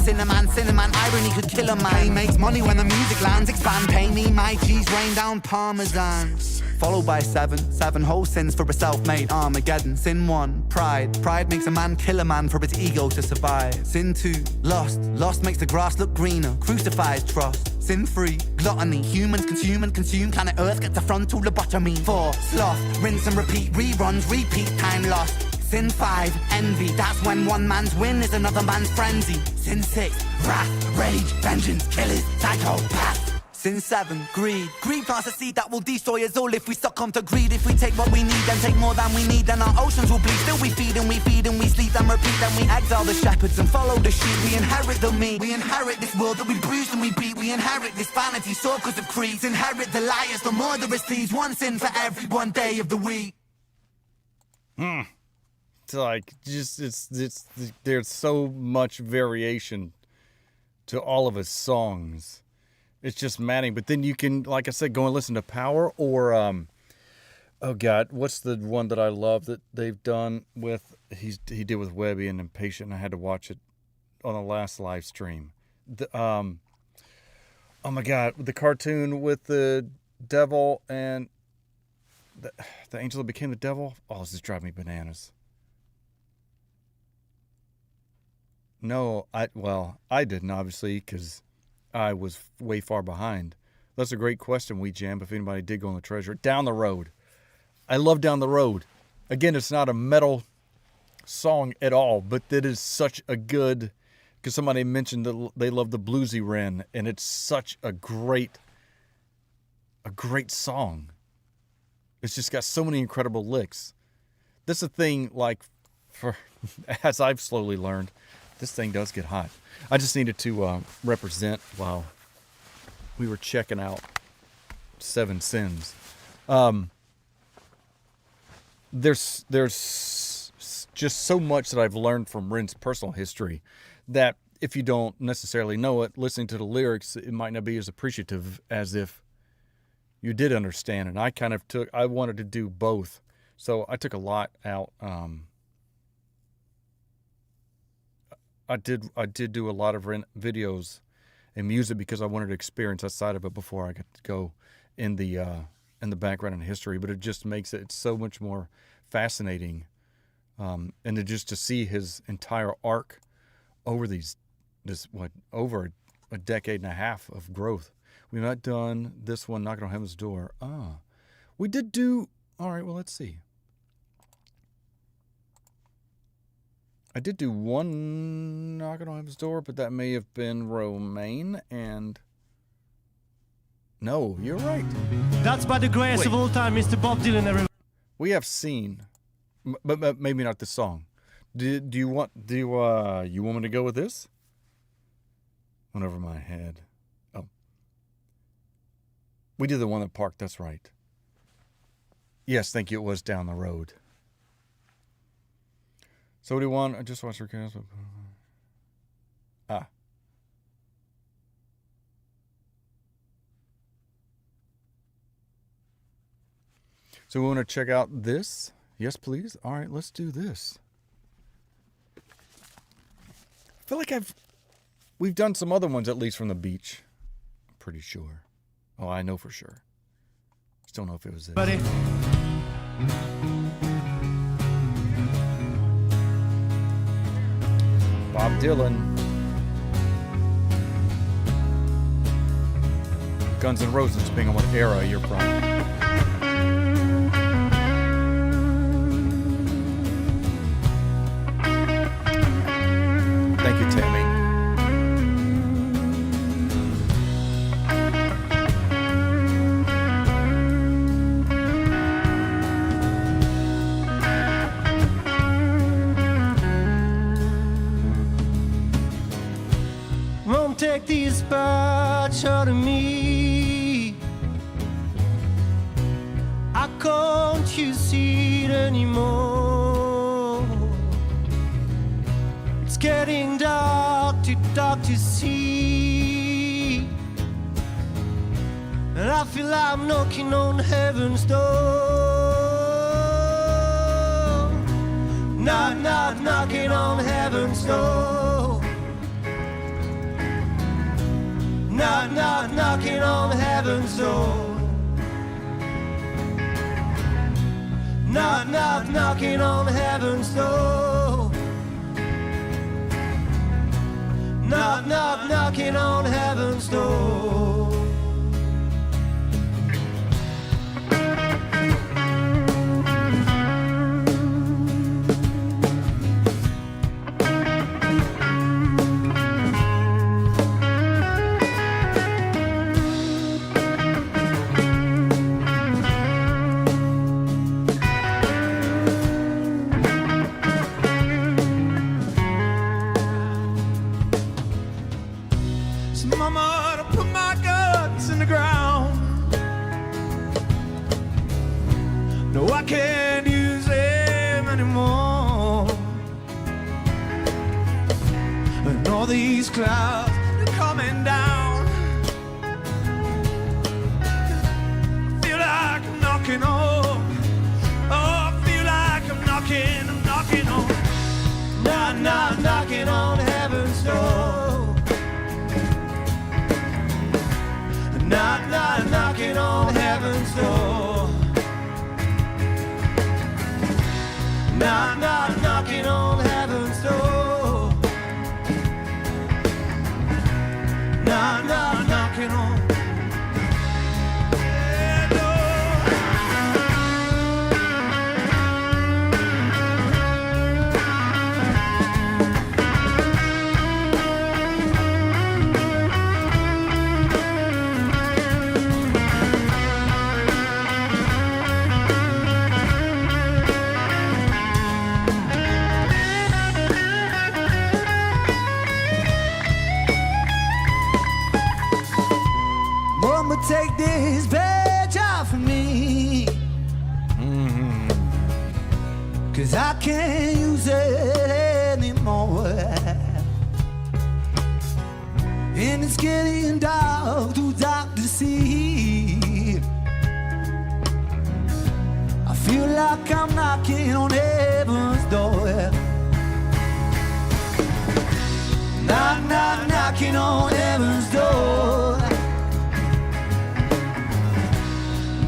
cinnamon. Irony could kill a man. He makes money when the music lands. Expand, pay me my cheese, rain down parmesan. Followed by 7 whole sins for a self-made Armageddon. Sin 1, pride. Pride makes a man kill a man for his ego to survive. Sin 2, lust makes the grass look greener. Crucifies trust. Sin 3, gluttony. Humans consume and consume. Planet Earth gets a frontal lobotomy. 4, sloth. Rinse and repeat. Reruns, repeat. Time lost. Sin 5, envy. That's when one man's win is another man's frenzy. Sin 6, wrath, rage, vengeance, killers, psychopath. Sin 7, greed. Greed plants a seed that will destroy us all if we succumb to greed. If we take what we need and take more than we need, then our oceans will bleed. Still we feed and we feed and we sleep and repeat. Then we exile the shepherds and follow the sheep. We inherit the meat. We inherit this world that we bruise and we beat. We inherit this vanity, so cause of creeds. Inherit the liars, the murderous thieves. One sin for every one day of the week. It's like there's so much variation to all of his songs. It's just maddening. But then you can, like I said, go and listen to Power or oh god, what's the one that I love that they've done with he did with Webby and Impatient, and I had to watch it on the last live stream. Oh my god, the cartoon with the devil and the angel that became the devil. Oh, this is driving me bananas. No, I didn't, obviously, because I was way far behind. That's a great question, Wee Jam, if anybody did go on the treasure. Down the Road. I love Down the Road. Again, it's not a metal song at all, but it is such a good, because somebody mentioned that they love the bluesy Ren, and it's such a great song. It's just got so many incredible licks. That's the thing, like, for as I've slowly learned, this thing does get hot. I just needed to represent while we were checking out 7 Sins. There's just so much that I've learned from Ren's personal history that if you don't necessarily know it, listening to the lyrics, it might not be as appreciative as if you did understand. And I wanted to do both. So I took a lot out. I did do a lot of Ren videos and music because I wanted to experience that side of it before I got to go in the background and history. But it just makes it so much more fascinating, and to see his entire arc over over a decade and a half of growth. We've not done this one, Knocking on Heaven's Door. We did do. All right, well, let's see. I did do one Knocking on Heaven's Door, but that may have been Romain, and no, you're right. That's by the grace of all time, Mr. Bob Dylan. Everybody. We have seen, but maybe not this song. Do you want me to go with this? Went over my head. Oh, we did the one that parked. That's right. Yes, thank you. It was Down the Road. So what do you want? I just watched her cast. So we want to check out this? Yes, please. All right, let's do this. I feel like we've done some other ones, at least from the beach. pretty sure. Oh, I know for sure. Just don't know if it was this. Buddy. Bob Dylan. Guns N' Roses, depending on what era you're from. Thank you, Tammy. Won't take these parts out of me. I can't you see it anymore. It's getting dark to see. And I feel I'm knocking on heaven's door. Knock, knock, knocking on heaven's door. Knock, knock, knocking on heaven's door. Knock, knock, knocking on heaven's door. Knock, knock, knocking on heaven's door. Mama, to put my guts in the ground. No, I can't use them anymore. And all these clouds are coming down. I feel like I'm knocking on. Oh, I feel like I'm knocking on. Knock, knock, knocking on heaven's door. Knock, knock, knocking on heaven's door. Knock, knock, knocking on heaven's door. Knock, knock, knocking on. Mama, take this badge off of me. Cause I can't use it anymore. And it's getting dark, too dark to see. I feel like I'm knocking on heaven's door. Knock, knock, knocking on heaven's door.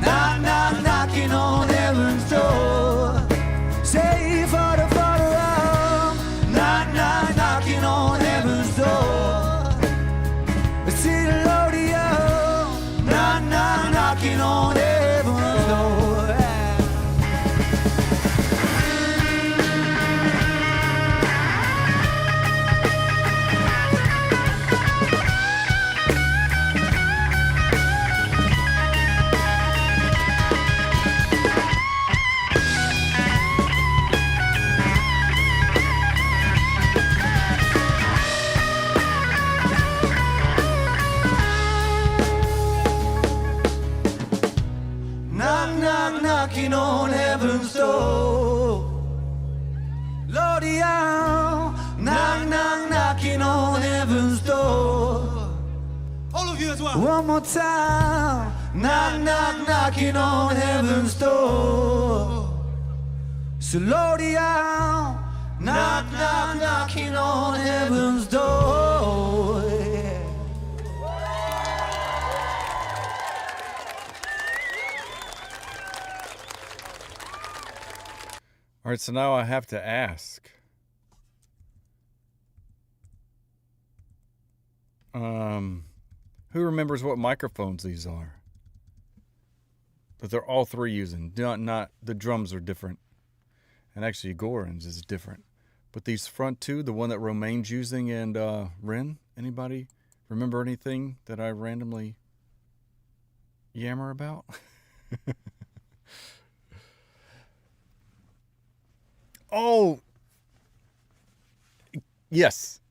Knock, knock, knocking on heaven's door. Say for the photo. Knock, knock, knocking on heaven's door. See the Lord, knock, knock, knocking on heaven's door. Knocking on heaven's door. Lordy, knock, knock, knocking on heaven's door. All of you as well. One more time. Knock, knock, knocking on heaven's door. So Lordy, knock, knock, knocking on heaven's door. right, so now I have to ask. Who remembers what microphones these are? That they're all three using. Not the drums are different. And actually Goran's is different. But these front two, the one that Romain's using and Ren, anybody remember anything that I randomly yammer about? Oh, yes.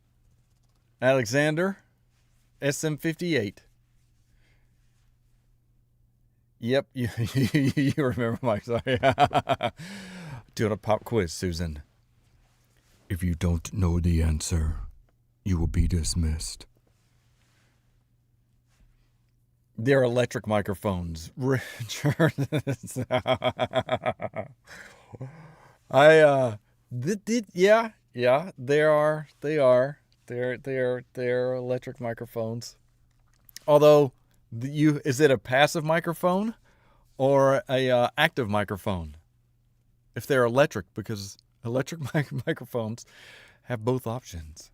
Alexander, SM58. Yep, you remember Mike. Sorry. Doing a pop quiz, Susan. If you don't know the answer, you will be dismissed. They're electric microphones. Richard. Yeah, they're electric microphones. Although, is it a passive microphone or a active microphone? If they're electric, because electric microphones have both options.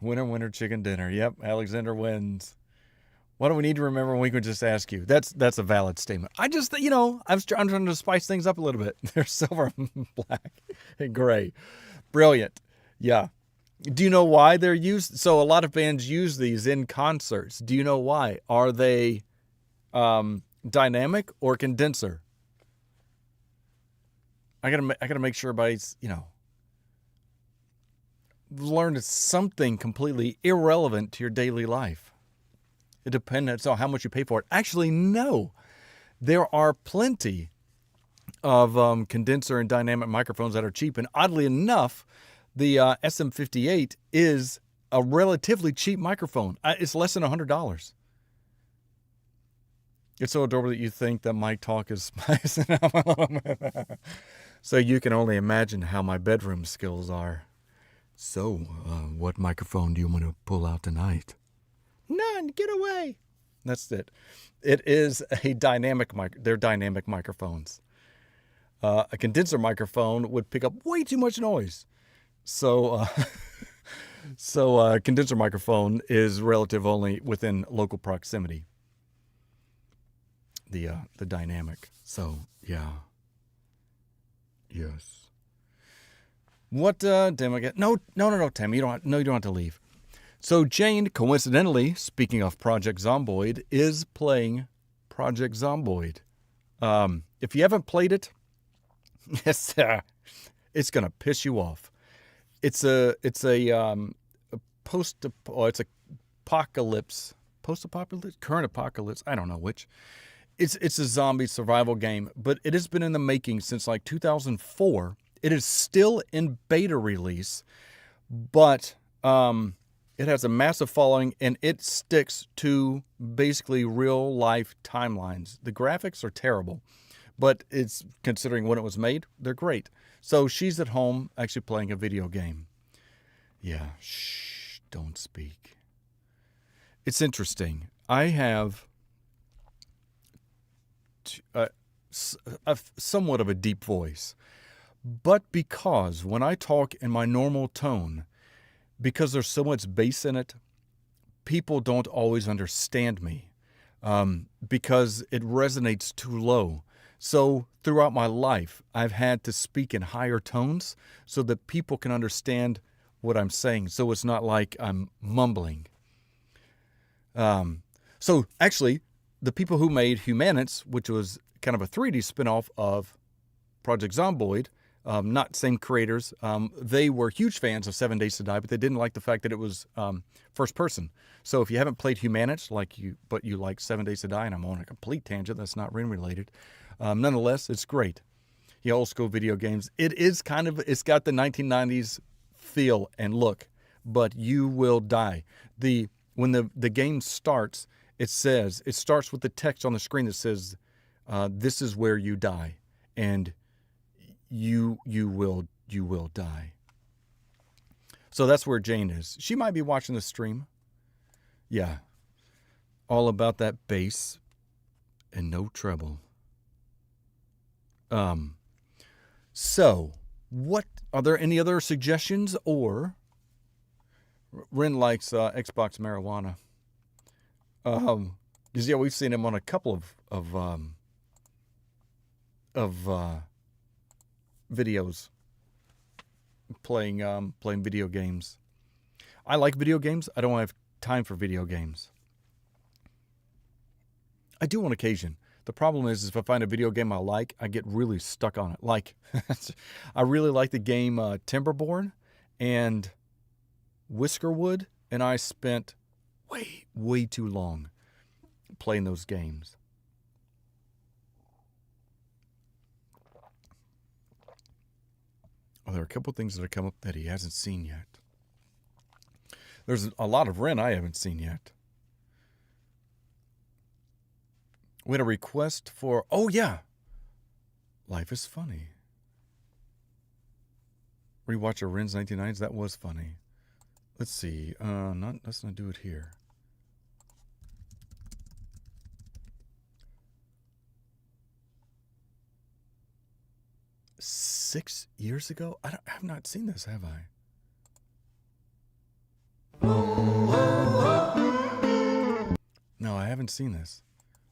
Winner, chicken dinner. Yep, Alexander wins. What do we need to remember when we could just ask you? That's a valid statement. I just, I'm trying to spice things up a little bit. They're silver, black, and gray. Brilliant. Yeah. Do you know why they're used? So a lot of bands use these in concerts. Do you know why? Are they dynamic or condenser? I gotta make sure everybody's, learned something completely irrelevant to your daily life. It depends on how much you pay for it. Actually, no. There are plenty of condenser and dynamic microphones that are cheap. And oddly enough, the SM58 is a relatively cheap microphone. It's less than $100. It's so adorable that you think that my talk is spicing up a little bit. So you can only imagine how my bedroom skills are. So, what microphone do you want to pull out tonight? None. Get away. That's it. It is a dynamic mic. They're dynamic microphones. A condenser microphone would pick up way too much noise. So, a condenser microphone is relative only within local proximity. The dynamic. So, yeah. Yes. What damn I get? No, Tim, you don't have to leave. So Jane, coincidentally, speaking of Project Zomboid, is playing Project Zomboid. If you haven't played it, it's gonna piss you off. It's a post-apocalypse, current apocalypse. I don't know which. It's a zombie survival game, but it has been in the making since like 2004. It is still in beta release, but it has a massive following, and it sticks to basically real-life timelines. The graphics are terrible, but it's considering when it was made, they're great. So she's at home actually playing a video game. Yeah, shh, don't speak. It's interesting. I have somewhat of a deep voice, but because when I talk in my normal tone, because there's so much bass in it, people don't always understand me because it resonates too low. So throughout my life, I've had to speak in higher tones so that people can understand what I'm saying. So it's not like I'm mumbling. So actually, the people who made Humanits, which was kind of a 3D spinoff of Project Zomboid, not same creators. They were huge fans of 7 Days to Die, but they didn't like the fact that it was first person. So if you haven't played Humanits, but you like 7 Days to Die, and I'm on a complete tangent that's not Ren related, nonetheless, it's great. Yeah, old school video games. It's got the 1990s feel and look, but you will die. When the game starts, it starts with the text on the screen that says, "This is where you die," and you will die. So that's where Jane is. She might be watching the stream. Yeah. All about that bass and no treble. So, what are there any other suggestions? Or Ren likes Xbox marijuana. Because yeah, we've seen him on a couple of videos playing video games. I like video games. I don't have time for video games. I do on occasion. The problem is if I find a video game I like, I get really stuck on it. Like, I really like the game Timberborn and Whiskerwood, and I spent way too long playing those games. Oh, there are a couple things that have come up that he hasn't seen yet. There's a lot of Ren I haven't seen yet. We had a request for, oh yeah, Life is Funny. Rewatch of Ren's 99s, that was funny. Let's see, let's not do it here. Six years ago? I have not seen this, have I? No, I haven't seen this.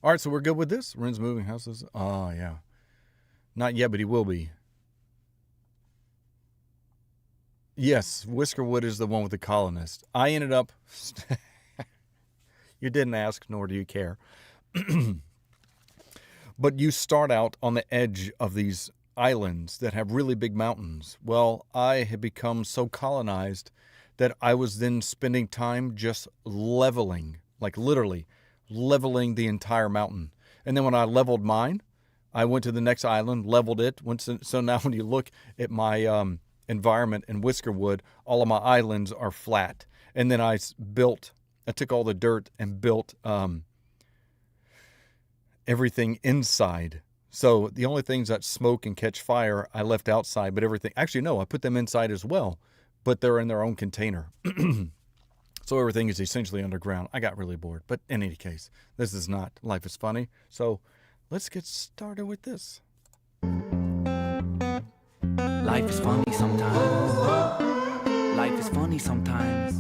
All right, so we're good with this? Ren's moving houses? Oh, yeah. Not yet, but he will be. Yes, Whiskerwood is the one with the colonist. I ended up... You didn't ask, nor do you care. But you start out on the edge of these islands that have really big mountains. Well, I had become so colonized that I was then spending time just leveling, like literally leveling the entire mountain. And then when I leveled mine, I went to the next island, leveled it. So now when you look at my environment in Whiskerwood, all of my islands are flat. And then I took all the dirt and built everything inside. So the only things that smoke and catch fire, I left outside, but everything, actually no, I put them inside as well, but they're in their own container. So everything is essentially underground. I got really bored, but in any case, this is not Life is Funny. So let's get started with this. Life is funny sometimes. Life is funny sometimes.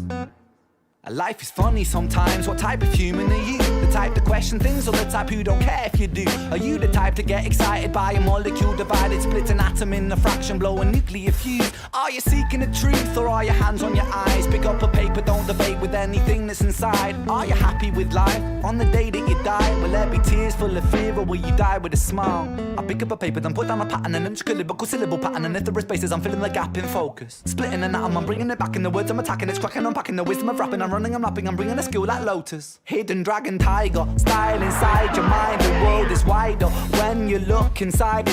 Life is funny sometimes. What type of human are you? The type to question things or the type who don't care if you do? Are you the type to get excited by a molecule divided, split an atom in a fraction, blow a nuclear fuse? Are you seeking the truth or are your hands on your eyes? Pick up a paper, don't debate with anything that's inside. Are you happy with life? On the day that you die, will there be tears full of fear or will you die with a smile? I pick up a paper, then put down a pattern and then lyrical syllable pattern, and if there are spaces, I'm filling the gap in focus. Splitting an atom, I'm bringing it back in the words I'm attacking, it's cracking, unpacking the wisdom of rapping, I'm running, I'm rapping, I'm bringing a skill like Lotus. Hidden dragon tiger, style inside your mind, the world is wider. When you look inside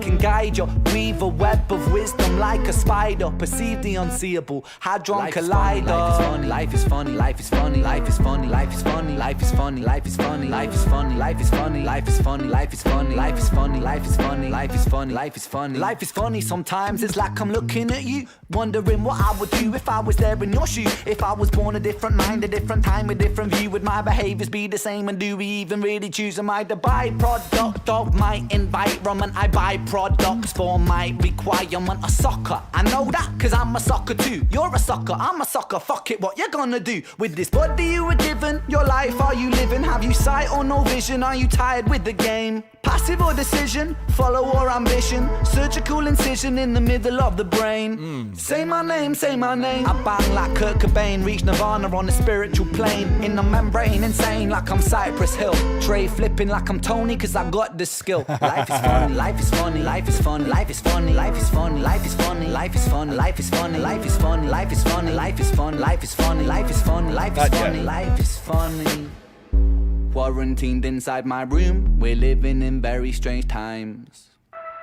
can guide you. Weave a web of wisdom like a spider. Perceive the unseeable, hadron collider. Life is funny, life is funny, life is funny, life is funny, life is funny, life is funny, life is funny, life is funny, life is funny, life is funny, life is funny, life is funny, life is funny, life is funny, life is funny. Sometimes it's like I'm looking at you, wondering what I would do if I was there in your shoes. If I was born a different mind, a different time, a different view, would my behaviors be the same? And do we even really choose? Am I the byproduct of my environment? I buy products for my requirement. A sucker, I know that cause I'm a sucker too. You're a sucker, I'm a sucker. Fuck it, what you gonna do with this body you were given? Your life, are you living? Have you sight or no vision? Are you tired with the game? Passive or decision? Follow or ambition? Surgical incision in the middle of the brain. Say my name, say my name. I bang like Kurt Cobain, reach nirvana on a spiritual plane. In the membrane, insane like I'm Cypress Hill. Tray flipping like I'm Tony cause I got the skill. Life is funny, life is funny, life is funny, life is funny, life is funny, life is funny, life is funny, life is funny, life is funny, life is funny, life is funny, life is funny, life is funny, life is funny, life is funny. Quarantined inside my room, we're living in very strange times.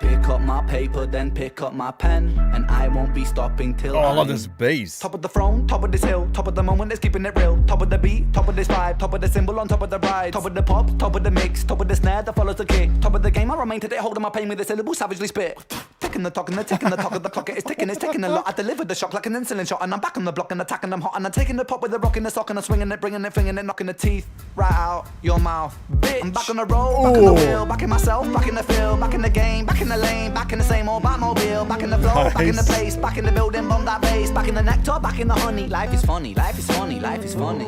Pick up my paper, then pick up my pen, and I won't be stopping till I love this bass. Top of the throne, top of this hill, top of the moment, it's keeping it real. Top of the beat, top of this vibe, top of the symbol on top of the ride. Top of the pop, top of the mix, top of the snare that follows the kick. Top of the game, I remain today, holding my pain with a syllable, savagely spit. Ticking the talk and the ticking the talk of the clock, it's ticking a lot. I delivered the shock like an insulin shot, and I'm back on the block and attacking, I'm hot, and I'm taking the pop with a rock in the sock, and I'm swinging it, bringing it, flinging it, knocking the teeth right out your mouth. Bitch, I'm back on the road, back on the wheel, back in myself, back in the field, back in the game, back in the the lane, back in the same old Batmobile, back in the flow, back in the place, back in the building, bomb that base, back in the nectar, back in the honey. Life is funny, life is funny, life is funny.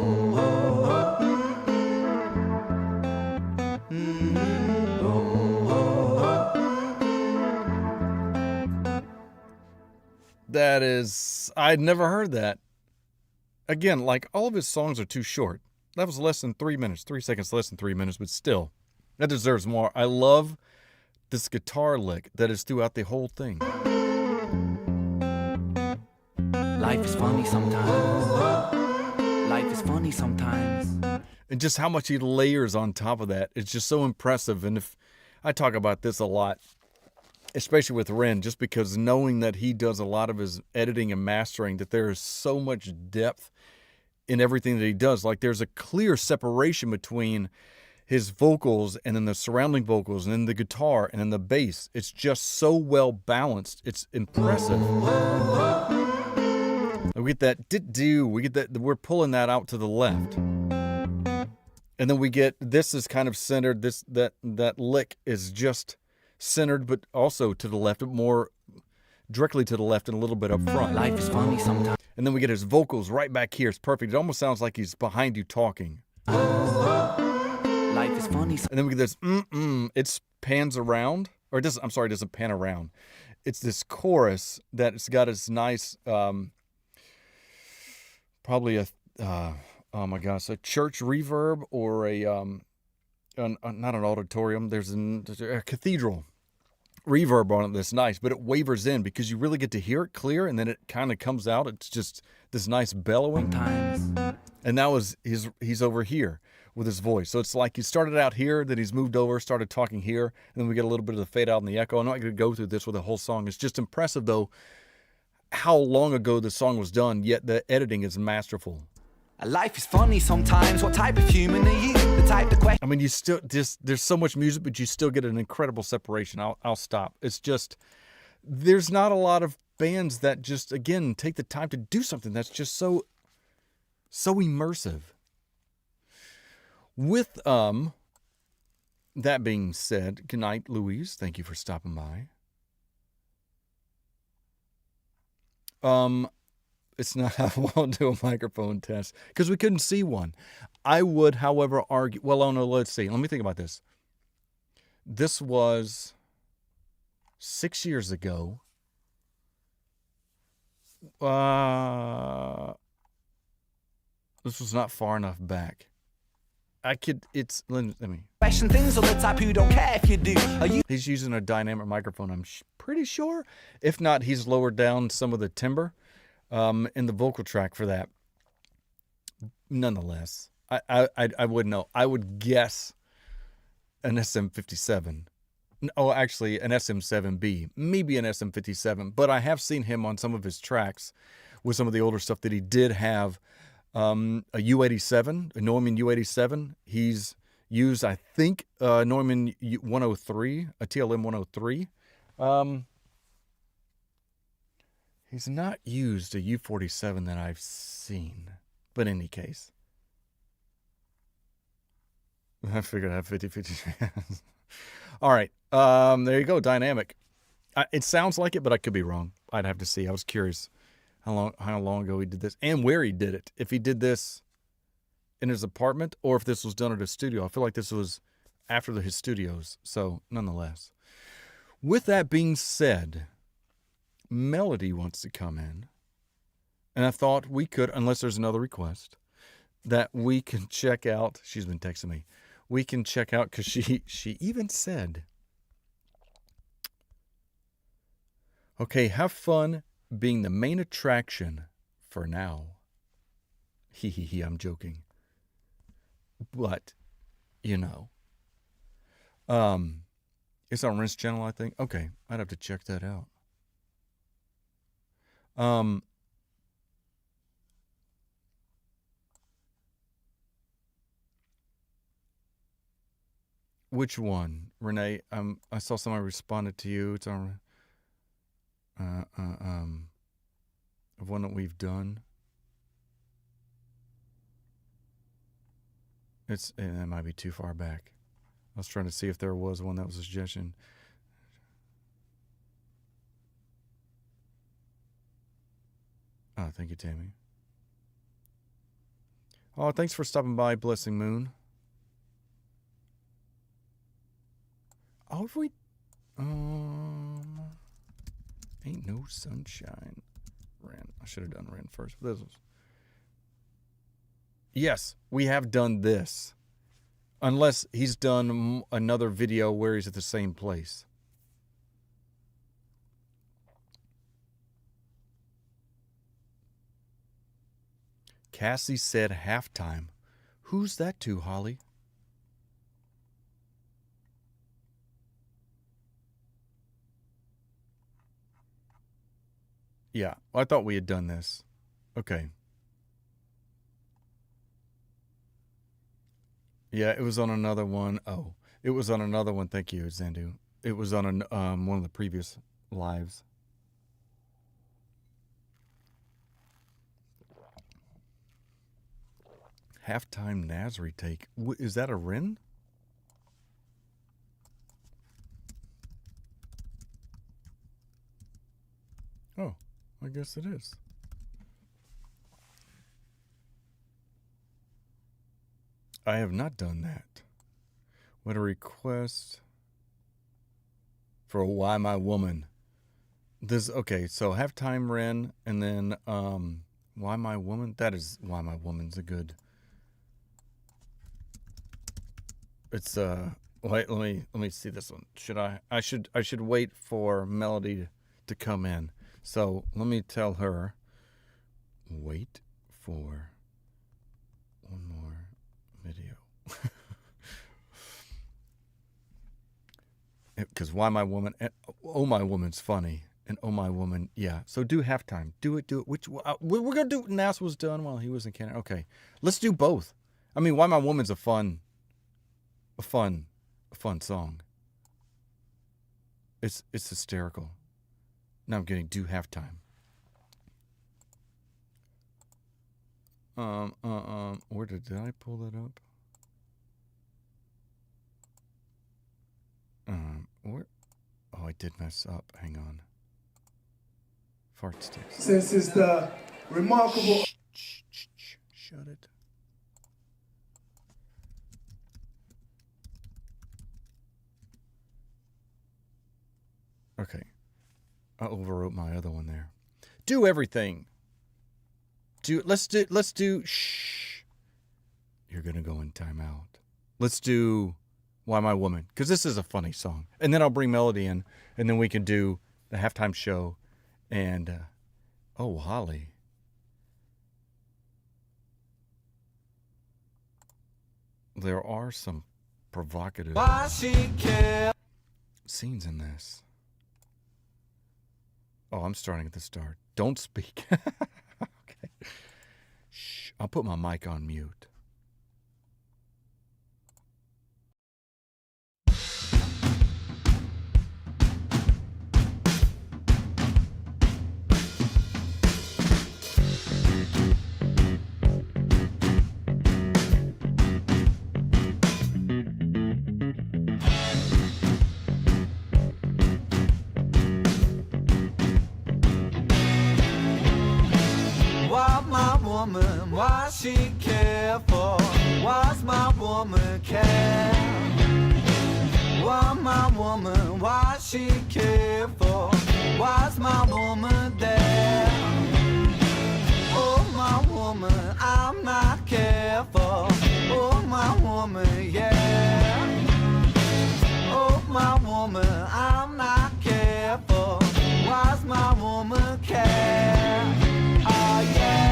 That is, I'd never heard that. Again, like all of his songs are too short. That was less than 3 minutes, 3 seconds less than 3 minutes, but still, that deserves more. I love this guitar lick that is throughout the whole thing. Life is funny sometimes. Life is funny sometimes. And just how much he layers on top of that. It's just so impressive. And if I talk about this a lot, especially with Ren, just because knowing that he does a lot of his editing and mastering, that there is so much depth in everything that he does. Like there's a clear separation between his vocals and then the surrounding vocals and then the guitar and then the bass. It's just so well balanced. It's impressive. We get that did-do, we get that, we're pulling that out to the left. And then we get, this is kind of centered, that lick is just centered, but also to the left, more directly to the left and a little bit up front. Life is funny sometimes. And then we get his vocals right back here. It's perfect. It almost sounds like he's behind you talking. Life is funny. And then we get this it pans around, or it doesn't, I'm sorry, it doesn't pan around. It's this chorus that it's got this nice, probably a, oh my gosh, a church reverb or not an auditorium. There's a cathedral reverb on it that's nice, but it wavers in because you really get to hear it clear, and then it kind of comes out. It's just this nice bellowing. Sometimes. And now he's over here with his voice. So it's like he started out here, then he's moved over, started talking here, and then we get a little bit of the fade out and the echo. I'm not going to go through this with the whole song. It's just impressive, though, how long ago the song was done, yet the editing is masterful. Life is funny sometimes. What type of human are you? The type to question. I mean, you still just, there's so much music, but you still get an incredible separation. I'll stop. It's just, there's not a lot of bands that just, again, take the time to do something that's just so immersive. With that being said, good night, Louise. Thank you for stopping by. It's not, I won't do a microphone test because we couldn't see one. I would, however, argue, well, oh no, let's see. Let me think about this. This was 6 years ago. This was not far enough back. Let me. Question things or the type who don't care if you do. Are you? He's using a dynamic microphone, I'm pretty sure. If not, he's lowered down some of the timbre in the vocal track for that. Nonetheless, I wouldn't know. I would guess an SM57. Oh, actually, an SM7B. Maybe an SM57. But I have seen him on some of his tracks with some of the older stuff that he did have a U87, a Neumann U87. He's used, I think, Neumann 103, a TLM 103. He's not used a U47 that I've seen. But in any case, I figured I have 50-50 chance. All right. There you go. Dynamic. It sounds like it, but I could be wrong. I'd have to see. I was curious how long ago he did this and where he did it. If he did this in his apartment or if this was done at a studio. I feel like this was after his studios. So nonetheless, with that being said, Melody wants to come in. And I thought we could, unless there's another request, that we can check out. She's been texting me. We can check out, because she even said, okay, have fun being the main attraction for now. Hee, I'm joking. But, you know. It's on Ren's channel, I think. Okay, I'd have to check that out. Which one, Renee? I saw somebody responded to you. It's on of one that we've done. It might be too far back. I was trying to see if there was one that was a suggestion. Oh, thank you, Tammy. Oh, thanks for stopping by, Blessing Moon. Oh, if we... Ain't no sunshine. Ren. I should have done Ren first. But this was... Yes, we have done this. Unless he's done another video where he's at the same place. Cassie said halftime. Who's that to, Holly? Yeah, I thought we had done this. Okay. Yeah, it was on another one. Oh, it was on another one. Thank you, Zandu. It was on one of the previous lives. Halftime Nasri take. Is that a Ren? Oh, I guess it is. I have not done that. What a request for a Why My Woman. This okay, so halftime Ren and then Why My Woman? That is Why My Woman's a good. It's wait, let me see this one. Should I should wait for Melody to come in. So let me tell her wait for one more video. Because Why My Woman and Oh My Woman's funny. And Oh My Woman, yeah. So do halftime. Do it. Which we're gonna do. Nas was done while he was in Canada. Okay, let's do both. I mean, Why My Woman's a fun song. It's hysterical. Now I'm getting do halftime. Where did I pull that up? Where? Oh, I did mess up. Hang on. Fart sticks. This is the remarkable. Shut it. Okay. I overwrote my other one there. Do everything. Let's do shh. You're gonna go in timeout. Let's do Why My Woman, because this is a funny song. And then I'll bring Melody in, and then we can do the halftime show. And oh, Holly. There are some provocative scenes in this. Oh, I'm starting at the start. Don't speak. Okay. Shh. I'll put my mic on mute. Why she care for? Why's my woman care? Why my woman? Why she care for? Why's my woman there? Oh my woman, I'm not careful. Oh my woman, yeah. Oh my woman, I'm not careful. Why's my woman care? Oh yeah.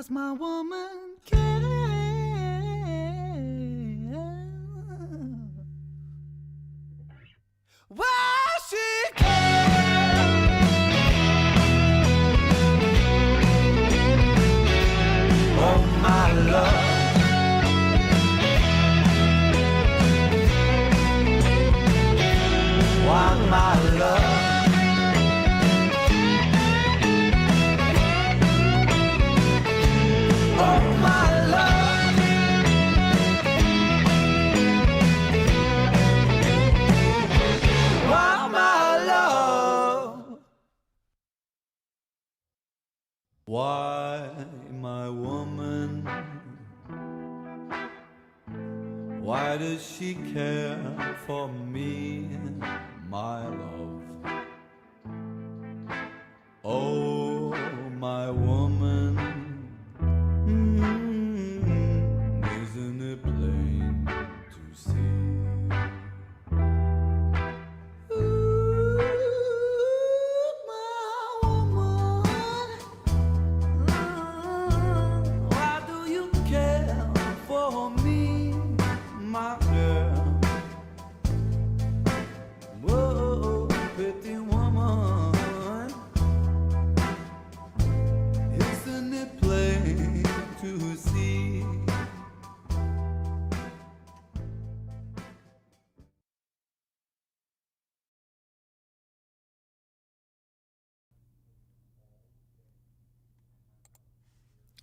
does my woman care? Why she care? Oh my love, why my love? Oh my love, why my love? Why my woman? Why does she care for me, my love? Oh, my woman, isn't it plain to see? Ooh, my woman, why do you care for me, my girl? Whoa, pretty woman, isn't it plain to see?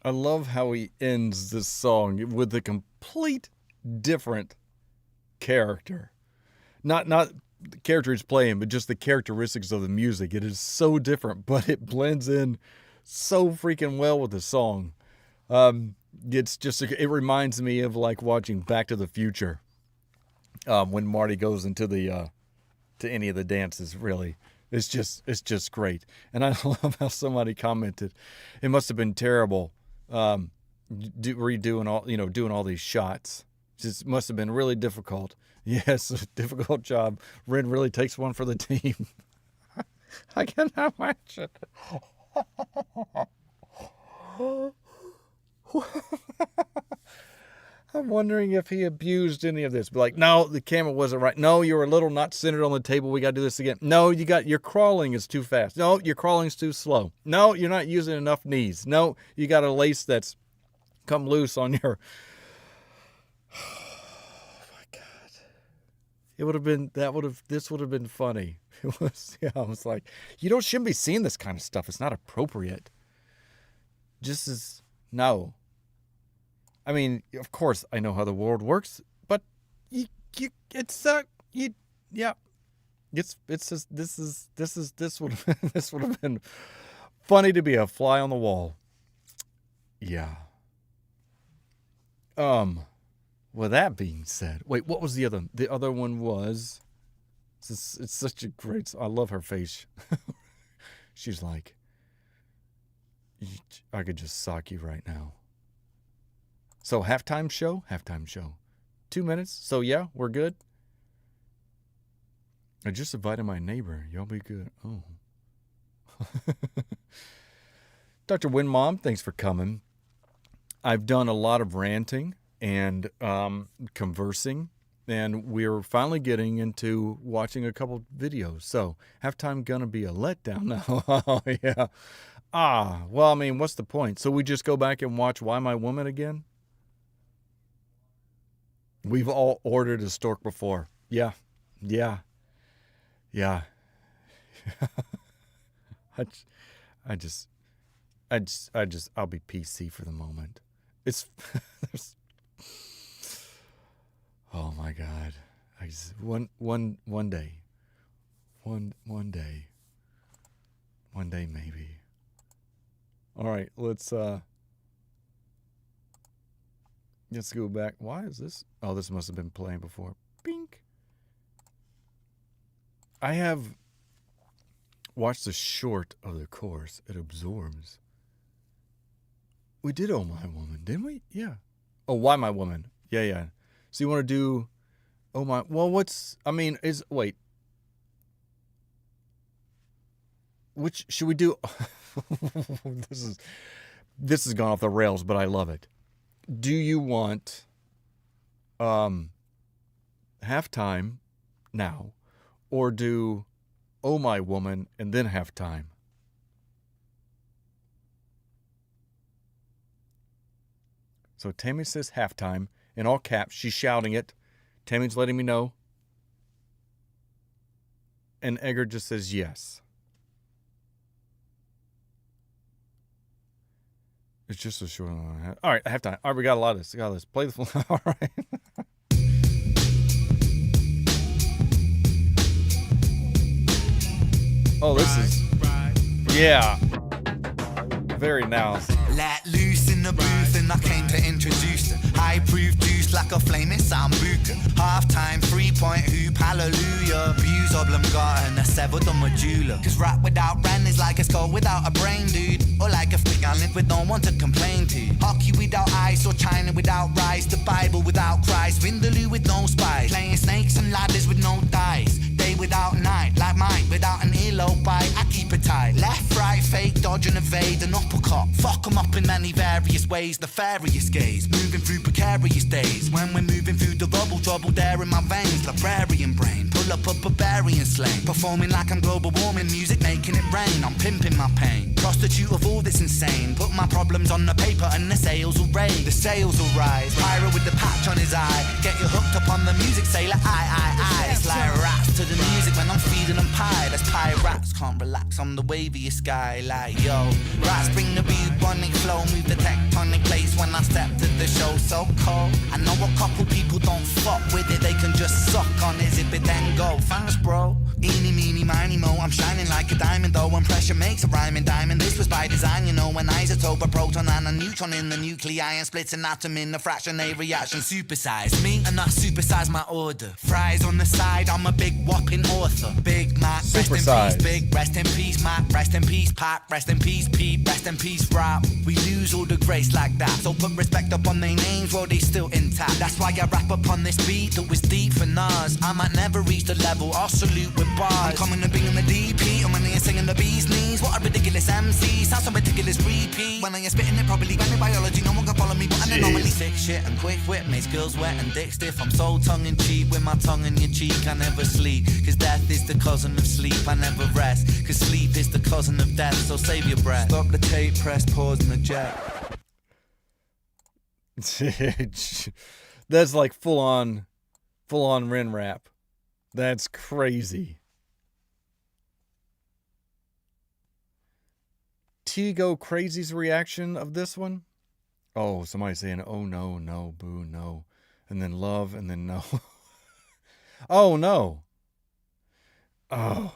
I love how he ends this song with a complete different character. Not the character he's playing, but just the characteristics of the music. It is so different, but it blends in so freaking well with the song. It's just, it reminds me of like watching Back to the Future. When Marty goes into the to any of the dances, really. It's just great. And I love how somebody commented, it must have been terrible redoing all, doing all these shots. It must have been really difficult. Yes, a difficult job. Ren really takes one for the team. I cannot imagine. I'm wondering if he abused any of this. Be like, no, the camera wasn't right. No, you were a little not centered on the table. We got to do this again. No, your crawling is too fast. No, your crawling's too slow. No, you're not using enough knees. No, you got a lace that's come loose on your... Oh my God. This would have been funny. It was, I was like, shouldn't be seeing this kind of stuff. It's not appropriate. No. I mean, of course, I know how the world works, but this would have been funny to be a fly on the wall. Yeah. With that being said, wait, what was the other? The other one was, it's such a great, I love her face. She's like, I could just sock you right now. So halftime show. 2 minutes. So yeah, we're good. I just invited my neighbor. Y'all be good. Oh. Dr. Winmom, thanks for coming. I've done a lot of ranting and conversing, and we're finally getting into watching a couple videos. So halftime gonna be a letdown now. Oh yeah. Well, I mean, what's the point? So we just go back and watch Why My Woman again? We've all ordered a stork before. Yeah. I'll be PC for the moment. It's, oh my God. One day maybe. All right, let's go back. Why is this? Oh, this must have been playing before. Bink. I have watched a short of the course. It absorbs. We did Oh My Woman, didn't we? Yeah. Oh, Why My Woman. Yeah. So you want to do Oh My... Well, wait. Which should we do? This is this has gone off the rails, but I love it. Do you want halftime now, or do Oh My Woman and then halftime? So Tammy says halftime in all caps. She's shouting it. Tammy's letting me know. And Edgar just says yes. It's just a short one. All right, halftime. All right, we got a lot of this. Play the all right. Oh, this is yeah. Very nice. Let loose in the booth and I came to introduce them. High proof juice like a flaming sambuca. Half-time, 3-point hoop, hallelujah. Views oblongata and I severed the medulla. Cause rap without Ren is like a skull without a brain, dude. Or like a fig on it with no one to complain to. Hockey without ice or China without rice. The Bible without Christ. Vindaloo with no spice. Playing snakes and ladders with no dice. Day without night, like mine without an earlobe bite. I keep it tight. Left, right, fake, dodge and evade an uppercut. Fuck 'em up in many various ways. The fariest gaze, moving through precarious days. When we're moving through the rubble, trouble there in my veins. Librarian brain, pull up a barbarian slang. Performing like I'm global warming, music making it rain. I'm pimping my pain, prostitute of all that's insane. Put my problems on the paper and the sales will raise. The sales will rise. Pyro with the patch on his eye. Get you hooked up on the music, sailor. I. It's like rats to the music when I'm feeding them pie. That's pirates, can't relax on the waviest guy. Like yo, rats bring the bubonic flow, move the tectonic plates when I step to the show. So cold. I know a couple people don't fuck with it, they can just suck on it, zip it then go. Thanks bro. Eeny meeny miny mo, I'm shining like a diamond though. When pressure makes a rhyming diamond, this was by design, you know. When isotope a proton and a neutron in the nuclei and splits an atom in the fraction A reaction. Supersize me and not supersize my order. Fries on the side, I'm a big whopping author. Big Mac, rest in peace, big rest in peace, Mac, rest in peace, Pac, rest in peace, Pete, rest in peace, rap. We lose all the grace like that, so put respect up on their names while they still intact. That's why I rap up on this beat that was deep for Nas. I might never reach the level, I'll salute with bars. I'm coming to bring in the DP, and when they are singing the bee's knees, what a ridiculous MC, sounds so ridiculous repeat. When I are spitting it properly, when in biology, no one can follow me, but an anomaly. Thick shit and quick wit makes girls wet and dick stiff. I'm so tongue in cheek with my tongue in your cheek. I never sleep, cause death is the cousin of sleep. I never rest, cause sleep is the cousin of death. So save your breath. Stop the tape, press pause and eject. That's like full on Ren rap. That's crazy. T-Go Crazy's reaction of this one. Oh, somebody saying, oh no, no, boo, no. And then love, and then no. Oh no. Oh.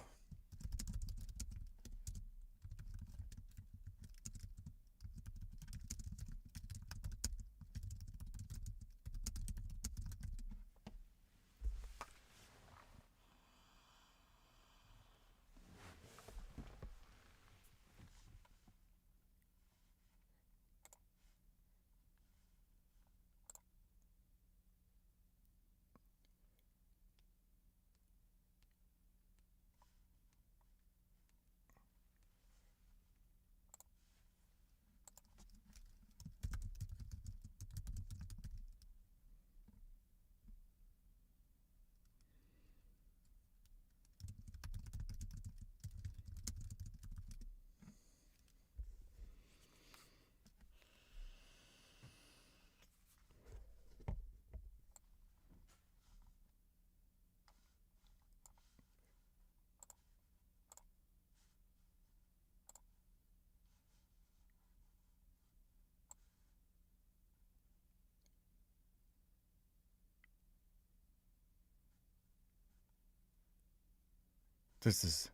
This is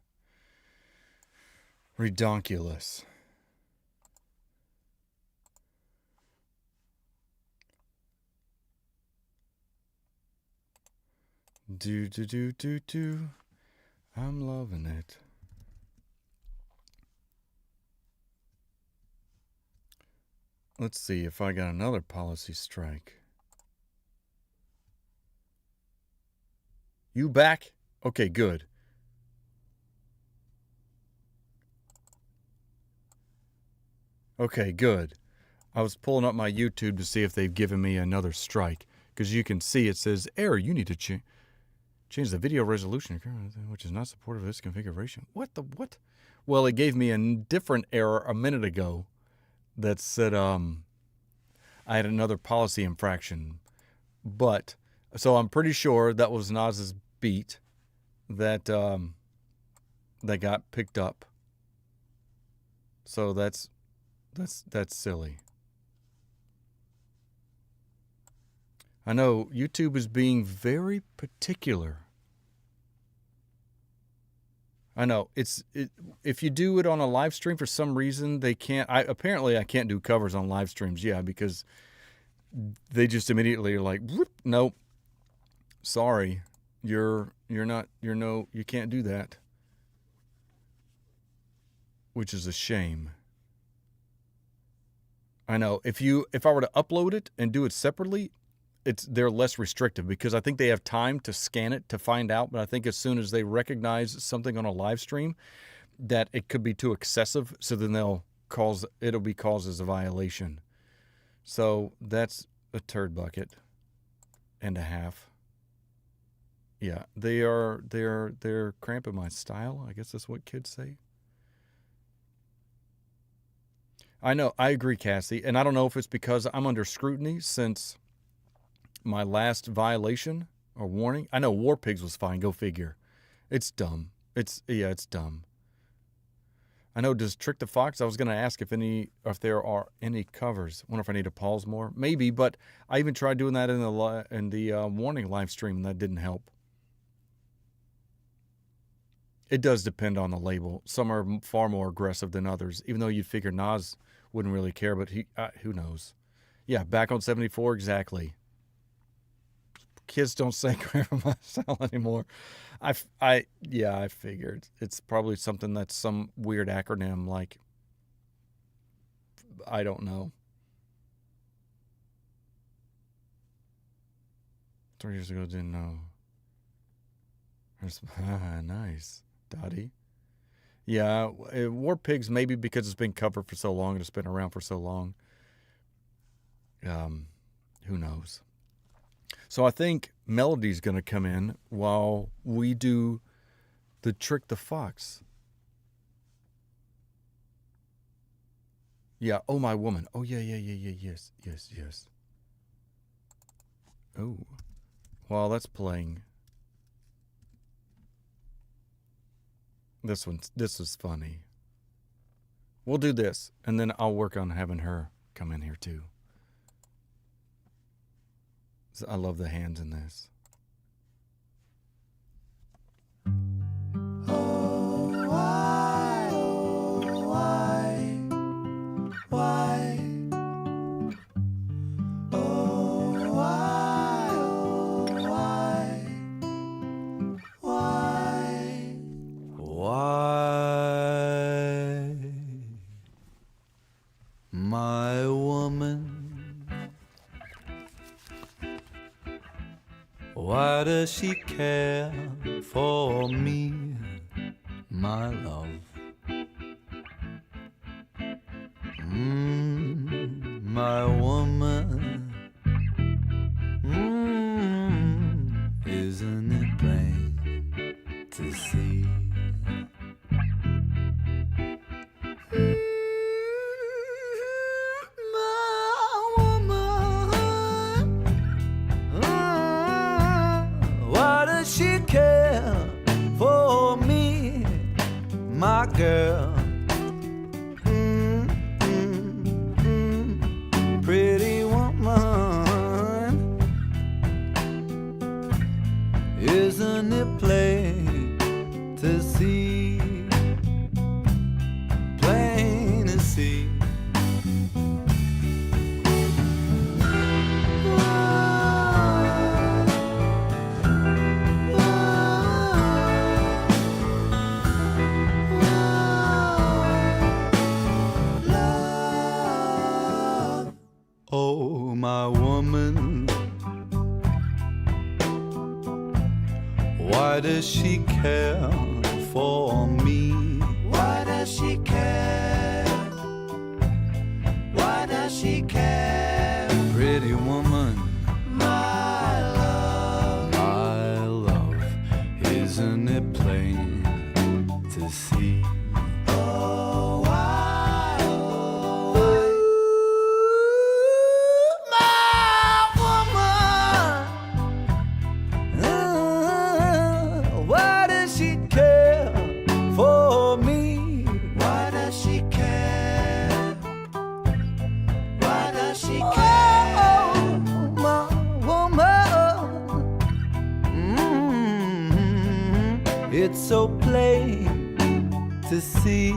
redonkulous. Do. I'm loving it. Let's see if I got another policy strike. You back? Okay, good. Okay, good. I was pulling up my YouTube to see if they've given me another strike. Because you can see it says, error, you need to change the video resolution, which is not supportive of this configuration. What the what? Well, it gave me a different error a minute ago that said I had another policy infraction. But, so I'm pretty sure that was Nas's beat that that got picked up. So that's silly. I know YouTube is being very particular. I know if you do it on a live stream for some reason they can't. Apparently I can't do covers on live streams. Yeah, because they just immediately are like, nope, sorry, you can't do that. Which is a shame. I know if I were to upload it and do it separately, they're less restrictive because I think they have time to scan it to find out. But I think as soon as they recognize something on a live stream that it could be too excessive, so then it'll be caused as a violation. So that's a turd bucket and a half. Yeah, they're cramping my style. I guess that's what kids say. I know, I agree, Cassie, and I don't know if it's because I'm under scrutiny since my last violation or warning. I know War Pigs was fine. Go figure. It's dumb. It's dumb. I know. Does Trick the Fox? I was going to ask if there are any covers. I wonder if I need to pause more. Maybe, but I even tried doing that in the warning live stream, and that didn't help. It does depend on the label. Some are far more aggressive than others, even though you'd figure Nas wouldn't really care, but who knows? Yeah, back on 74, exactly. Kids don't say grammar my style anymore. I figured. It's probably something that's some weird acronym like, I don't know. 3 years ago, didn't know. Nice. Dottie. Yeah, War Pigs maybe because it's been covered for so long and it's been around for so long. Who knows? So I think Melody's going to come in while we do the Trick the Fox. Yeah, Oh My Woman. Oh, yeah, yes. Oh, while that's playing. This is funny. We'll do this, and then I'll work on having her come in here too. I love the hands in this. Oh, why, why? Oh, why? My woman, why does she care for me, my love? My woman, isn't it plain to see? She care for me, my girl. Pretty woman, isn't it plain to see? Plain to see. Oh, my woman, why does she care for me? Why does she care? she care? Pretty woman, My love. my love, isn't it plain to see? Oh, why, my woman. Why does she care for me? Why does she care? Why does she care? Oh, my woman. It's so plain to see.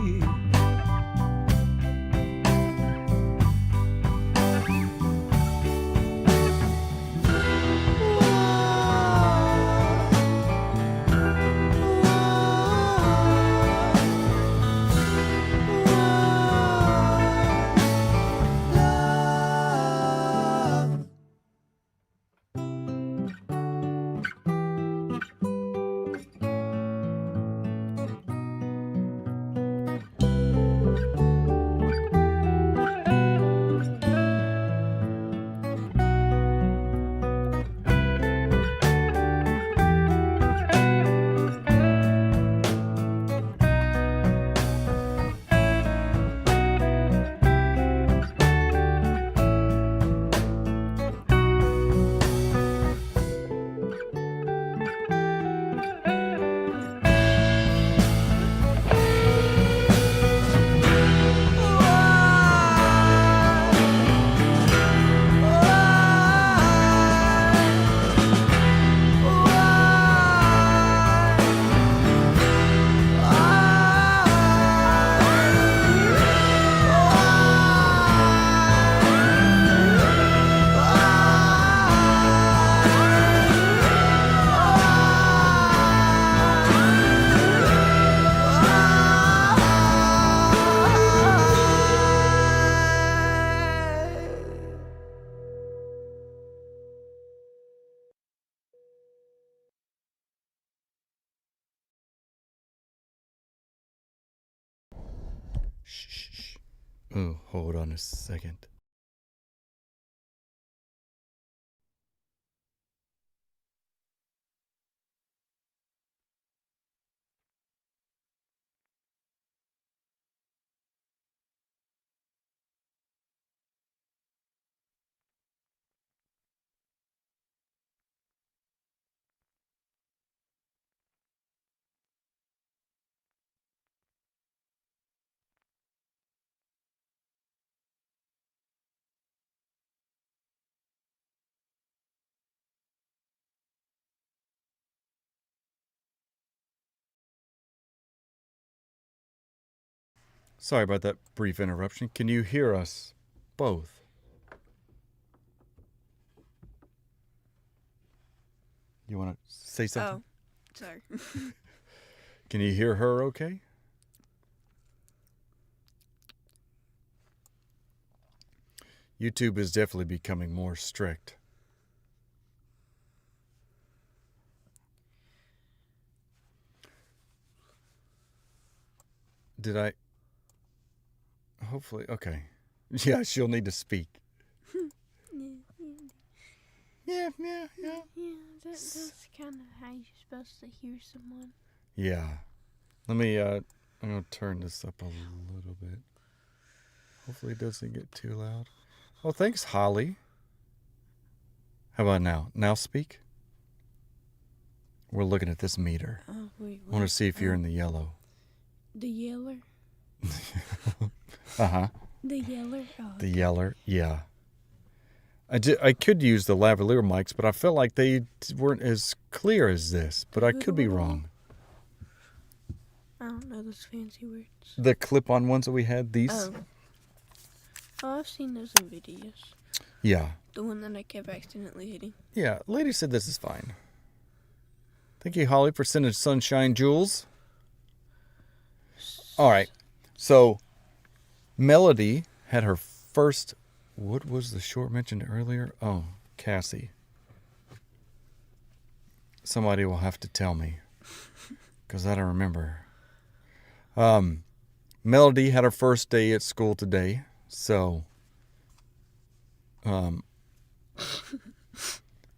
Shh. Oh, hold on a second. Sorry about that brief interruption. Can you hear us both? You want to say something? Oh, sorry. Can you hear her okay? YouTube is definitely becoming more strict. Did I? Hopefully, okay. Yeah, she'll need to speak. Yeah. Yeah, that's kind of how you're supposed to hear someone. Yeah. Let me, I'm going to turn this up a little bit. Hopefully it doesn't get too loud. Oh, thanks, Holly. How about now? Now speak? We're looking at this meter. Oh, wait. I want to see if you're in the yellow. The yeller? Uh-huh. The yeller? Oh, The yeller, yeah. I could use the lavalier mics, but I felt like they weren't as clear as this, but I could be wrong. I don't know those fancy words. The clip-on ones that we had, these? Oh, I've seen those in videos. Yeah. The one that I kept accidentally hitting. Yeah, lady said this is fine. Thank you, Holly, for sending sunshine jewels. All right. So, Melody had her first... What was the short mentioned earlier? Oh, Cassie. Somebody will have to tell me, because I don't remember. Melody had her first day at school today, so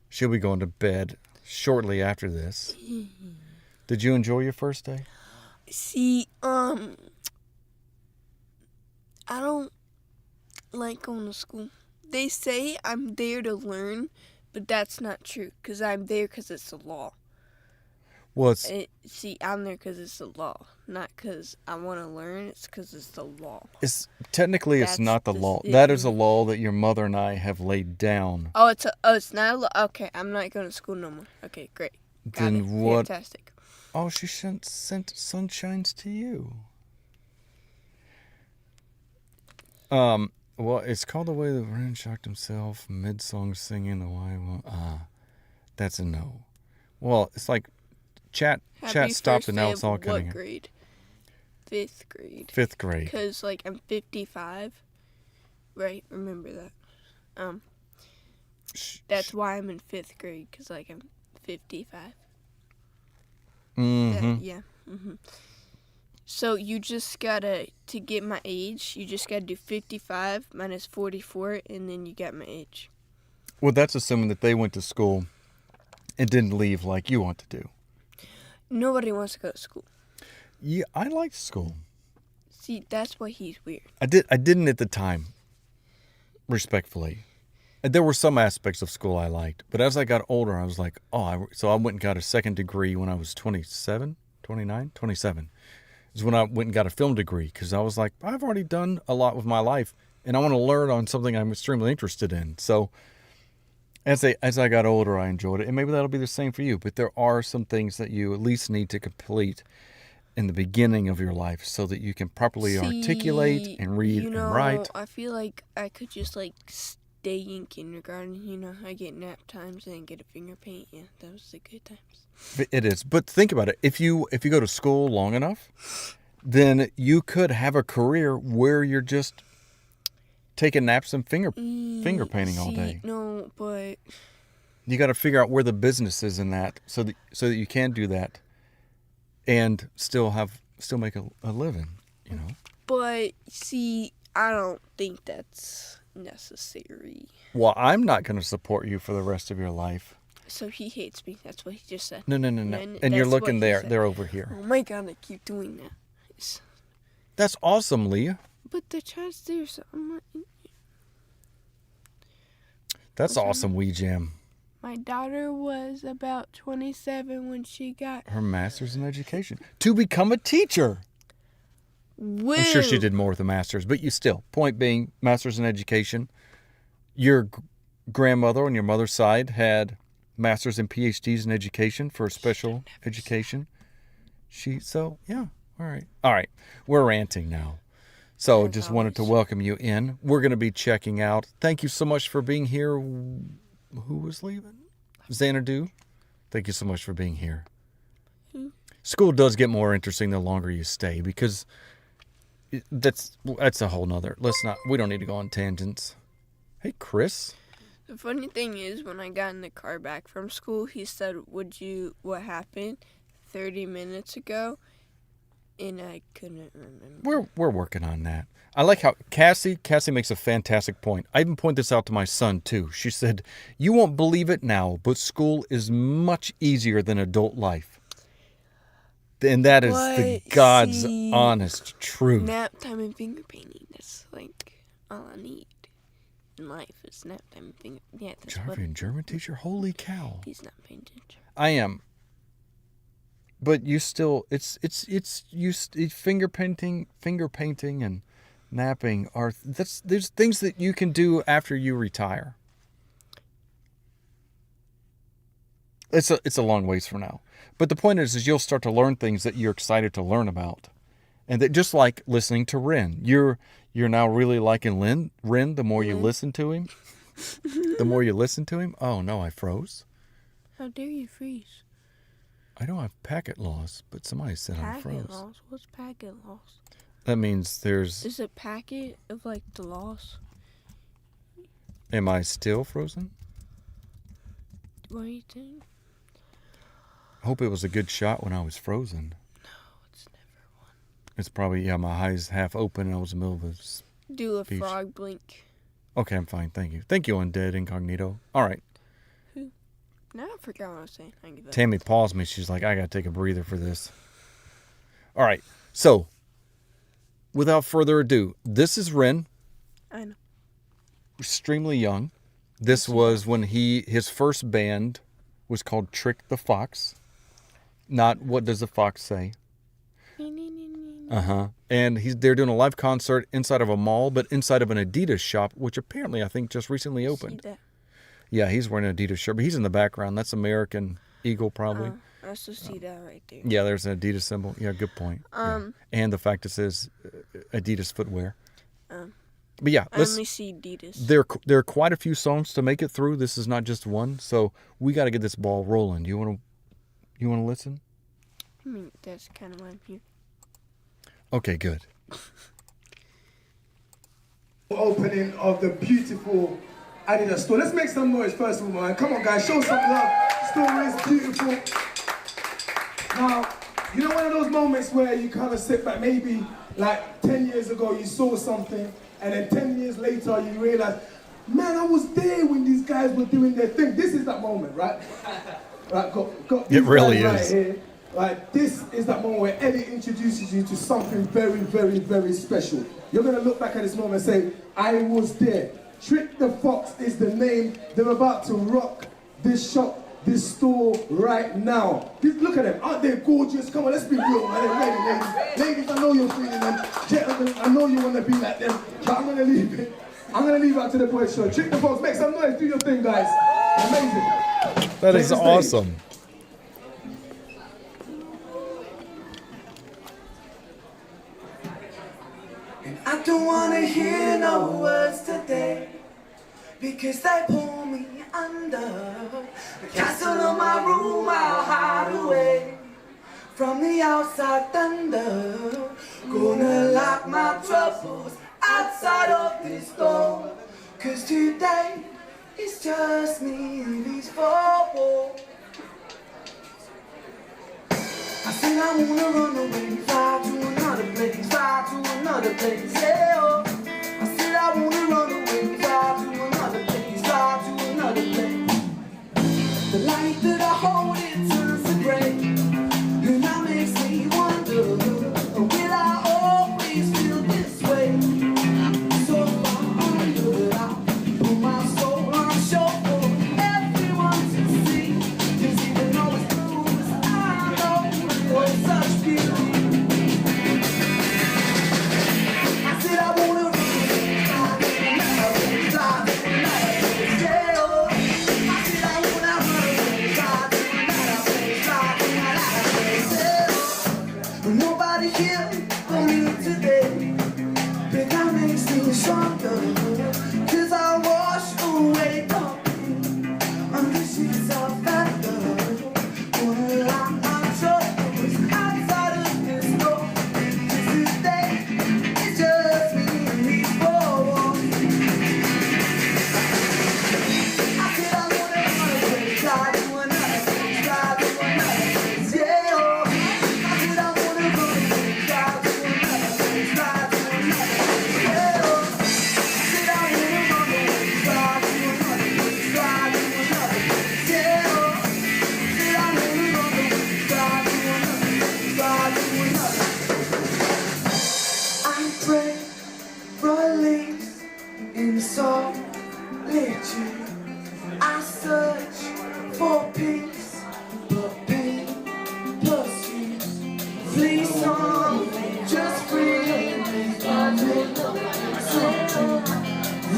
She'll be going to bed shortly after this. Did you enjoy your first day? See, I don't like going to school. They say I'm there to learn, but that's not true, because I'm there because it's the law. Well, See, I'm there because it's the law, not because I want to learn. It's because it's the law. it's not the law. That is a law that your mother and I have laid down. Oh, it's not a law. Okay, I'm not going to school no more. Okay, great. Got Then it. what? Fantastic. Oh, she sent sunshines to you. Well, it's called The Way That Ren Shocked Himself, mid-song singing the why. That's a no. Well, it's like chat stopped and now it's all cutting. What grade? 5th grade. 5th grade. Because, like, I'm 55. Right? Remember that. That's why I'm in 5th grade, because, like, I'm 55. Mm-hmm. Yeah. Mm-hmm. So you just gotta, to get my age, you just gotta do 55 minus 44, and then you got my age. Well, that's assuming that they went to school and didn't leave like you want to do. Nobody wants to go to school. Yeah, I liked school. See, that's why he's weird. I didn't at the time, respectfully. There were some aspects of school I liked, but as I got older, I was like, so I went and got a second degree when I was 27 is when I went and got a film degree, because I was like, I've already done a lot with my life, and I want to learn on something I'm extremely interested in. So as I got older, I enjoyed it, and maybe that'll be the same for you, but there are some things that you at least need to complete in the beginning of your life so that you can properly articulate and read and write. I feel like I could just, like, stay in kindergarten. I get nap times and get a finger paint. Yeah, that was the good times. It is. But think about it. If you go to school long enough, then you could have a career where you're just taking naps and finger painting all day. No, but you got to figure out where the business is in that so that you can do that and still make a living, But see, I don't think that's necessary. Well, I'm not going to support you for the rest of your life. So he hates me. That's what he just said. No. And you're looking there. They're over here. Oh my God, I keep doing that. That's awesome, Leah. But they're trying to do something. That's awesome, Wee Jam. My daughter was about 27 when she got her master's in education to become a teacher. Woo. I'm sure she did more with a master's, but you still. Point being, master's in education. Your grandmother on your mother's side had master's and PhDs in education for special education. All right. We're ranting now. So just wanted to welcome you in. We're going to be checking out. Thank you so much for being here. Who was leaving? Xanadu. Thank you so much for being here. School does get more interesting the longer you stay, because that's a whole nother. We don't need to go on tangents. Hey, Chris. The funny thing is, when I got in the car back from school, he said, what happened 30 minutes ago? And I couldn't remember. We're working on that. I like how Cassie makes a fantastic point. I even point this out to my son, too. She said, you won't believe it now, but school is much easier than adult life. And that is the God's honest truth. Nap time and finger painting. That's like all I need in life is nap time and finger painting. Yeah, that's Jarvie and German teacher? Holy cow. He's not paying attention. I am. But you still, finger painting and napping there's things that you can do after you retire. It's a long ways from now. But the point is you'll start to learn things that you're excited to learn about. And that just like listening to Ren, you're now really liking Ren the more you listen to him. The more you listen to him. Oh no, I froze. How dare you freeze? I don't have packet loss, but somebody said I froze. Packet loss? What's packet loss? That means there's... Is a packet of, like, the loss? Am I still frozen? What do you think? I hope it was a good shot when I was frozen. No, it's never one. It's probably, my eyes half open and I was in the middle of a Do a frog blink. Okay, I'm fine. Thank you. Thank you, Undead Incognito. All right. Now I forgot what I was saying. I give up. Tammy paused me. She's like, I got to take a breather for this. All right. So, without further ado, this is Ren. I know. Extremely young. This was when his first band was called Trick the Fox. Not What Does the Fox Say? And they're doing a live concert inside of a mall, but inside of an Adidas shop, which apparently I think just recently opened. See that? Yeah, he's wearing an Adidas shirt, but he's in the background. That's American Eagle, probably. I also see that right there. Yeah, there's an Adidas symbol. Yeah, good point. Yeah. And the fact it says Adidas footwear. But yeah, I only see Adidas. There are quite a few songs to make it through. This is not just one, so we got to get this ball rolling. You want to listen? I mean, that's kind of why I'm here. Okay, good. Opening of the beautiful Adidas store. Let's make some noise first of all, man. Come on, guys, show some love. Store is beautiful. Now, you know one of those moments where you kind of sit back, maybe like 10 years ago you saw something, and then 10 years later you realize, man, I was there when these guys were doing their thing. This is that moment, right? Right, got these It really guys is. Right here. Like, this is that moment where Eddie introduces you to something very, very, very special. You're going to look back at this moment and say, I was there. Trick the Fox is the name. They're about to rock this shop, this store right now. Look at them. Aren't they gorgeous? Come on, let's be real, man. They're ready, ladies. Ladies, I know you're feeling them. Gentlemen, I know you want to be like them. But I'm going to leave it. I'm going to leave it out to the boys' show. Trick the Fox, make some noise. Do your thing, guys. Amazing. That is awesome. I don't wanna hear no words today, because they pull me under. The castle of my room I'll hide away from the outside thunder. Gonna lock my troubles outside of this door, cause today it's just me and these four walls. I said I wanna run away, fly to another place, fly to another place, yeah. Oh. I said I wanna run away, fly to another place, fly to another place. The light that I hold, it turns to gray, and that makes me wonder, will I always feel this way? So far under, I put my soul on show for everyone to see, 'cause even though it's bruised, I know it's such beauty. I said I wanna run away, fly to another place, fly to another place, yeah. Oh. I said I wanna run away, fly to another place, fly to another place, yeah. Oh. Nobody here for me today, but that makes me stronger, 'cause I wash away the pain on the sheets of that love. Wanna lock my troubles outside of this door, 'cause today it's just me and these four walls. I said I wanna run away, fly to another place, fly to another place, yeah. Oh. I said I wanna run away, fly to another place, fly to another place, yeah. Oh. I said I wanna run away, fly to another place, fly to another place, yeah. Oh. I said I wanna run away, fly to another place, fly to another place. I pray for release in solitude. I search for peace, but pain pursues. Please, someone, just free me.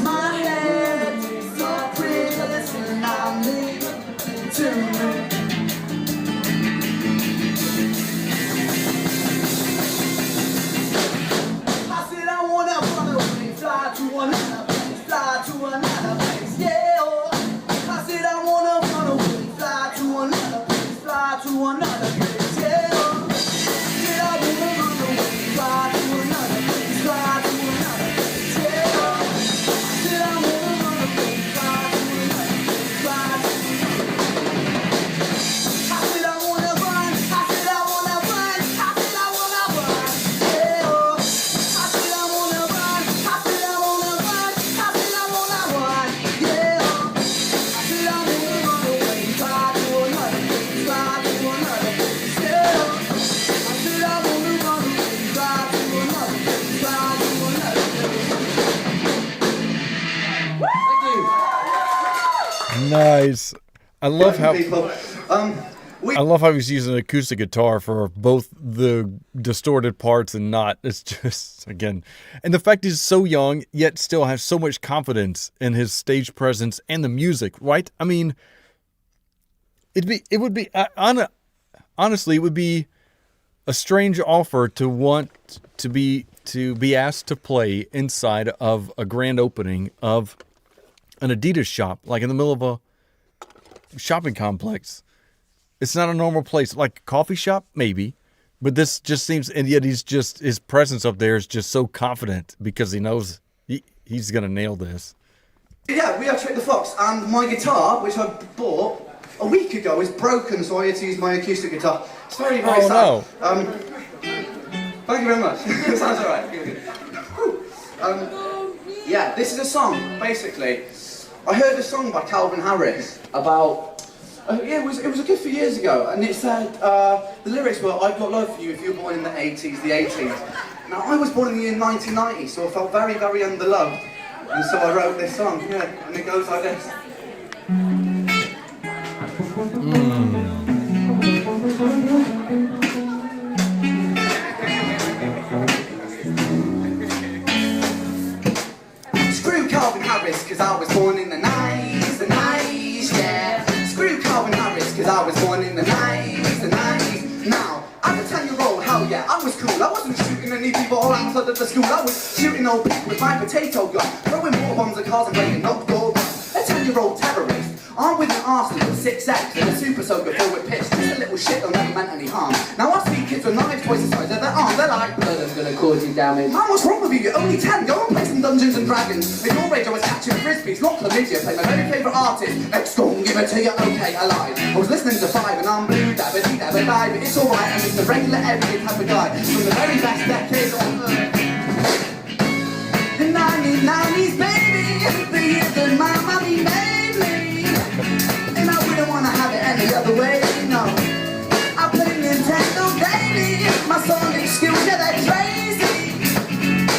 My head is a prison, I need to live. I said I wanna run away, fly to another place, fly to another place, yeah. Oh. I said I wanna run away, fly to another place, fly to another place, yeah. Oh. I said I wanna run away, fly to another place, fly to another place, yeah. Oh. I said I wanna run away, fly to another place, fly to another place. I said I wanna run, I said I wanna run, I said I wanna run, yeah. Oh. I said I wanna run, I said I wanna run, Nice. I love how People. I love how he's using an acoustic guitar for both the distorted parts and not. It's just, again, and the fact he's so young yet still has so much confidence in his stage presence and the music, right? I mean, honestly, it would be a strange offer to want to be asked to play inside of a grand opening of an Adidas shop, like in the middle of a shopping complex. It's not a normal place, like a coffee shop, maybe, but this just seems, and yet his presence up there is just so confident because he knows he's gonna nail this. Yeah, we are Trick the Fox, and my guitar, which I bought a week ago, is broken, so I had to use my acoustic guitar. It's very, very sad. No. Thank you very much. Sounds alright. Yeah, this is a song, basically. I heard a song by Calvin Harris about. It was a good few years ago, and it said, the lyrics were, I've got love for you if you were born in the 80s, the 80s. Now, I was born in the year 1990, so I felt very, very underloved, and so I wrote this song, yeah, and it goes like this. Screw Calvin Harris, cause I was born in the 90s, yeah. Screw Calvin Harris, cause I was born in the 90s. Now, as a 10-year-old, hell yeah, I was cool. I wasn't shooting any people all outside of the school. I was shooting old people with my potato gun, throwing water bombs at cars and breaking knock door guns. A 10-year-old terrorist. I'm with an Arsenal with 6X and a super soaker filled with pitch. Just a little shit that never meant any harm. Now I see kids with knives twice the size of their arms. They're like, blood is gonna cause you damage. Man, what's wrong with you? You're only 10. Go and play some Dungeons and Dragons. In your rage I was catching frisbees, not chlamydia. Play my very favourite artist. Let's go and give it to you, okay, alive. I was listening to 5 and I'm blue, dabba-dee, dabba-bye. But it's alright, I'm just a regular everyday type of guy. From the very best decade on earth. The 90s, baby, the year that my mommy made me. And I wouldn't want to have it any other way, no. I play Nintendo daily. My sonic skills, yeah, they're crazy.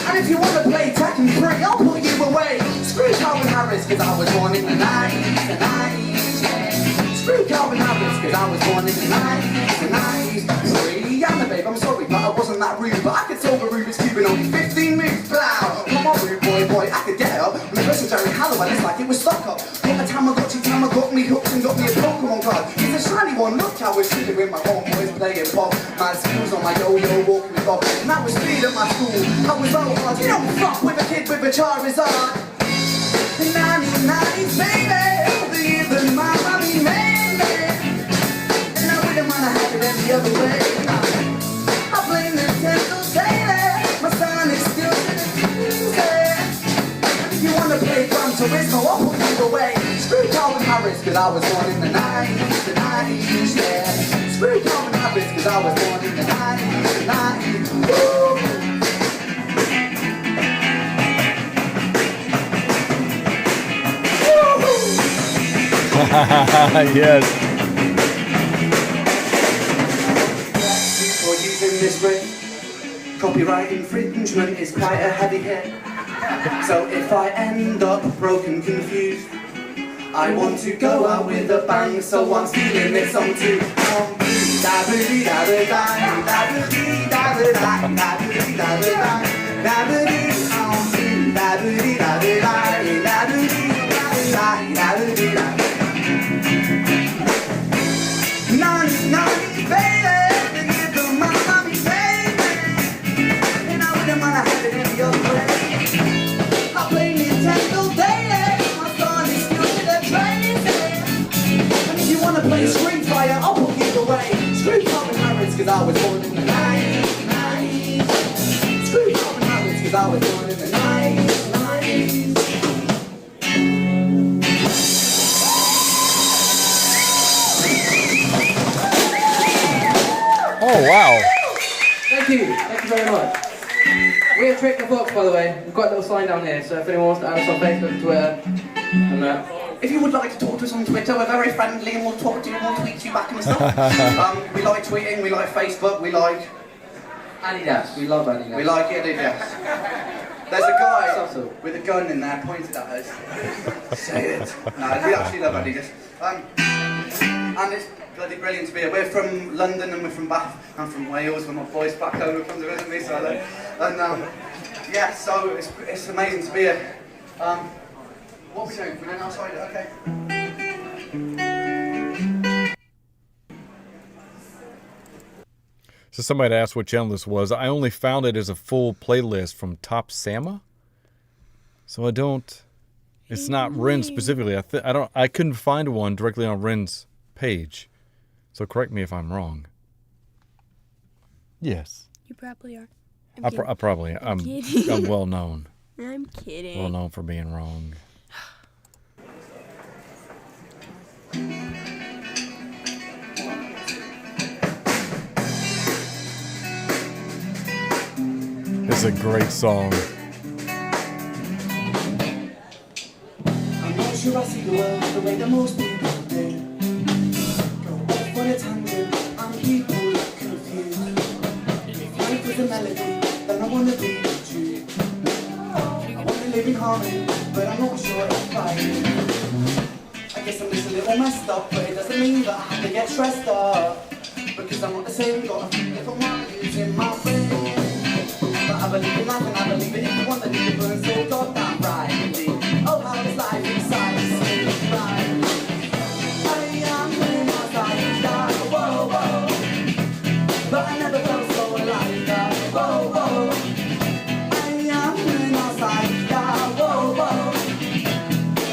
And if you want to play Tekken 3, I'll put you away. Screw Calvin Harris, cause I was born in the 90s, yeah. Screw Calvin Harris, cause I was born in the 90s. Rihanna, babe, I'm sorry, but I wasn't that rude. But I could solve a Rubik's Cube in only 15 moves, blow. Come on, rude boy, I could get up. When I listen to Jerry Halliwell, it's like it was stuck up. Got a Tamagotchi, got me hooked and got me a Pokemon card. It's a shiny one, look how we're sitting with my homeboys playing pop. Mad skills on my yo-yo, walking with Bob. And that was speed at my school, I was so hard. You don't fuck with a kid with a Charizard. The 90s, baby, the year that my mommy made me. And I wouldn't wanna have it any other way. I play Nintendo daily, my sonic skills in the music. If you wanna play Gran Turismo, I'll put you away. Screw Calvin Harris, cause I was born in the 90s, yeah. Screw Calvin Harris, cause I was born in the 90s. Woo! Yes. For using this riff, copyright infringement is quite a heavy hit. So if I end up broken, confused, I want to go out with a bang. So I'm stealing this song too. Play Street Fighter, I'll put you away. Screw Calvin Harris, cause I was born in the 90s. Screw Calvin Harris, cause I was born in the 90s. Oh, wow. Thank you very much. We're Trick the Fox, by the way. We've got a little sign down here, so if anyone wants to add us on Facebook and Twitter, and that. If you would like to talk to us on Twitter, we're very friendly and we'll talk to you and we'll tweet you back and stuff. We like tweeting, we like Facebook, we like Adidas. We love Adidas. We like Adidas. There's a guy all. with a gun in there pointed at us. Say it. No, we actually love Adidas. And it's bloody brilliant to be here. We're from London and we're from Bath. I'm from Wales. We're my boys back home who come to visit me. So yeah, so it's amazing to be here. What are we doing? We're going outside. Okay. So somebody asked what channel this was. I only found it as a full playlist from Top Sama. So I don't. It's not Ren specifically. I couldn't find one directly on Ren's page. So correct me if I'm wrong. Yes. You probably are. I probably. I'm well known. I'm kidding. Well known for being wrong. It's a great song. I'm not sure I see the world the way that most people do. Go off on a tangent, and people look confused. If life was a melody, then I wanna be with you. I wanna live in harmony, but I'm not sure if I do. I guess I'm just a little messed up, but it doesn't mean that I have to get stressed up. Because I'm not the same, got a few different values in my brain. But I believe in life and I believe it if you want the need to burn so goddamn brightly. Oh, how this life inside is so bright. I am an outsider, whoa, whoa. But I never felt so alive, whoa, whoa. I am an outsider, whoa, whoa.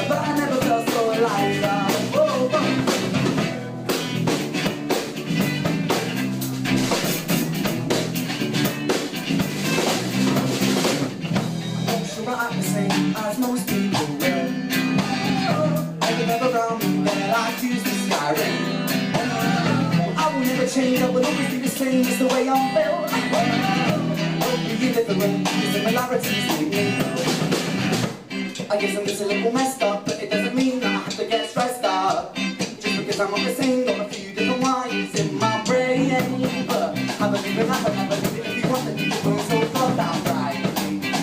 But I never felt so alive, whoa, whoa. I'm the same as most people will. Every never around me that I choose to Skyrim. I will never change, I will always be the same as the way I'm built. Hope you different, the similarities with me. I guess I'm just a little messed up, but it doesn't mean that I have to get stressed up. Just because I'm not the same, got a few different wires in my brain. But I believe in life and I believe it if you want the people going so far down right.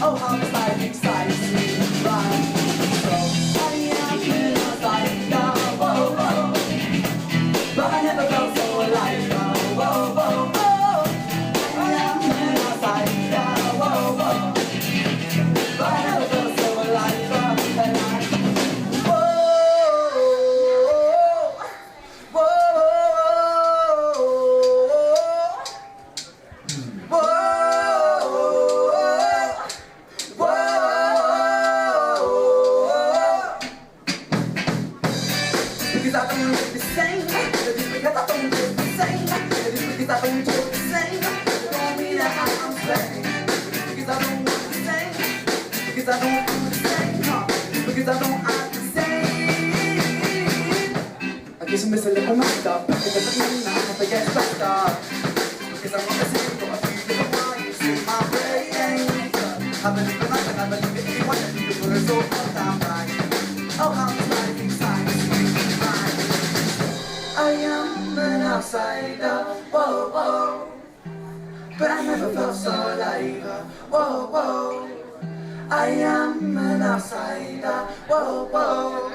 Oh, how this life excites me, right? So, I am an outsider, whoa, whoa. But I never felt so alive, whoa, whoa, whoa. I am an outsider, whoa, whoa. But I never felt so alive, and I, whoa, whoa, whoa. Because I don't look the same, because I don't look the same, because I don't talk the same, don't mean that I'm same. Because I don't look the same, because I don't do the same, because I don't act the same. I guess I'm just a little messed up, it doesn't mean that I have to get stressed up. Because I'm not the same, got a few different wires in my brain. I believe in life and I believe it if you want to be the world so far down right. Oh, how this life excites me. I am an outsider, whoa, whoa. But I never felt so alive, whoa, whoa. I am an outsider, whoa, whoa.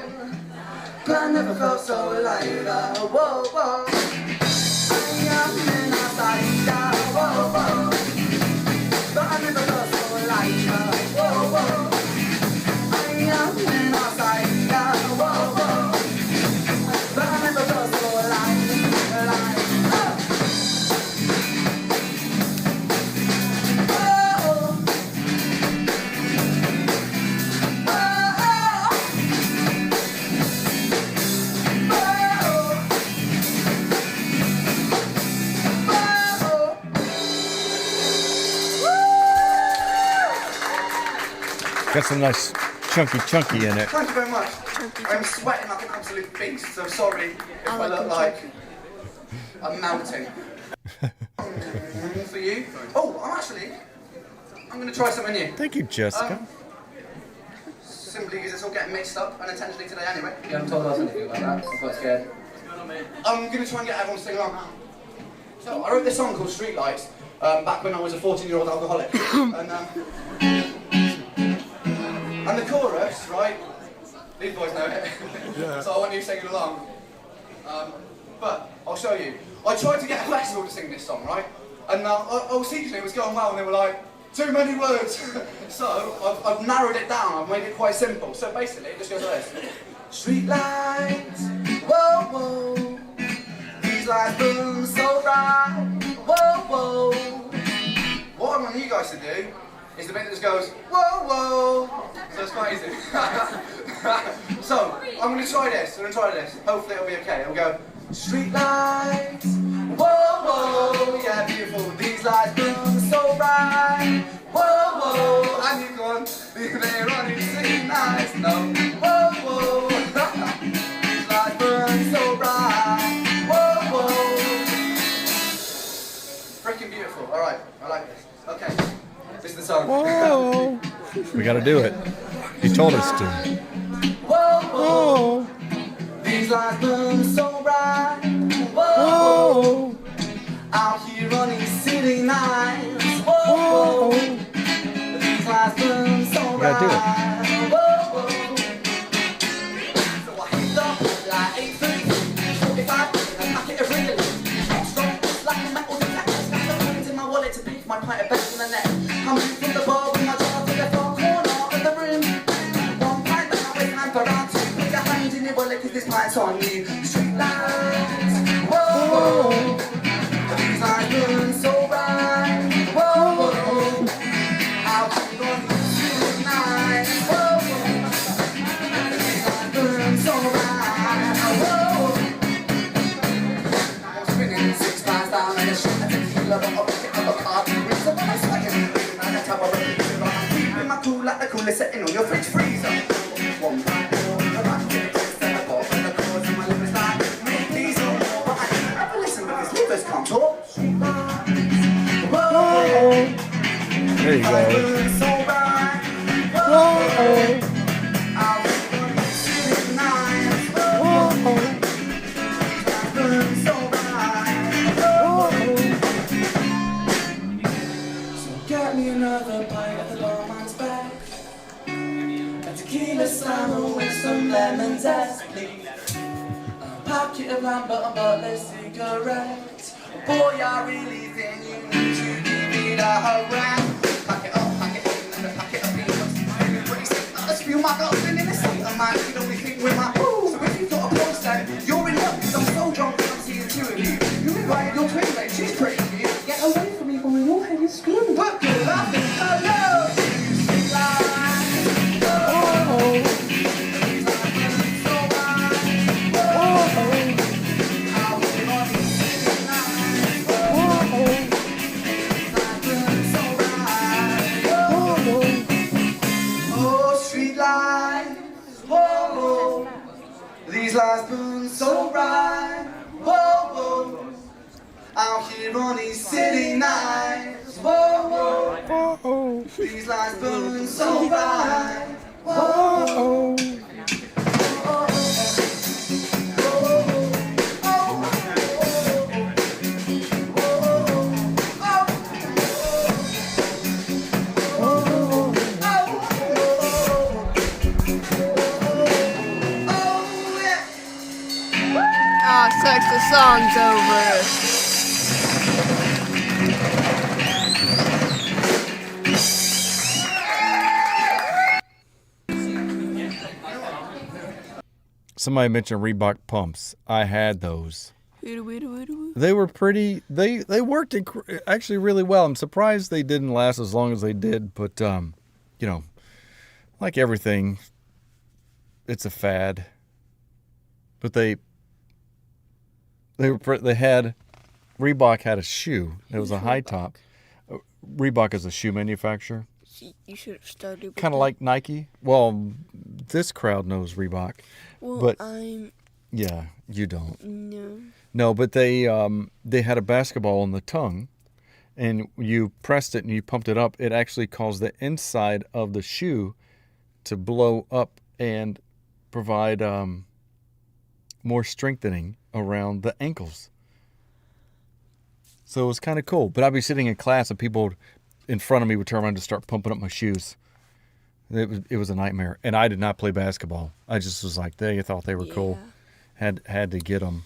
But I never felt so alive, whoa, whoa. I am an outsider, whoa, whoa. But I never felt so alive, whoa, whoa. I am an outsider, whoa, whoa. But I never felt so alive, alive. Got some nice chunky in it. Thank you very much. I'm sweating like an absolute beast, so sorry if I look like I'm melting. For you. Oh, I'm going to try something new. Thank you, Jessica. Simply because it's all getting mixed up unintentionally today anyway. You haven't told us anything about that, I'm quite scared. I'm going to try and get everyone to sing along. So, I wrote this song called Streetlights back when I was a 14-year-old alcoholic. And, right? These boys know it. Yeah. So I want you singing along. But I'll show you. I tried to get a festival to sing this song, right? And I was teaching it was going well, and they were like, too many words. So I've narrowed it down. I've made it quite simple. So basically, it just goes like this. Street lights, whoa, whoa. These lights burn so bright, whoa, whoa. What I want you guys to do is the bit that just goes, whoa, whoa. So it's quite easy. So, I'm going to try this. Hopefully it'll be okay. It'll go, street lights, whoa, whoa. Yeah, beautiful. These lights burn so bright, whoa, whoa. And you've gone, they're running city nights. No, whoa, whoa. These lights burn so bright, whoa, whoa. Freaking beautiful. Alright, I like this. Okay. This is the song. Whoa. We gotta do it. He told us to. Whoa, whoa. These lights burn so bright. Whoa, whoa. Out here on these city nights. Whoa, whoa. These lights burn so bright. You gotta do it. Whoa, whoa. So I hit the light 8:30, 45 in a packet of real. Strong like a metal detector. Got the coins in my wallet to pay for my pint of bacon in the net. I'm from the bar with my jar to the far corner of the room. One pint that I wait hand for round two. Put your hand in your wallet 'cause this pint's on you. Street lights, whoa, whoa. These lights burn so bright, whoa, whoa. Out here on the street night, whoa, whoa. These lights burn so bright, whoa. I'm spinning 6 lines down in a shot of tequila, but I'll pick up a card. Rinse up my second. My cool like the coolest setting on your fridge freezer. One pint more, I might get a taste and a pop and the chords and my liver's like, make these all more. But I ain't ever listen because livers can't talk. Whoa, there you go. So bright. Whoa, I'll be on this city night. Whoa, burn so bright. Whoa, so get me another bite of the barman's back. A tequila slammer with some lemon zest, please. A packet of lamb but a butler cigarettes. Boy, I really think you need to give it a rap. Pack it up, pack it in, and a packet of peanuts. Pretty sick, I just feel my guts in the state of mind. You don't think with my ooh. So if you've got a close then you're in luck. 'Cause I'm so drunk and I'm seeing two of you. You invited your twin mate, she's pretty cute. Get away from me, boy, your head is screwed. But good, I think I love you. Street lights, whoa, these lights burn so bright, whoa. Out here on these city nights, whoa. These lights burn so bright, whoa. Oh, street lights, whoa. These lights burn so bright, whoa. Out here on these city nights, whoa, whoa. These lights burn so bright, whoa. Ah, sucks, the song's over. Somebody mentioned Reebok pumps. I had those. They were pretty. They worked actually really well. I'm surprised they didn't last as long as they did. But you know, like everything, it's a fad. But they had Reebok had a shoe. It was a high top. Reebok is a shoe manufacturer. You should have started with kind of like Nike. Well, this crowd knows Reebok. Well, but I'm... Yeah, you don't. No. No, but they had a basketball on the tongue, and you pressed it and you pumped it up. It actually caused the inside of the shoe to blow up and provide more strengthening around the ankles. So it was kind of cool. But I'd be sitting in class and people in front of me would turn around and start pumping up my shoes. It was a nightmare, and I did not play basketball. I just was like, they thought they were cool. Had to get them.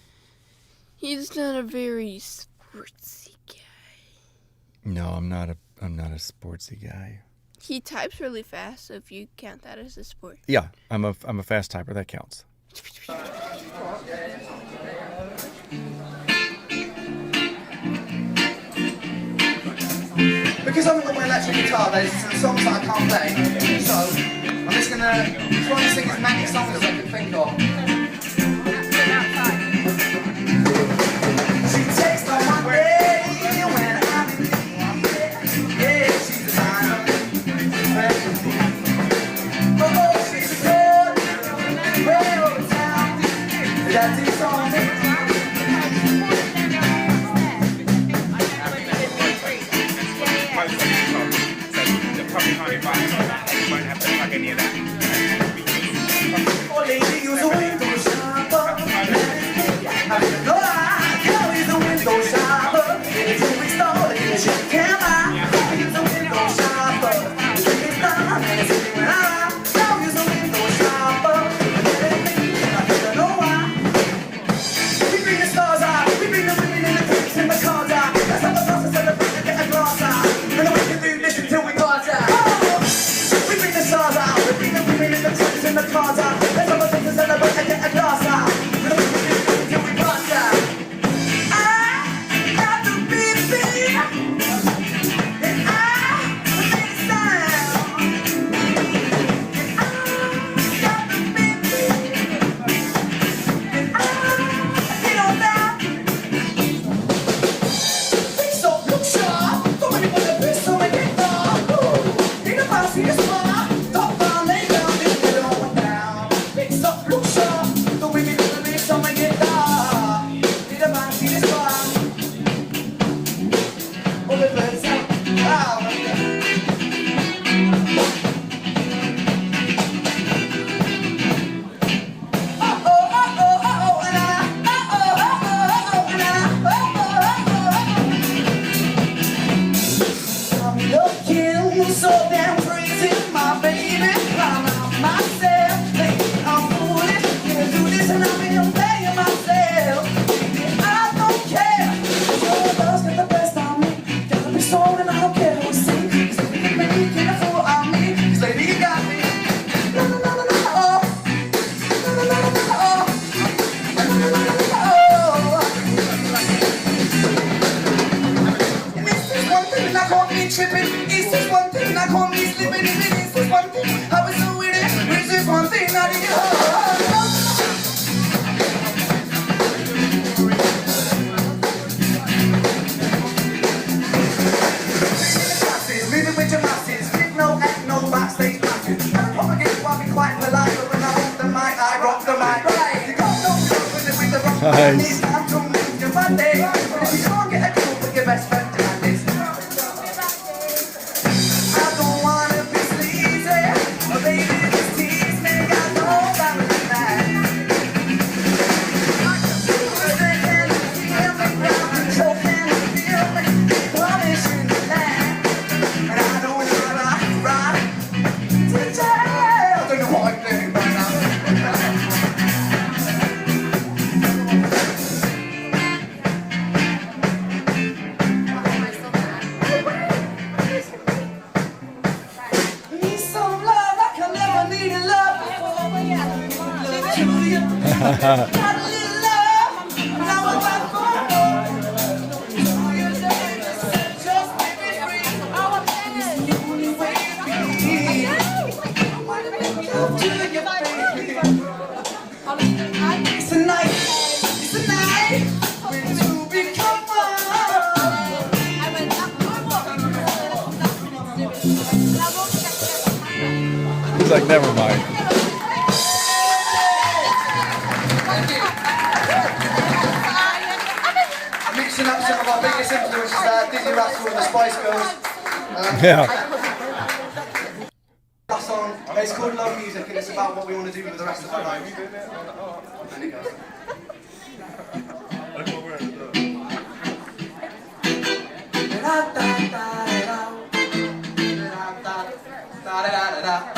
He's not a very sportsy guy. No, I'm not a sportsy guy. He types really fast, so if you count that as a sport. Yeah, I'm a fast typer. That counts. Because I haven't got my electric guitar, there's some songs that I can't play. So I'm just gonna try and sing as many songs as I can think of. She takes my Monday when I'm in need. Yeah, she's the kind of oh, she's good, way over town. That's it song. Oh, lady, use a window shopper. I didn't know I use a window shopper. In a jewelry store, in a shop camera. Use a window shopper. It's not, and it's when I use a window shopper. I don't know why. We bring the stars out. We bring the women in the pics and the cars out. That's how the process celebrate to get a glass out. And we can do this until we pass out. We bring the stars out. We bring the women in the pics and the cars out. That's how the process celebrate to get a glass out. And we can do this until we pass out. I got the beat, and I make sound. And I got the beat, and I get on down. So look sharp, don't make me put the piss on my guitar. Need a mouse, need a spot. Top down, lay down, this get on down. Fix up, look sharp, don't make me put the piss on my guitar. Need a mouse, need a spot. Oh, the birds out. Wow. I'm looking so damn crazy, my baby. I'm out myself, baby. I'm foolish, gonna do this and I'm playing myself. Baby, I don't care. Your love's got the best on me. Gotta be strong and I don't care who see. 'Cause baby, you make it a fool on me. 'Cause baby, you got me. Na na na na na oh. Na na na na na oh. Na na na na na oh. And this is one thing that caught me tripping. This is one thing that caught me slipping. This is one thing I was so with it. This is one thing I didn't moving with your masses, with no act, no backstage passes. And I propagate while be quite polite, but when I hold the mic, I rock the mic. Right, you got no joke with the wrong man. It's time to move your body. But if you can't get a deal with your best friend, then this. I don't wanna be sleazy, but baby, just tease me. I know family man. They can feel me, round and choking, feel me, punishing the land. And I don't know how to ride to jail. I don't know what I'm doing right now. Need some love like I never needed love before. Love to you. Got a little love, now I'm back for more. Just make me free. It's the only way to be. Love to you, baby. It's a night when two become one. He's like, never mind. Mixing up some of our biggest influences, Dizzy Rascal and the Spice Girls. Yeah. That song, it's called Love Music and it's about what we want to do with the rest of our life. And it goes. Da da da da da da da da da da.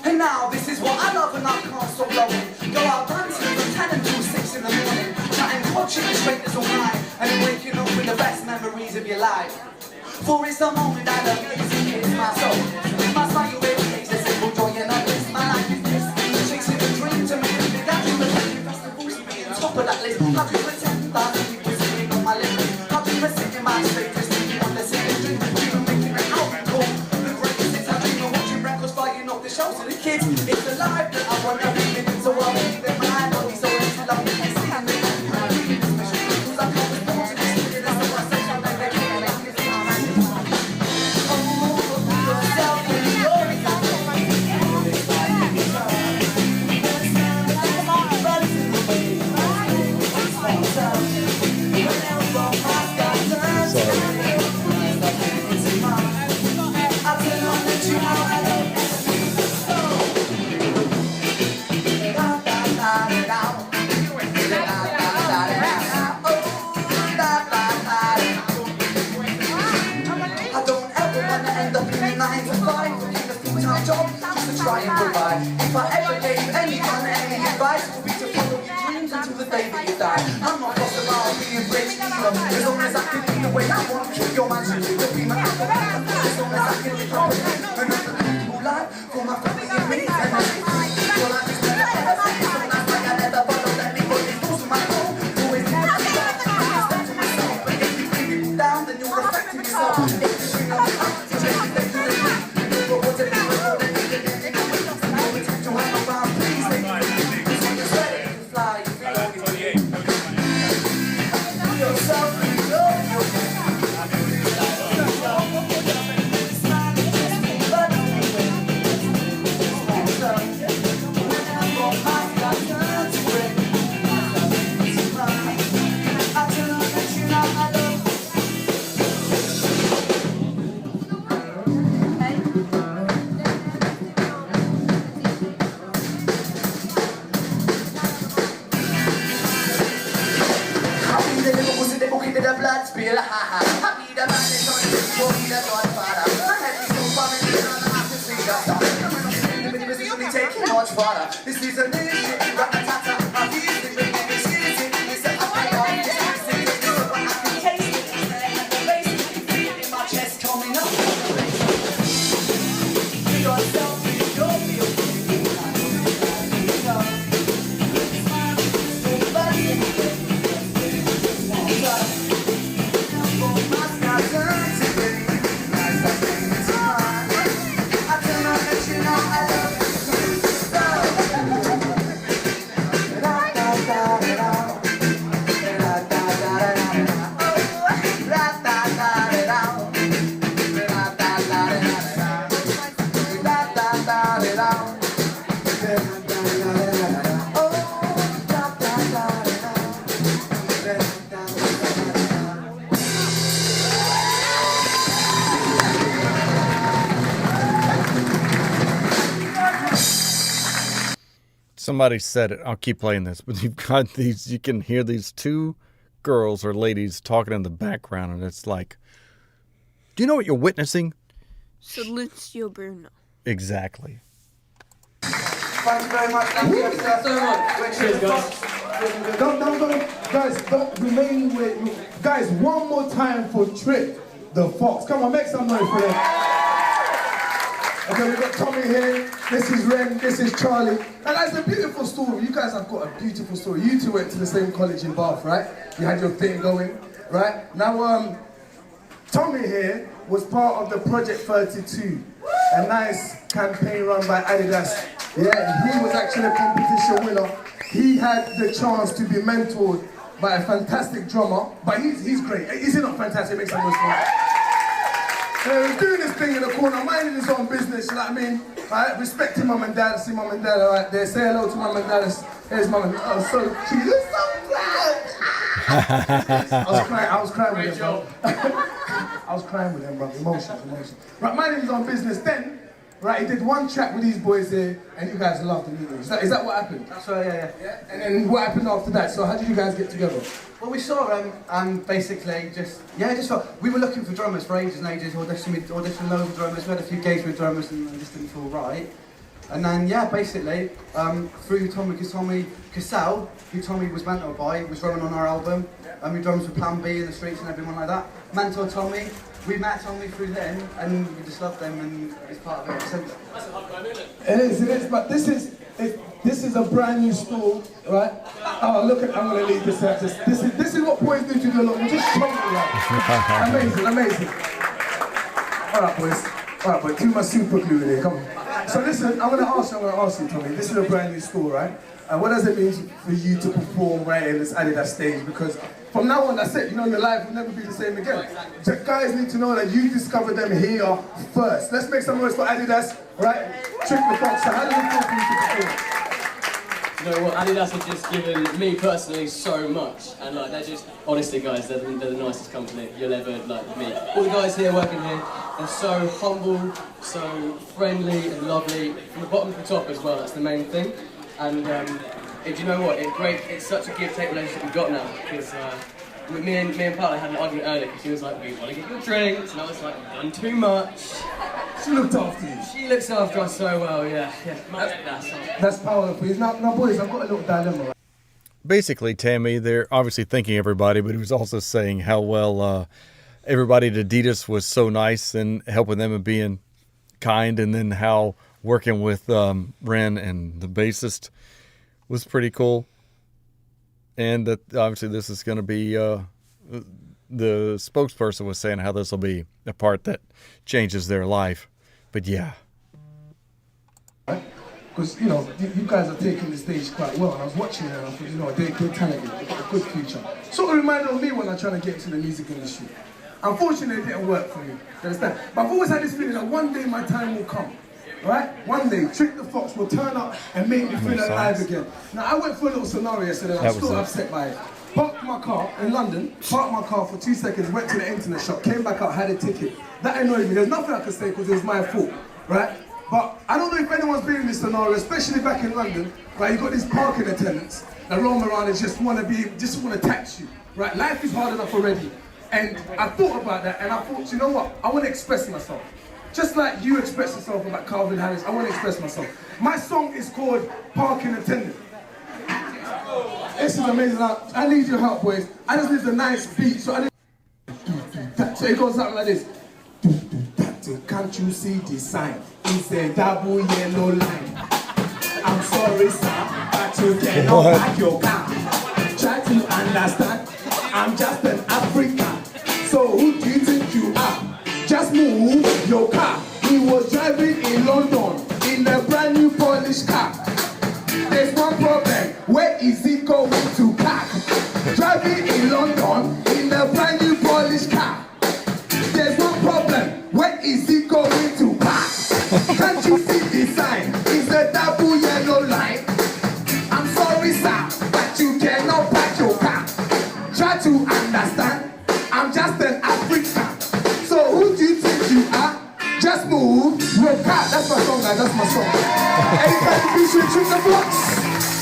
And now this is what I love and I can't stop loving. Go out dancing from 10 until 6 in the morning, chatting, watching the strangers all night, and then waking up with the best memories of your life. For it's the moment that the music hits my soul. My smile every day's a simple joy and I bliss. My life is this, chasing a dream to make a big action. The festivals to be on top of that list. How do you pretend that people sitting on my list? How do you sit in my status, thinking on the same dream? Dream of making it out and cool. The greatest is I dream of watching records flying off the shelves to the kids. It's the life that I want to live in, so I'll leave it behind. I'll be so into love and seeing the I'm reading this mission. Cause I come with more to this city. That's what I say, I'm like that kid. Job just to try and provide. If I ever gave anyone any advice, would be to follow your dreams until the day that you die. I'm not fussed about being rich either, as long as I can be the way I want. Keep your mind to the beam and as long as I can live a comfortable life for my family and me. And your life is never ever safe. So nice like I never followed anybody's rules to my own. Always need to be right, step to myself. But if you bring people down, then you're affecting yourself. If you bring them up to change the day to the day, you're what's it. This is a new shit, rat-a-tat-tat. I've used it, but never used it. It's a high-on, it's acid. This is what I can taste it. It's there at the base. You feel it in my chest coming up. You got self-made, you'll feel Somebody said it. I'll keep playing this, but you've got these. You can hear these two girls or ladies talking in the background, and it's like, do you know what you're witnessing? Silencio Bruno. Exactly. Thank you very much. Thank you so much. Cheers, guys. Guys, remain with guys. One more time for Trick the Fox. Come on, make some noise for them. Okay, we've got Tommy here. This is Ren. This is Charlie. And that's a beautiful story. You guys have got a beautiful story. You two went to the same college in Bath, right? You had your thing going, right? Now, Tommy here was part of the Project 32, a nice campaign run by Adidas. Yeah, he was actually a competition winner. He had the chance to be mentored by a fantastic drummer, but he's great. Is he not fantastic? Make some noise for him. He's doing this thing in the corner, minding his own business, you know what I mean? Right? Respecting mum and dad, see mum and dad right there. Say hello to mum and dad. Here's mum and dad. Oh, so she looks so proud. I was crying with him, bro. I was crying with him, bro. Emotions. Right, minding his own business. Then, Right, he did one track with these boys here, and you guys loved him. Is that what happened? That's right, yeah. And then what happened after that? So how did you guys get together? Well, we saw him and basically just we were looking for drummers for ages and ages, auditioned loads of drummers, we had a few gigs with drummers and just didn't feel right. And then, basically, through Tommy, because Tommy Cassell, who Tommy was mentored by, was running on our album, and we drums for Plan B in the streets and everyone like that. Mentored Tommy, we met Tommy through him, and we just loved him, and it's part of it ever since. It is, but this is a brand new store, right? Oh, look at, I'm gonna leave this out. This is what boys do to do, look, we're just showing it, right? Amazing. All right, boys, do my super glue in here, come on. So listen, I'm gonna ask you, Tommy, this is a brand new store, right? And what does it mean for you to perform right in this Adidas stage? Because from now on, that's it, your life will never be the same again. So guys need to know that you discovered them here first. Let's make some noise for Adidas, right? Trick the Fox, so how does it feel for you to perform? You know what, Adidas have just given me personally so much, and they're just, honestly guys, they're the nicest company you'll ever meet. All the guys here working here, they're so humble, so friendly and lovely, from the bottom to the top as well, that's the main thing. And do you know what, it's such a give-take relationship we've got now, because me and Paula had an argument earlier, because she was like, we want to get you drinks, and I was like, done too much. She looked after you. She looks after us so well, yeah. That's powerful. Now boys, I've got a little dilemma, right? Basically, Tammy, they're obviously thanking everybody, but he was also saying how well everybody at Adidas was so nice and helping them and being kind, and then how working with Ren and the bassist was pretty cool. And that obviously this is going to be, the spokesperson was saying how this will be a part that changes their life. But yeah. Because, you guys are taking the stage quite well. And I was watching it and I thought, they're good talented, they've got a good future. Sort of reminded of me when I'm trying to get into the music industry. Unfortunately, it didn't work for me, you understand? But I've always had this feeling that one day my time will come, right? One day, Trick the Fox will turn up and make me feel alive again. Now, I went for a little scenario yesterday and I'm still upset by it. Parked my car in London, parked my car for 2 seconds, went to the internet shop, came back out, had a ticket. That annoyed me. There's nothing I could say because it was my fault, right? But I don't know if anyone's been in this scenario, especially back in London, right? You got these parking attendants that roam around and just want to tax you, right? Life is hard enough already. And I thought about that and I thought, you know what? I want to express myself. Just like you express yourself about Calvin Harris, I want to express myself. My song is called Parking Attendant. This is amazing. I need your help, boys. I just need a nice beat. So it goes something like this. Can't you see the sign? It's a double yellow line. I'm sorry, sir, but you cannot park your car. Try to understand. I'm just an African. So who do you think you are? Just move your car. He was driving in London in a brand new polished car. There's one problem. Where is he going to park? Driving in London in a brand new polished car. There's one problem. Where is he going to park? Can't you see the sign? It's a double yellow line. I'm sorry, sir, but you cannot park your car. Try to understand. I'm just an African. So who do you think you are? Just move your car. That's my song, guys. That's my song. Anybody featuring Trick the Fox?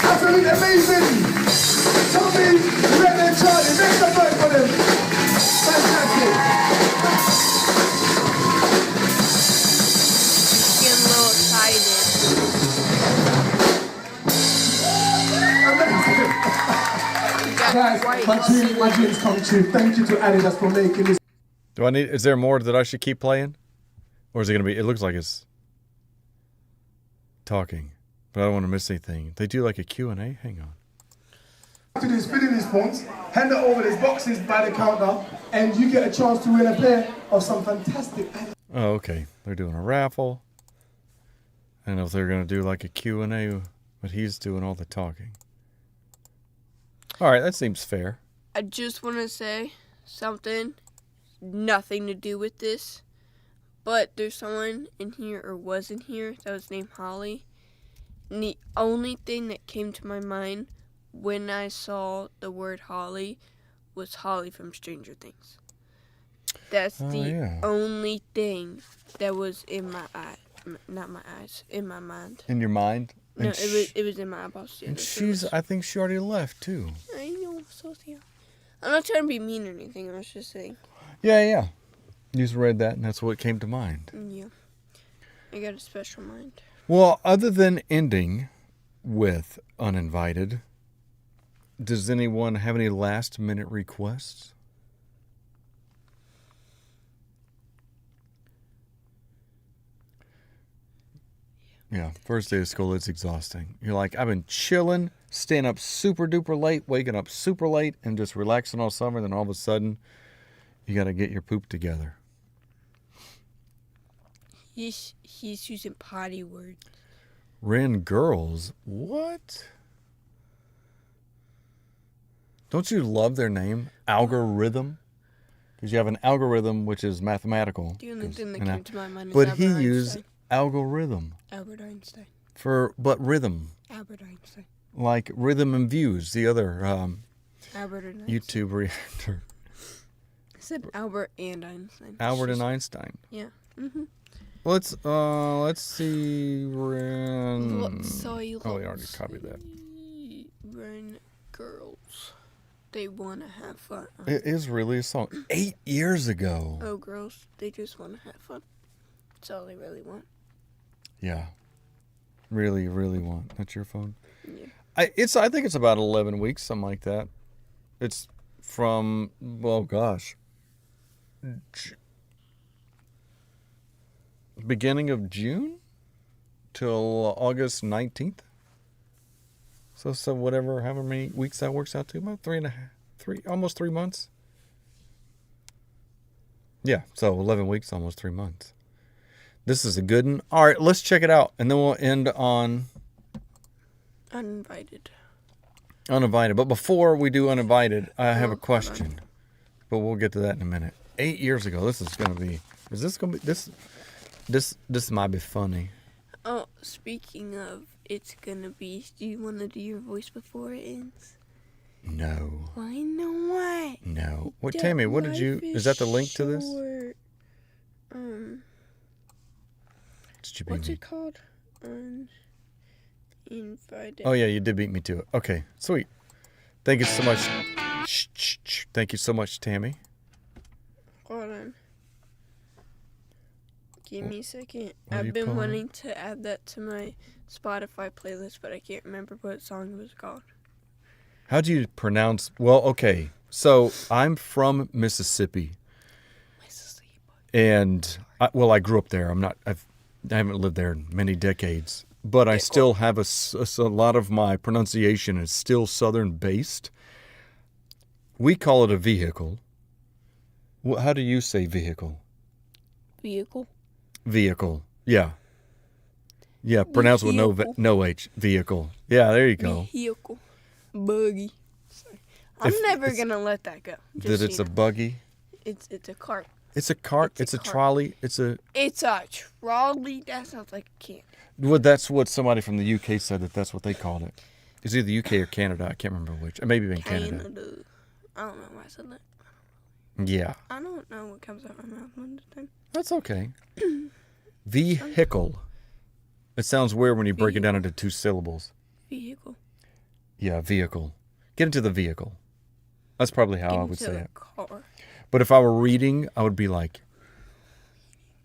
Absolutely amazing. Tommy, Ren and Charlie. Make some noise for them. Fantastic. Getting a little excited. Guys, my dreams come true. Thank you to Adidas for making this. Is there more that I should keep playing? Or is it going to be, it looks like it's talking, but I don't want to miss anything. They do like a Q&A? Hang on. To this, fill in these forms, hand it over, there's boxes by the counter, and you get a chance to win a pair of some fantastic Adidas. Oh, okay. They're doing a raffle. I don't know if they're going to do like a Q&A, but he's doing all the talking. All right, that seems fair. I just want to say something, nothing to do with this, but there's someone in here, or was in here, that was named Holly. And the only thing that came to my mind when I saw the word Holly was Holly from Stranger Things. That's the only thing that was in my eye. not my eyes, in my mind. In your mind? No, And it was in my eyeballs. And I think she already left too. I know, so yeah. I'm not trying to be mean or anything. I was just saying. Yeah. You just read that, and that's what came to mind. Yeah. I got a special mind. Well, other than ending with uninvited, does anyone have any last-minute requests? Yeah, first day of school, it's exhausting. You're like, I've been chilling, staying up super duper late, waking up super late, and just relaxing all summer. Then all of a sudden, you got to get your poop together. He's using potty words. Ren girls? What? Don't you love their name? Algorithm? Because you have an algorithm, which is mathematical. The only thing that came to my mind is but Albert he Einstein. used algorithm. Albert Einstein. But rhythm. Albert Einstein. Like Rhythm and Views, the other Albert and YouTube reactor. I said Albert and Einstein. Albert and Einstein. Yeah. Mm-hmm. Let's see Ren. So we already copied that. Ren girls. They want to have fun. It is really a song. 8 years ago. Oh, girls, they just want to have fun. That's all they really want. Yeah. Really, really want. That's your phone? Yeah. I think it's about 11 weeks, something like that. It's from, well, gosh. Beginning of June till August 19th. So whatever, however many weeks that works out to, about almost 3 months. Yeah, so 11 weeks, almost 3 months. This is a good one. All right, let's check it out, and then we'll end on Uninvited. But before we do uninvited, I have a question. But we'll get to that in a minute. 8 years ago, this might be funny. Oh, speaking of, it's gonna be. Do you want to do your voice before it ends? No. Why not? No. What, Tammy? What did you? Is that the link to this? What's it called? Uninvited. Oh yeah, you did beat me to it. Okay, sweet. Thank you so much. Thank you so much, Tammy. Hold on. Give me a second. What I've been wanting to add that to my Spotify playlist, but I can't remember what song it was called. How do you pronounce? Well, okay. So I'm from Mississippi. And I grew up there. I haven't lived there in many decades, but I still have a lot of my pronunciation is still Southern based. We call it a vehicle. How do you say vehicle? Vehicle. Vehicle. Yeah. Yeah, pronounce with no H. Vehicle. Yeah, there you go. Vehicle. Buggy. Sorry. I'm never going to let that go. That it's a buggy? It's a cart. It's a cart. It's a trolley. It's a trolley. That sounds like a can. Well, that's what somebody from the UK said that's what they called it. It's either UK or Canada. I can't remember which. It may be in Canada. I don't know why I said that. Yeah. I don't know what comes out of my mouth most of the time. That's okay. Vehicle. It sounds weird when you break it down into 2 syllables. Vehicle. Yeah, vehicle. Get into the vehicle. That's probably how I would say it. Car. But if I were reading, I would be like,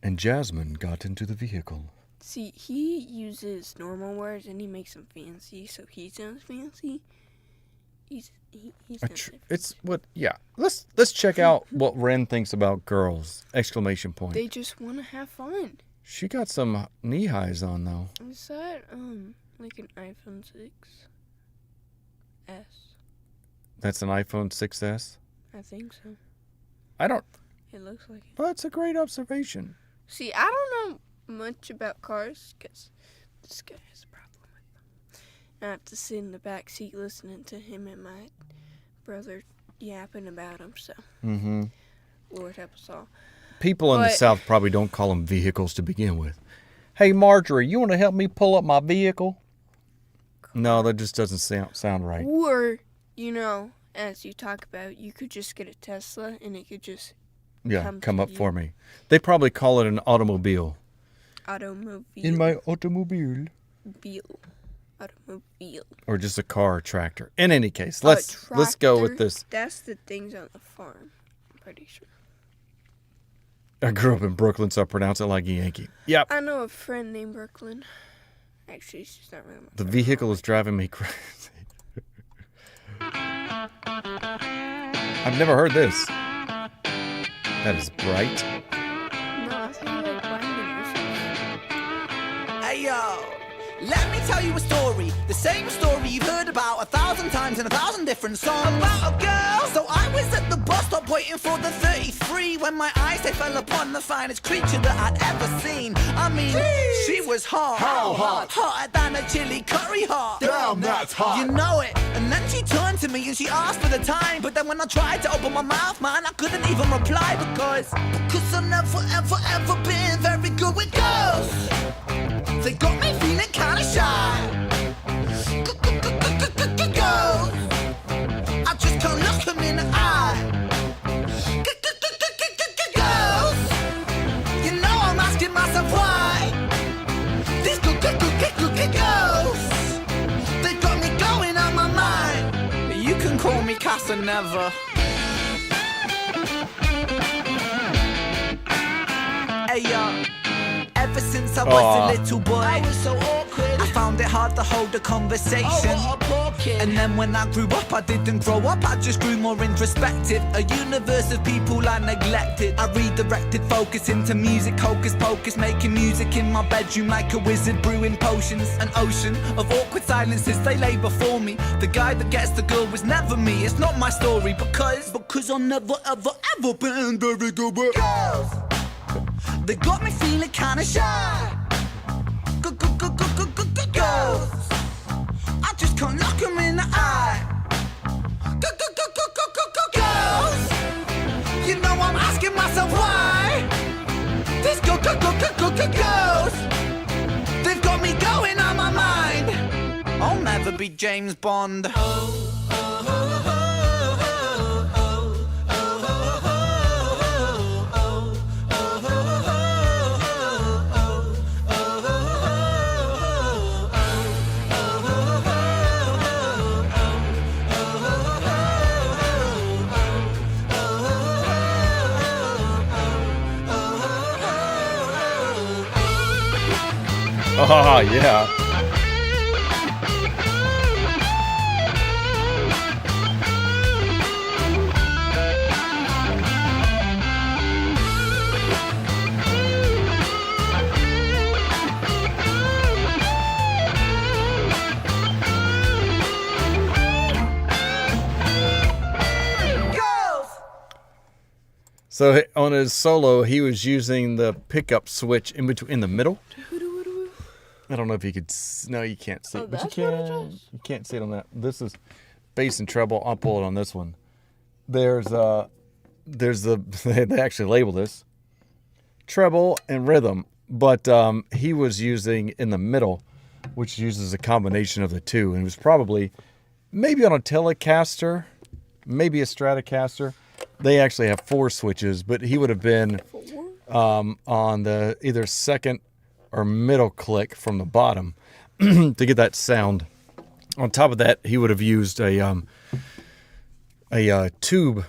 and Jasmine got into the vehicle. See, he uses normal words and he makes them fancy, so he sounds fancy. It's what? Yeah. Let's check out what Ren thinks about girls! Exclamation point. They just want to have fun. She got some knee highs on though. Is that like an iPhone 6s? That's an iPhone 6s. I think so. It looks like it. That's a great observation. See, I don't know much about cars because this guy has a problem with them. I have to sit in the back seat listening to him and my brother yapping about him. So, Lord help us all. People in the South probably don't call them vehicles to begin with. Hey, Marjorie, you want to help me pull up my vehicle? No, that just doesn't sound right. Or, as you talk about, you could just get a Tesla and it could just come up for me. They probably call it an automobile. automobile. In my automobile. Automobile. Or just a car, tractor. In any case, let's go with this. That's the things on the farm. I'm pretty sure. I grew up in Brooklyn, so I pronounce it like a Yankee. Yep. I know a friend named Brooklyn. Actually, she's not really my The friend. vehicle is driving me crazy. I've never heard this. That is bright. No, I think like binding yourself. Hey yo, let me tell you a story. The same story you've heard about 1,000 times in 1,000 different songs. About a girl. So I was at the bus stop waiting for the 33 when my eyes they fell upon the finest creature that I'd ever seen. I mean, she was hot. How hot? Hotter than a chili curry hot. Damn, that's hot. You know it. And then she turned to me and she asked for the time. But then when I tried to open my mouth, man, I couldn't even reply because I've never, ever, ever been very good with girls. They got me feeling kinda shy. Girls, I just can't look them in the eye. Girls, you know I'm asking myself why. These girls, they got me going on my mind. You can call me Casanova. Hey yo. Ever since I was a little boy, I was so awkward. I found it hard to hold a conversation. Oh, what a poor kid. And then when I grew up, I didn't grow up, I just grew more introspective. A universe of people I neglected. I redirected focus into music, hocus pocus, making music in my bedroom like a wizard brewing potions. An ocean of awkward silences, they lay before me. The guy that gets the girl was never me. It's not my story because I've never, ever, ever been very good with girls. They got me feeling kinda shy. Girls, I just can't look them in the eye. Girls, you know I'm asking myself why. These girls, they've got me going on my mind. I'll never be James Bond. Oh, yeah. So on his solo, he was using the pickup switch in the middle. I don't know if you could. No, you can't see it, but you can. You can't see it on that. This is bass and treble. I'll pull it on this one. There's the. They actually label this treble and rhythm, but he was using in the middle, which uses a combination of the two, and it was probably maybe on a Telecaster, maybe a Stratocaster. They actually have 4 switches, but he would have been on the either second or middle click from the bottom to get that sound. On top of that, he would have used a tube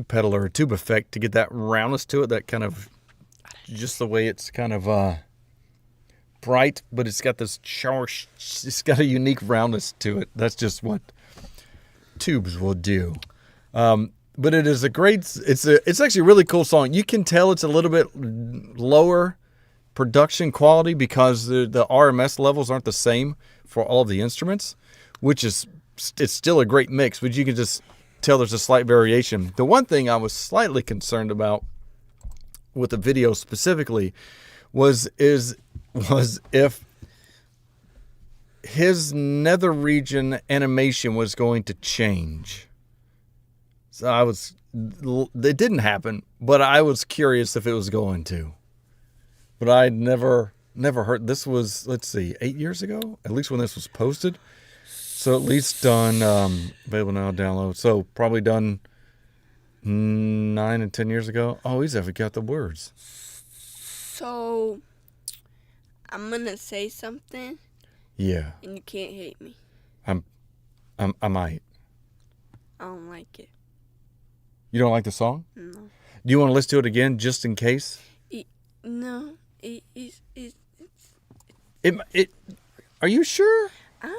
pedal or a tube effect to get that roundness to it. That kind of just the way it's kind of bright, but it's got this charge. It's got a unique roundness to it. That's just what tubes will do. But it is a great. It's actually a really cool song. You can tell it's a little bit lower production quality because the RMS levels aren't the same for all of the instruments, which is it's still a great mix, but you can just tell there's a slight variation. The one thing I was slightly concerned about with the video specifically was if his nether region animation was going to change. So it didn't happen, but I was curious if it was going to. But I'd never heard. This was, let's see, 8 years ago, at least when this was posted. So at least done, available now, download. So probably done 9 and 10 years ago. Oh, he's ever got the words. So, I'm gonna say something. Yeah. And you can't hate me. I might. I don't like it. You don't like the song? No. Do you want to listen to it again just in case? No. Are you sure? I'm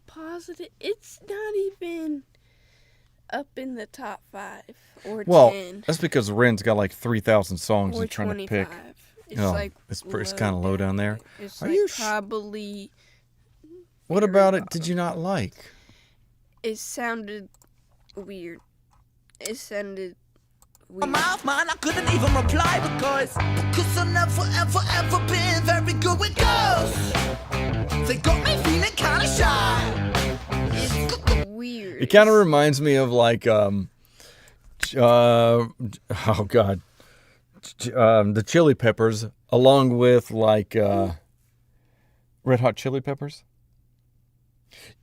positive it's not even up in the top 5 or 10. That's because Ren's got like 3,000 songs or he's trying 25. to pick. It's like it's kind of low down there. It's Are like you probably. What about it did you not like? It sounded weird. It sounded weird. My mouth, man, I couldn't even reply because I've never, ever, ever been very good with girls. They got me feeling kind of shy. It's weird. It kind of reminds me of like, the Chili Peppers, along with like Red Hot Chili Peppers.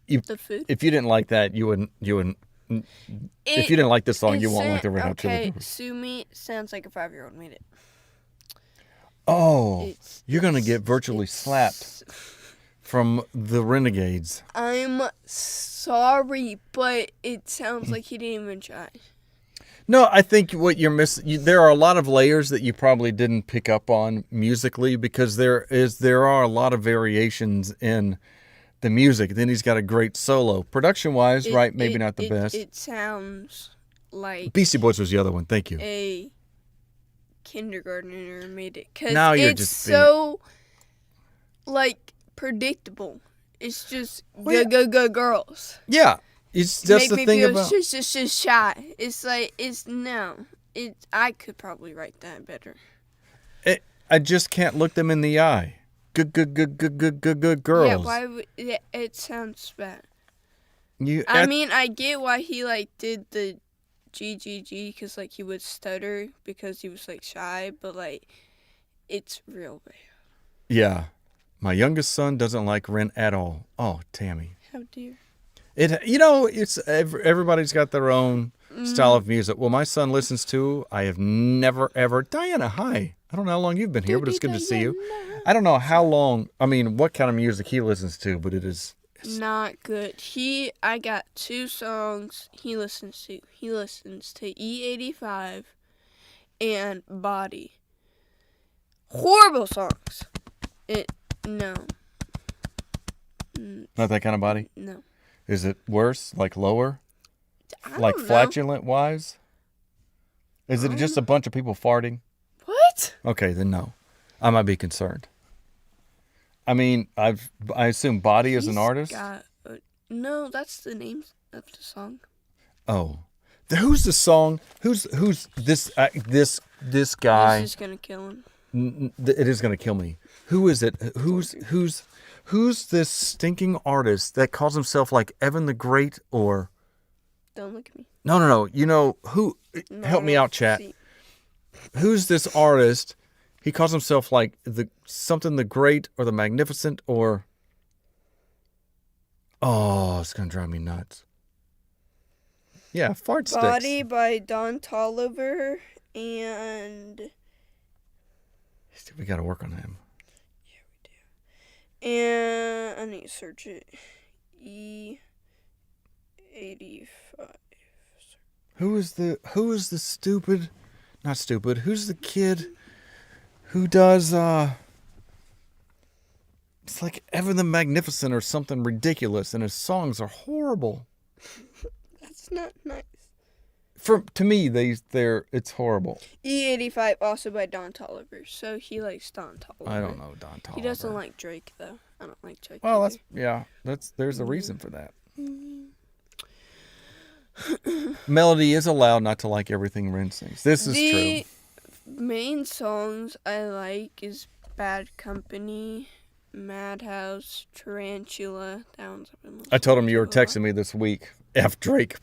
The food? If you didn't like that, you wouldn't. If you didn't like this song, you won't like the Red Hot Chili Peppers. Sue me sounds like a 5-year-old made it. Oh, you're gonna get virtually slapped from the Renegades. I'm sorry, but it sounds like he didn't even try. No, I think what you're missing, there are a lot of layers that you probably didn't pick up on musically because there are a lot of variations in the music. Then he's got a great solo. Production-wise, right, maybe not the best. It sounds like Beastie Boys was the other one. Thank you. A kindergartner made it. Because it's so, like, predictable. It's just go girls. Yeah. That's the thing about... Just shy. It's like, I could probably write that better. I just can't look them in the eye. Good girls. Yeah, why would... It sounds bad. I mean, I get why he, like, did the GGG, because, like, he would stutter because he was, like, shy, but, like, it's real bad. Yeah. My youngest son doesn't like Ren at all. Oh, Tammy. How dare. It's everybody's got their own style of music. Well, my son listens to, I have never, ever... Diana, hi. I don't know how long you've been here, but it's good to see you. I don't know how long, what kind of music he listens to, but it is... Not good. I got 2 songs he listens to. He listens to E85 and Body. Horrible songs. No. Not that kind of body? No. Is it worse? Like lower? Like flatulent-wise? Is it just a bunch of people farting? What? Okay, then no. I might be concerned. I mean, I assume Body is an artist? No, that's the name of the song. Oh. Who's the song? Who's this guy? This is gonna kill him. It is gonna kill me. Who is it? Who's this stinking artist that calls himself like Evan the Great or... Don't look at me. No. You know who? Help me out, chat. Who's this artist? He calls himself like something the Great or the Magnificent or... Oh, it's gonna drive me nuts. Yeah, Fart Sticks. Body by Don Toliver and... We gotta work on him. And I need to search it. E85. Who is the stupid? Not stupid. Who's the kid who does it's like Evan the Magnificent or something ridiculous, and his songs are horrible. That's not nice. To me, it's horrible. E85 also by Don Toliver, so he likes Don Toliver. I don't know Don Toliver. He doesn't like Drake though. I don't like Drake. Well, either. there's a reason for that. Melody is allowed not to like everything Ren sings. This is true. The main songs I like is Bad Company, Madhouse, Tarantula. That one's up in I told him you were texting me this week. F Drake.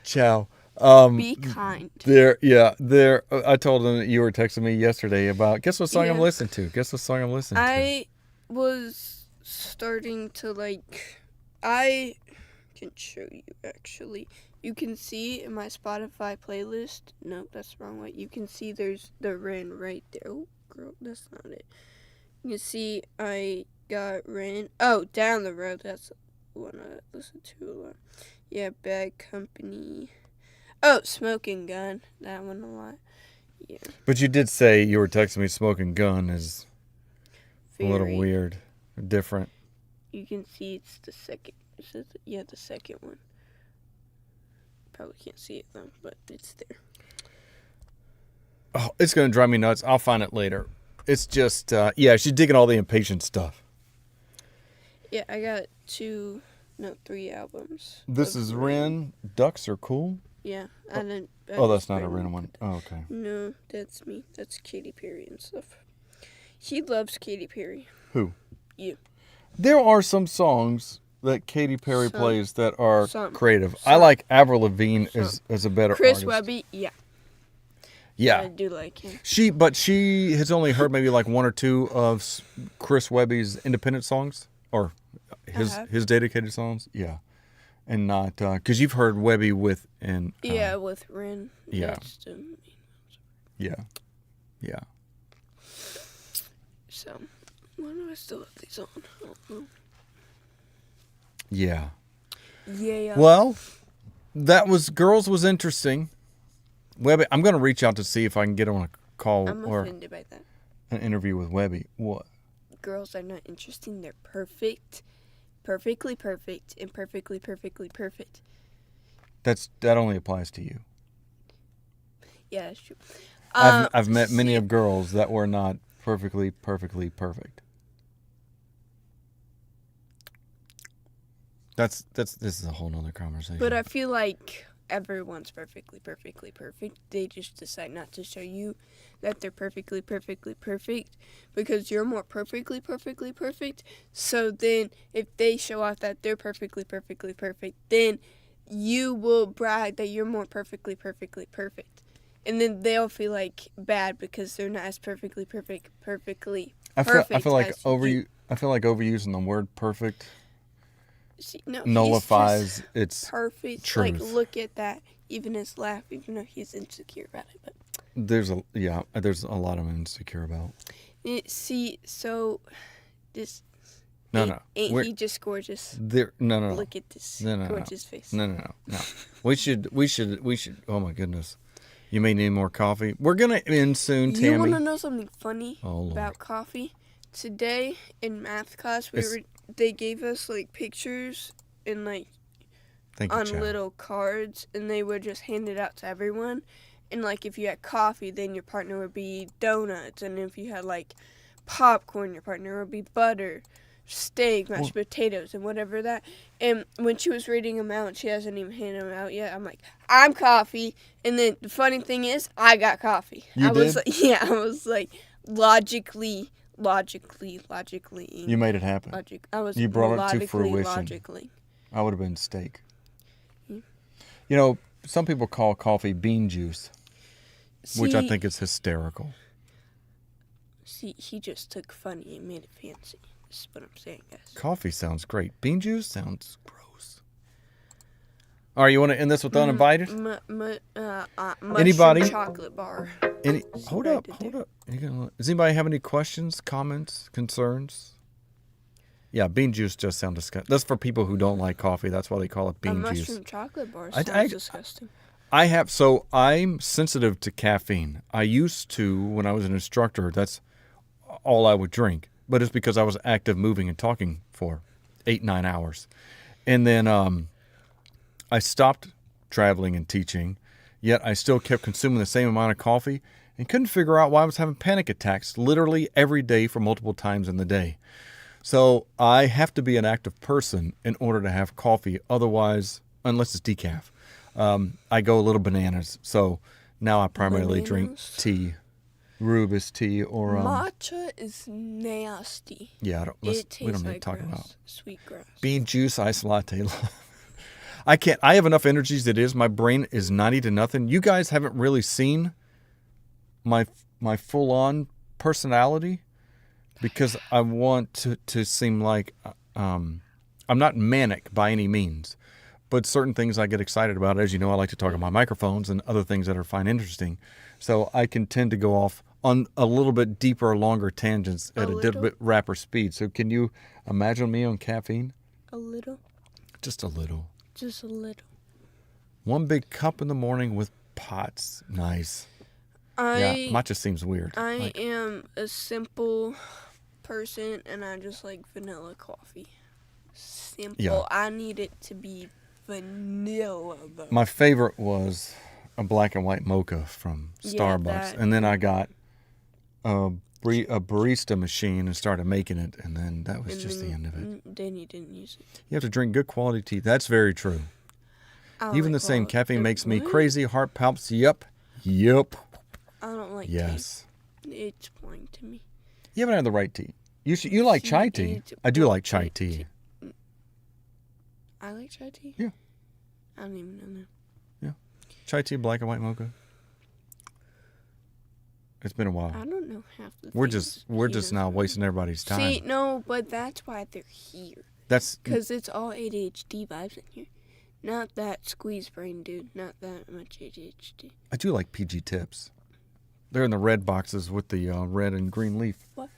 Ciao. Be kind. I told him that you were texting me yesterday about, guess what song I'm listening to? I was starting to I can show you actually. you can see in my Spotify playlist. Nope, that's the wrong way. You can see there's the Ren right there. Oh, girl, that's not it. You can see I got Ren. Oh, Down the Road. That's the one I listen to a lot. Yeah, Bad Company. Oh, Smoking Gun. That one a lot. Yeah. But you did say you were texting me Smoking Gun is a little Very. weird, different. You can see it's the second. It says, yeah, the second one. Probably can't see it though, but it's there. Oh, it's going to drive me nuts. I'll find it later. It's just, yeah, she's digging all the Impatient stuff. Yeah, I got 3 albums. This is Ren. Ducks are cool. Yeah, Oh, that's not a Ren one. Oh, okay. No, that's me. That's Katy Perry and stuff. He loves Katy Perry. Who? You. There are some songs that Katy Perry Some. plays that are Some. creative. Some. I like Avril Lavigne as a better Chris artist. Webby, yeah. Yeah. I do like him. She has only heard maybe like 1 or 2 of Chris Webby's independent songs or his dedicated songs. Yeah. And not, because you've heard Webby with, and. Yeah, with Ren. Yeah. Yeah. Yeah. So, why do I still have these on? I don't know. Yeah. Yeah. Well, Girls was interesting. Webby, I'm going to reach out to see if I can get on a call I'm or offended by that. an interview with Webby. What? Girls are not interesting. They're perfect. Perfectly perfect. And perfectly perfect. That only applies to you. Yeah, that's true. I've met many of girls that were not perfectly perfect. This is a whole nother conversation. But I feel like everyone's perfectly perfect. They just decide not to show you that they're perfectly perfect because you're more perfectly perfect. So then if they show off that they're perfectly perfect, then you will brag that you're more perfectly perfect. And then they'll feel like bad because they're not as perfectly perfect. I feel like overusing the word perfect nullifies its perfect. truth. Like, look at that. Even his laugh, even though he's insecure about it. But there's a lot I'm insecure about. Ain't he just gorgeous? No. Look at this gorgeous face. No. We should. Oh my goodness. You may need more coffee. We're gonna end soon, Tammy. You want to know something funny Lord. about coffee? Today in math class, they gave us like pictures and like on little cards, and they would just hand it out to everyone. And like if you had coffee, then your partner would be donuts, and if you had like popcorn, your partner would be butter, steak, mashed potatoes, and whatever that. And when she was reading them out, she hasn't even handed them out yet. I'm like, I'm coffee. And then the funny thing is, I got coffee. I was like, logically. You made it happen. You brought it to fruition. I would have been steak. Yeah. You know, some people call coffee bean juice, which I think is hysterical. See, he just took funny and made it fancy. This is what I'm saying, guys. Coffee sounds great. Bean juice sounds gross. All right, you want to end this with uninvited? Anybody? Chocolate bar. Hold up. Does anybody have any questions, comments, concerns? Yeah, bean juice just sounds disgusting. That's for people who don't like coffee. That's why they call it bean juice. Mushroom chocolate bar sounds disgusting. I'm sensitive to caffeine. I used to, when I was an instructor, that's all I would drink. But it's because I was active, moving, and talking for 8-9 hours. And then I stopped traveling and teaching, yet I still kept consuming the same amount of coffee and couldn't figure out why I was having panic attacks literally every day for multiple times in the day. So I have to be an active person in order to have coffee. Otherwise, unless it's decaf, I go a little bananas. So now I primarily drink tea, rooibos tea, or matcha is nasty. Yeah, we don't need to talk about sweet grass. Bean juice, iced latte. I can't. I have enough energy as it is. My brain is 90 to nothing. You guys haven't really seen my full-on personality because I want to seem like I'm not manic by any means, but certain things I get excited about. As you know, I like to talk about microphones and other things that I find interesting. So I can tend to go off on a little bit deeper, longer tangents at a bit rapid speed. So can you imagine me on caffeine? A little. Just a little. Just a little. 1 big cup in the morning with pots. Nice. Yeah, matcha seems weird. I am a simple person, and I just like vanilla coffee. Simple. Yeah. I need it to be vanilla, though. My favorite was a black and white mocha from Starbucks. And then I got a barista machine and started making it, and then that was just the end of it. Then you didn't use it. You have to drink good quality tea. That's very true. Even the same caffeine makes me crazy. Heart palps. Yep. I don't like yes. tea. It's boring to me. You haven't had the right tea. You like chai tea. I do like chai tea. I like chai tea? Yeah. I don't even know that. Yeah. Chai tea, black and white mocha. It's been a while. I don't know half the We're just now wasting everybody's time. See, no, but that's why they're here. That's because it's all ADHD vibes in here. Not that squeeze brain, dude. Not that much ADHD. I do like PG tips. They're in the red boxes with the red and green leaf. What?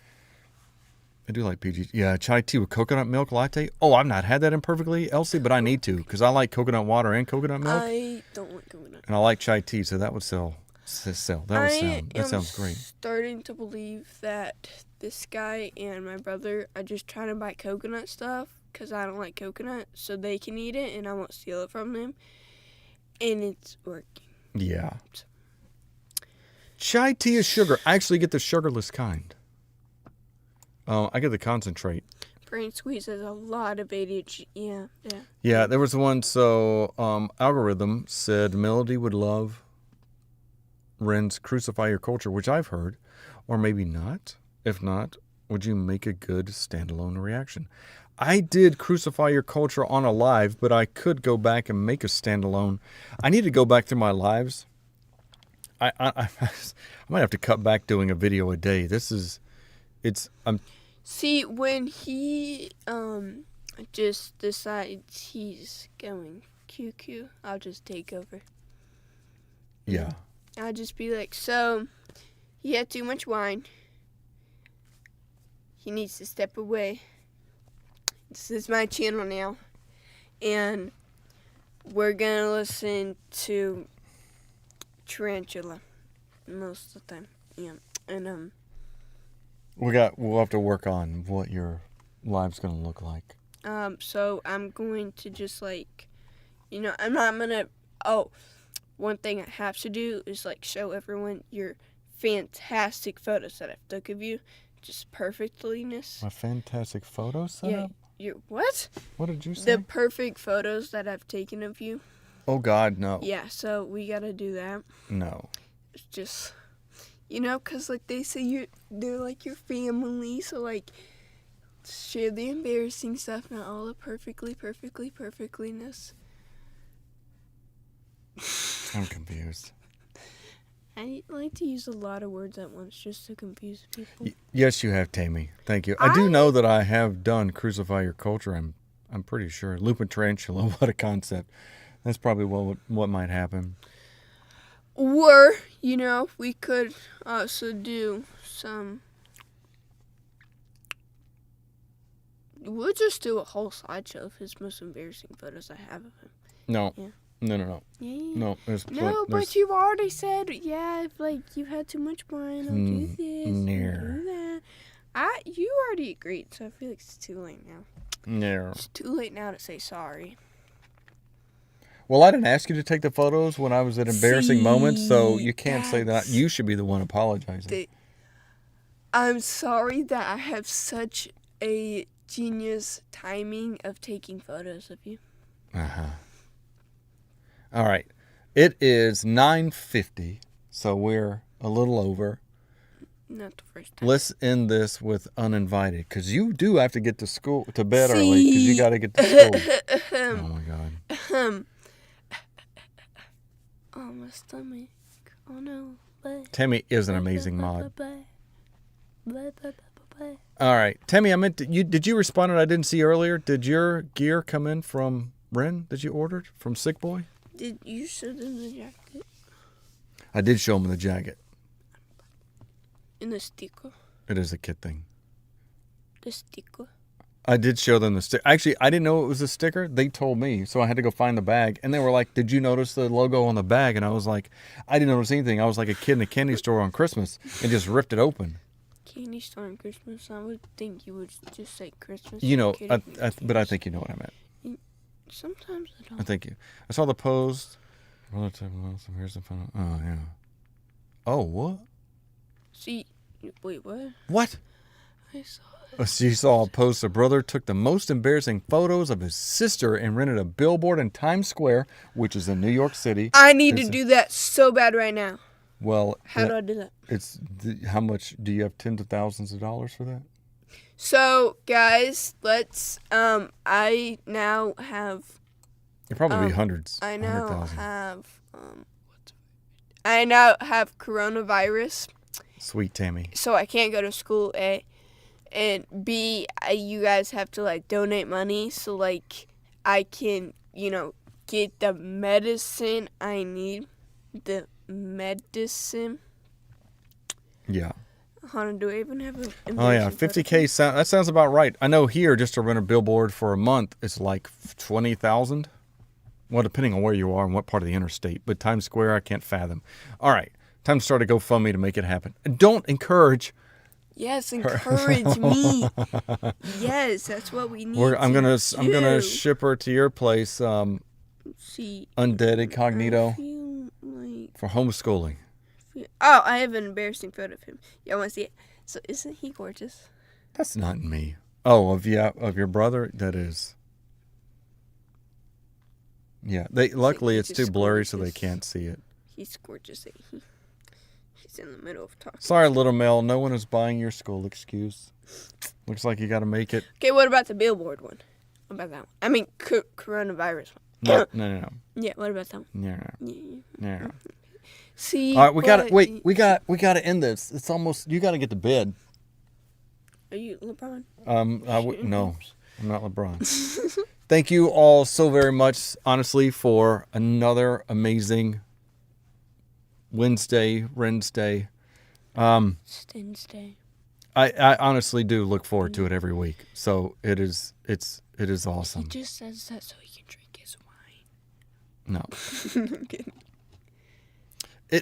I do like PG. Yeah, chai tea with coconut milk latte. Oh, I've not had that imperfectly, Elsie, but I need to because I like coconut water and coconut milk. I don't like coconut. And I like chai tea, so that would sell. That sounds great. Starting to believe that this guy and my brother are just trying to buy coconut stuff because I don't like coconut, so they can eat it and I won't steal it from them. And it's working. Yeah. Chai tea is sugar. I actually get the sugarless kind. I get the concentrate. Brain squeeze has a lot of ADHD. Yeah. Yeah, there was one. So, Algorithm said Melody would love Ren's Crucify Your Culture, which I've heard, or maybe not. If not, would you make a good standalone reaction? I did Crucify Your Culture on a live, but I could go back and make a standalone. I need to go back through my lives. I might have to cut back doing a video a day. See, when he just decides he's going QQ, I'll just take over. Yeah. I'll just be like, so, he had too much wine. He needs to step away. This is my channel now. And we're going to listen to Tarantula most of the time. Yeah. And, we'll have to work on what your live's going to look like. So I'm going to just like, I'm not going to, one thing I have to do is like show everyone your fantastic photos that I've took of you. Just perfectliness. My fantastic photos? Yeah. What? What did you say? The perfect photos that I've taken of you. Oh, God, no. Yeah, so we got to do that. No. It's just, because like they say they're like your family. So like share the embarrassing stuff, not all the perfectliness. I'm confused. I like to use a lot of words at once just to confuse people. Yes, you have, Tammy. Thank you. I do know that I have done Crucify Your Culture. I'm pretty sure. Lupin Tarantula, what a concept. That's probably what might happen. Or, we could also do some... We'll just do a whole slideshow of his most embarrassing photos I have of him. No. Yeah. No. Yeah. No, but you've already said, if like you had too much wine, I'll do this, Near. do that. You already agreed, so I feel like it's too late now. No. It's too late now to say sorry. Well, I didn't ask you to take the photos when I was at embarrassing moments, so you can't say that. You should be the one apologizing. I'm sorry that I have such a genius timing of taking photos of you. Uh-huh. All right. It is 9:50, so we're a little over. Not the first time. Let's end this with uninvited, because you do have to get to bed early, because you got to get to school. Oh, my God. Oh, my stomach. Oh, no. Tammy is an amazing mod. All right. Tammy, did you respond that I didn't see earlier? Did your gear come in from Ren, that you ordered from Sick Boy? Did you show them the jacket? I did show him the jacket. In the sticker? It is a kid thing. The sticker? I did show them the sticker. Actually, I didn't know it was a sticker. They told me, so I had to go find the bag. And they were like, did you notice the logo on the bag? And I was like, I didn't notice anything. I was like a kid in a candy store on Christmas and just ripped it open. Candy store on Christmas? I would think you would just say Christmas. You know, but I think you know what I meant. Sometimes I don't. I think you. I saw the post. Here's the final. Oh, yeah. Oh, what? See, wait, what? What? I saw She saw a post. A brother took the most embarrassing photos of his sister and rented a billboard in Times Square, which is in New York City. I need to do that so bad right now. Well, how do I do that? It's how much do you have? Tens of thousands of dollars for that? So, guys, let's. I now have. It'd probably be hundreds. I now have. I now have coronavirus. Sweet Tammy. So I can't go to school. A, and B, you guys have to like donate money so like I can get the medicine I need. The medicine. Yeah. Do I even have a? Oh yeah, $50K. That sounds about right. I know here just to rent a billboard for a month it's like $20,000. Well, depending on where you are and what part of the interstate. But Times Square, I can't fathom. All right, time to start a GoFundMe to make it happen. And don't encourage. Yes, encourage me. Yes, that's what we need. I'm gonna ship her to your place. See, Undead Incognito for homeschooling. Oh, I have an embarrassing photo of him. Y'all want to see it? So isn't he gorgeous? That's not me. Oh, of your brother? That is. Yeah. Luckily it's too blurry so they can't see it. He's gorgeous. He's in the middle of talking. Sorry, little Mel. No one is buying your school excuse. Looks like you got to make it. Okay, what about the billboard one? What about that one? I mean, coronavirus one. No. Yeah, what about that one? No. See, all right, we got to end this. It's almost. You got to get to bed. Are you LeBron? No, I'm not LeBron. Thank you all so very much, honestly, for another amazing Wednesday. Wednesday. I honestly do look forward to it every week. So it is awesome. He just says that so he can drink his wine. No. I'm kidding.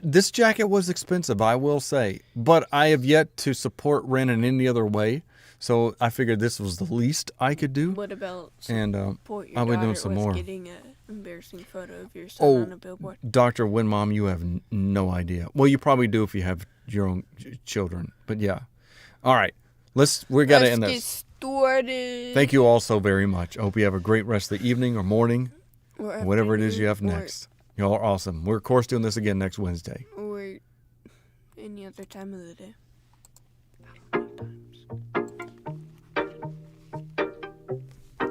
This jacket was expensive, I will say, but I have yet to support Ren in any other way. So I figured this was the least I could do. What about support your I'll be doing some more. Getting an embarrassing photo of your son on a billboard? Dr. Winmom, you have no idea. Well, you probably do if you have your own children, but yeah. All right, we got to end this. Let's get started. Thank you all so very much. I hope you have a great rest of the evening or morning, or whatever it is you have next. Y'all are awesome. We're, of course, doing this again next Wednesday. Or any other time of the day.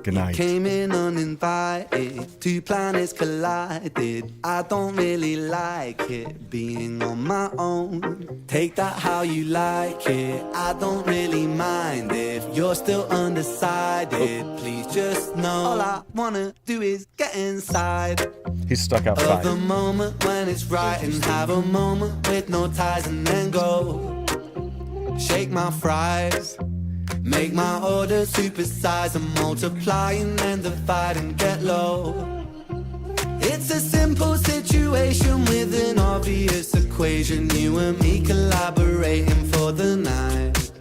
Good night. Came in uninvited, two planets collided. I don't really like it being on my own. Take that how you like it, I don't really mind if you're still undecided. Please just know all I wanna do is get inside. He's stuck outside. Of the moment when it's right and have a moment with no ties and then go. Shake my fries. Make my order supersize and multiply and then divide and get low. It's a simple situation with an obvious equation. You and me collaborating for the night.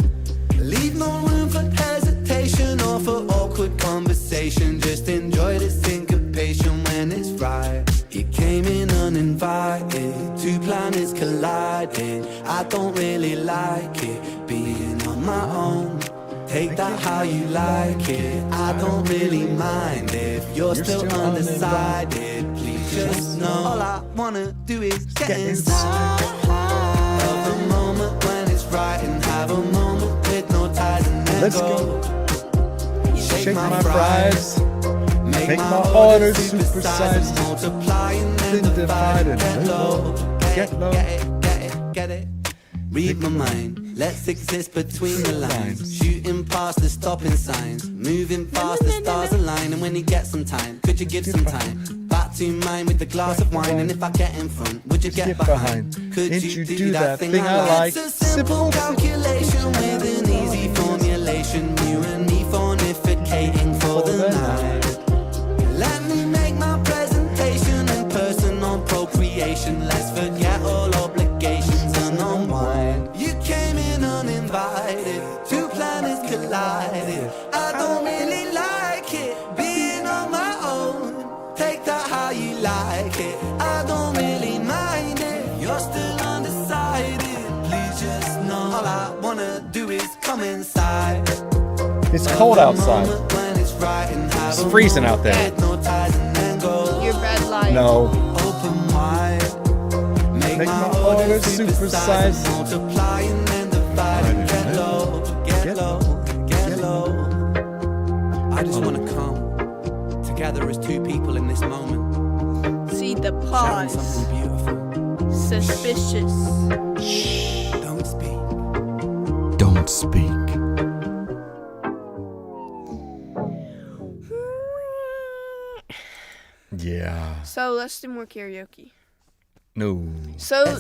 Leave no room for hesitation or for awkward conversation. Just enjoy the syncopation when it's right. You came in uninvited, two planets colliding. I don't really like it being on my own. Take that how you like it, I don't really mind if you're still undecided. Please just know all I wanna do is get inside of the moment when it's right and have a moment with no ties and then go. Shake my fries, make my order supersize, multiply and then divide and get low. Get it. Read my mind, let's exist between the lines. Shooting shooting past the stopping signs, moving fast, the stars align. And when you get some time, could you give some time? Back to mine with a glass of wine. And if I get in front, would you get behind? Could you do that thing I like? It's a simple calculation with an easy formulation. You and me fornicating for the night. Let me make my presentation in person on procreation. Let's forget all obligations and unwind. You came in uninvited, two planets collided. I don't really like it, being on my own. Take that how you like it, I don't really mind it. You're still undecided, please just know all I wanna do is come inside. It's cold outside. It's freezing out there. Your red light. No. Make my order supersize. Get low. I just want to come together as two people in this moment. See the Sharing pause. something beautiful. Suspicious. Shh. Don't speak. Don't speak. Yeah. So let's do more karaoke. No. So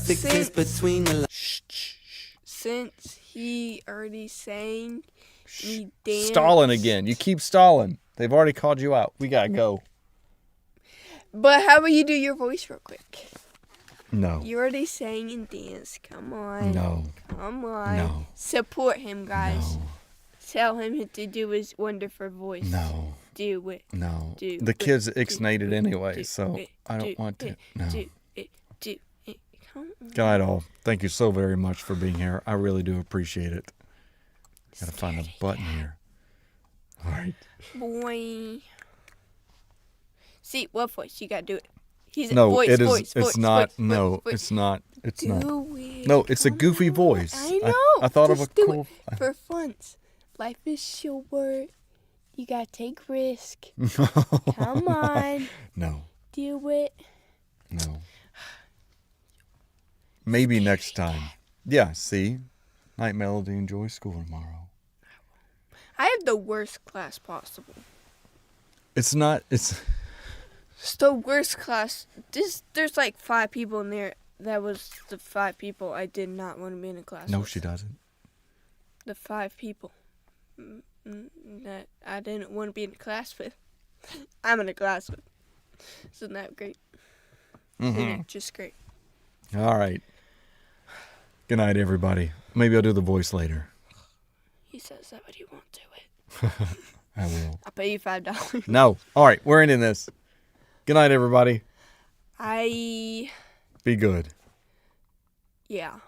since he already sang, he danced. Stalling again. You keep stalling. They've already called you out. We gotta go. But how about you do your voice real quick? No. You already sang and danced. Come on. No. Come on. No. Support him, guys. No. Tell him to do his wonderful voice. No. Do it. No. Do The it. kid's Do ixnated it. anyway, Do so it. I Do don't want to. it. No. Do it. Do it. Come on. Good night, all. Thank you so very much for being here. I really do appreciate it. Gotta find a button here. All right. Boy. See, what voice? You gotta do it. He's No, voice, it is. voice, It's voice, not. voice, No, voice. it's not. It's not. Do it. No, it's a goofy voice. I know. I thought of a Just do cool. it for fun. Life is short. You gotta take risk. Come on. No. Do it. No. Maybe next time. Yeah. See, Night Melody enjoys school tomorrow. I have the worst class possible. It's not. It's the worst class. There's like 5 people in there. That was the 5 people I did not want to be in a class No, with. she doesn't. The 5 people that I didn't want to be in a class with. I'm in a class with. Isn't that great? Mhm. Just great. All right. Good night, everybody. Maybe I'll do the voice later. He says that, but he won't do it. I will. I'll pay you $5. No. All right. We're ending this. Good night, everybody. Be good. Yeah.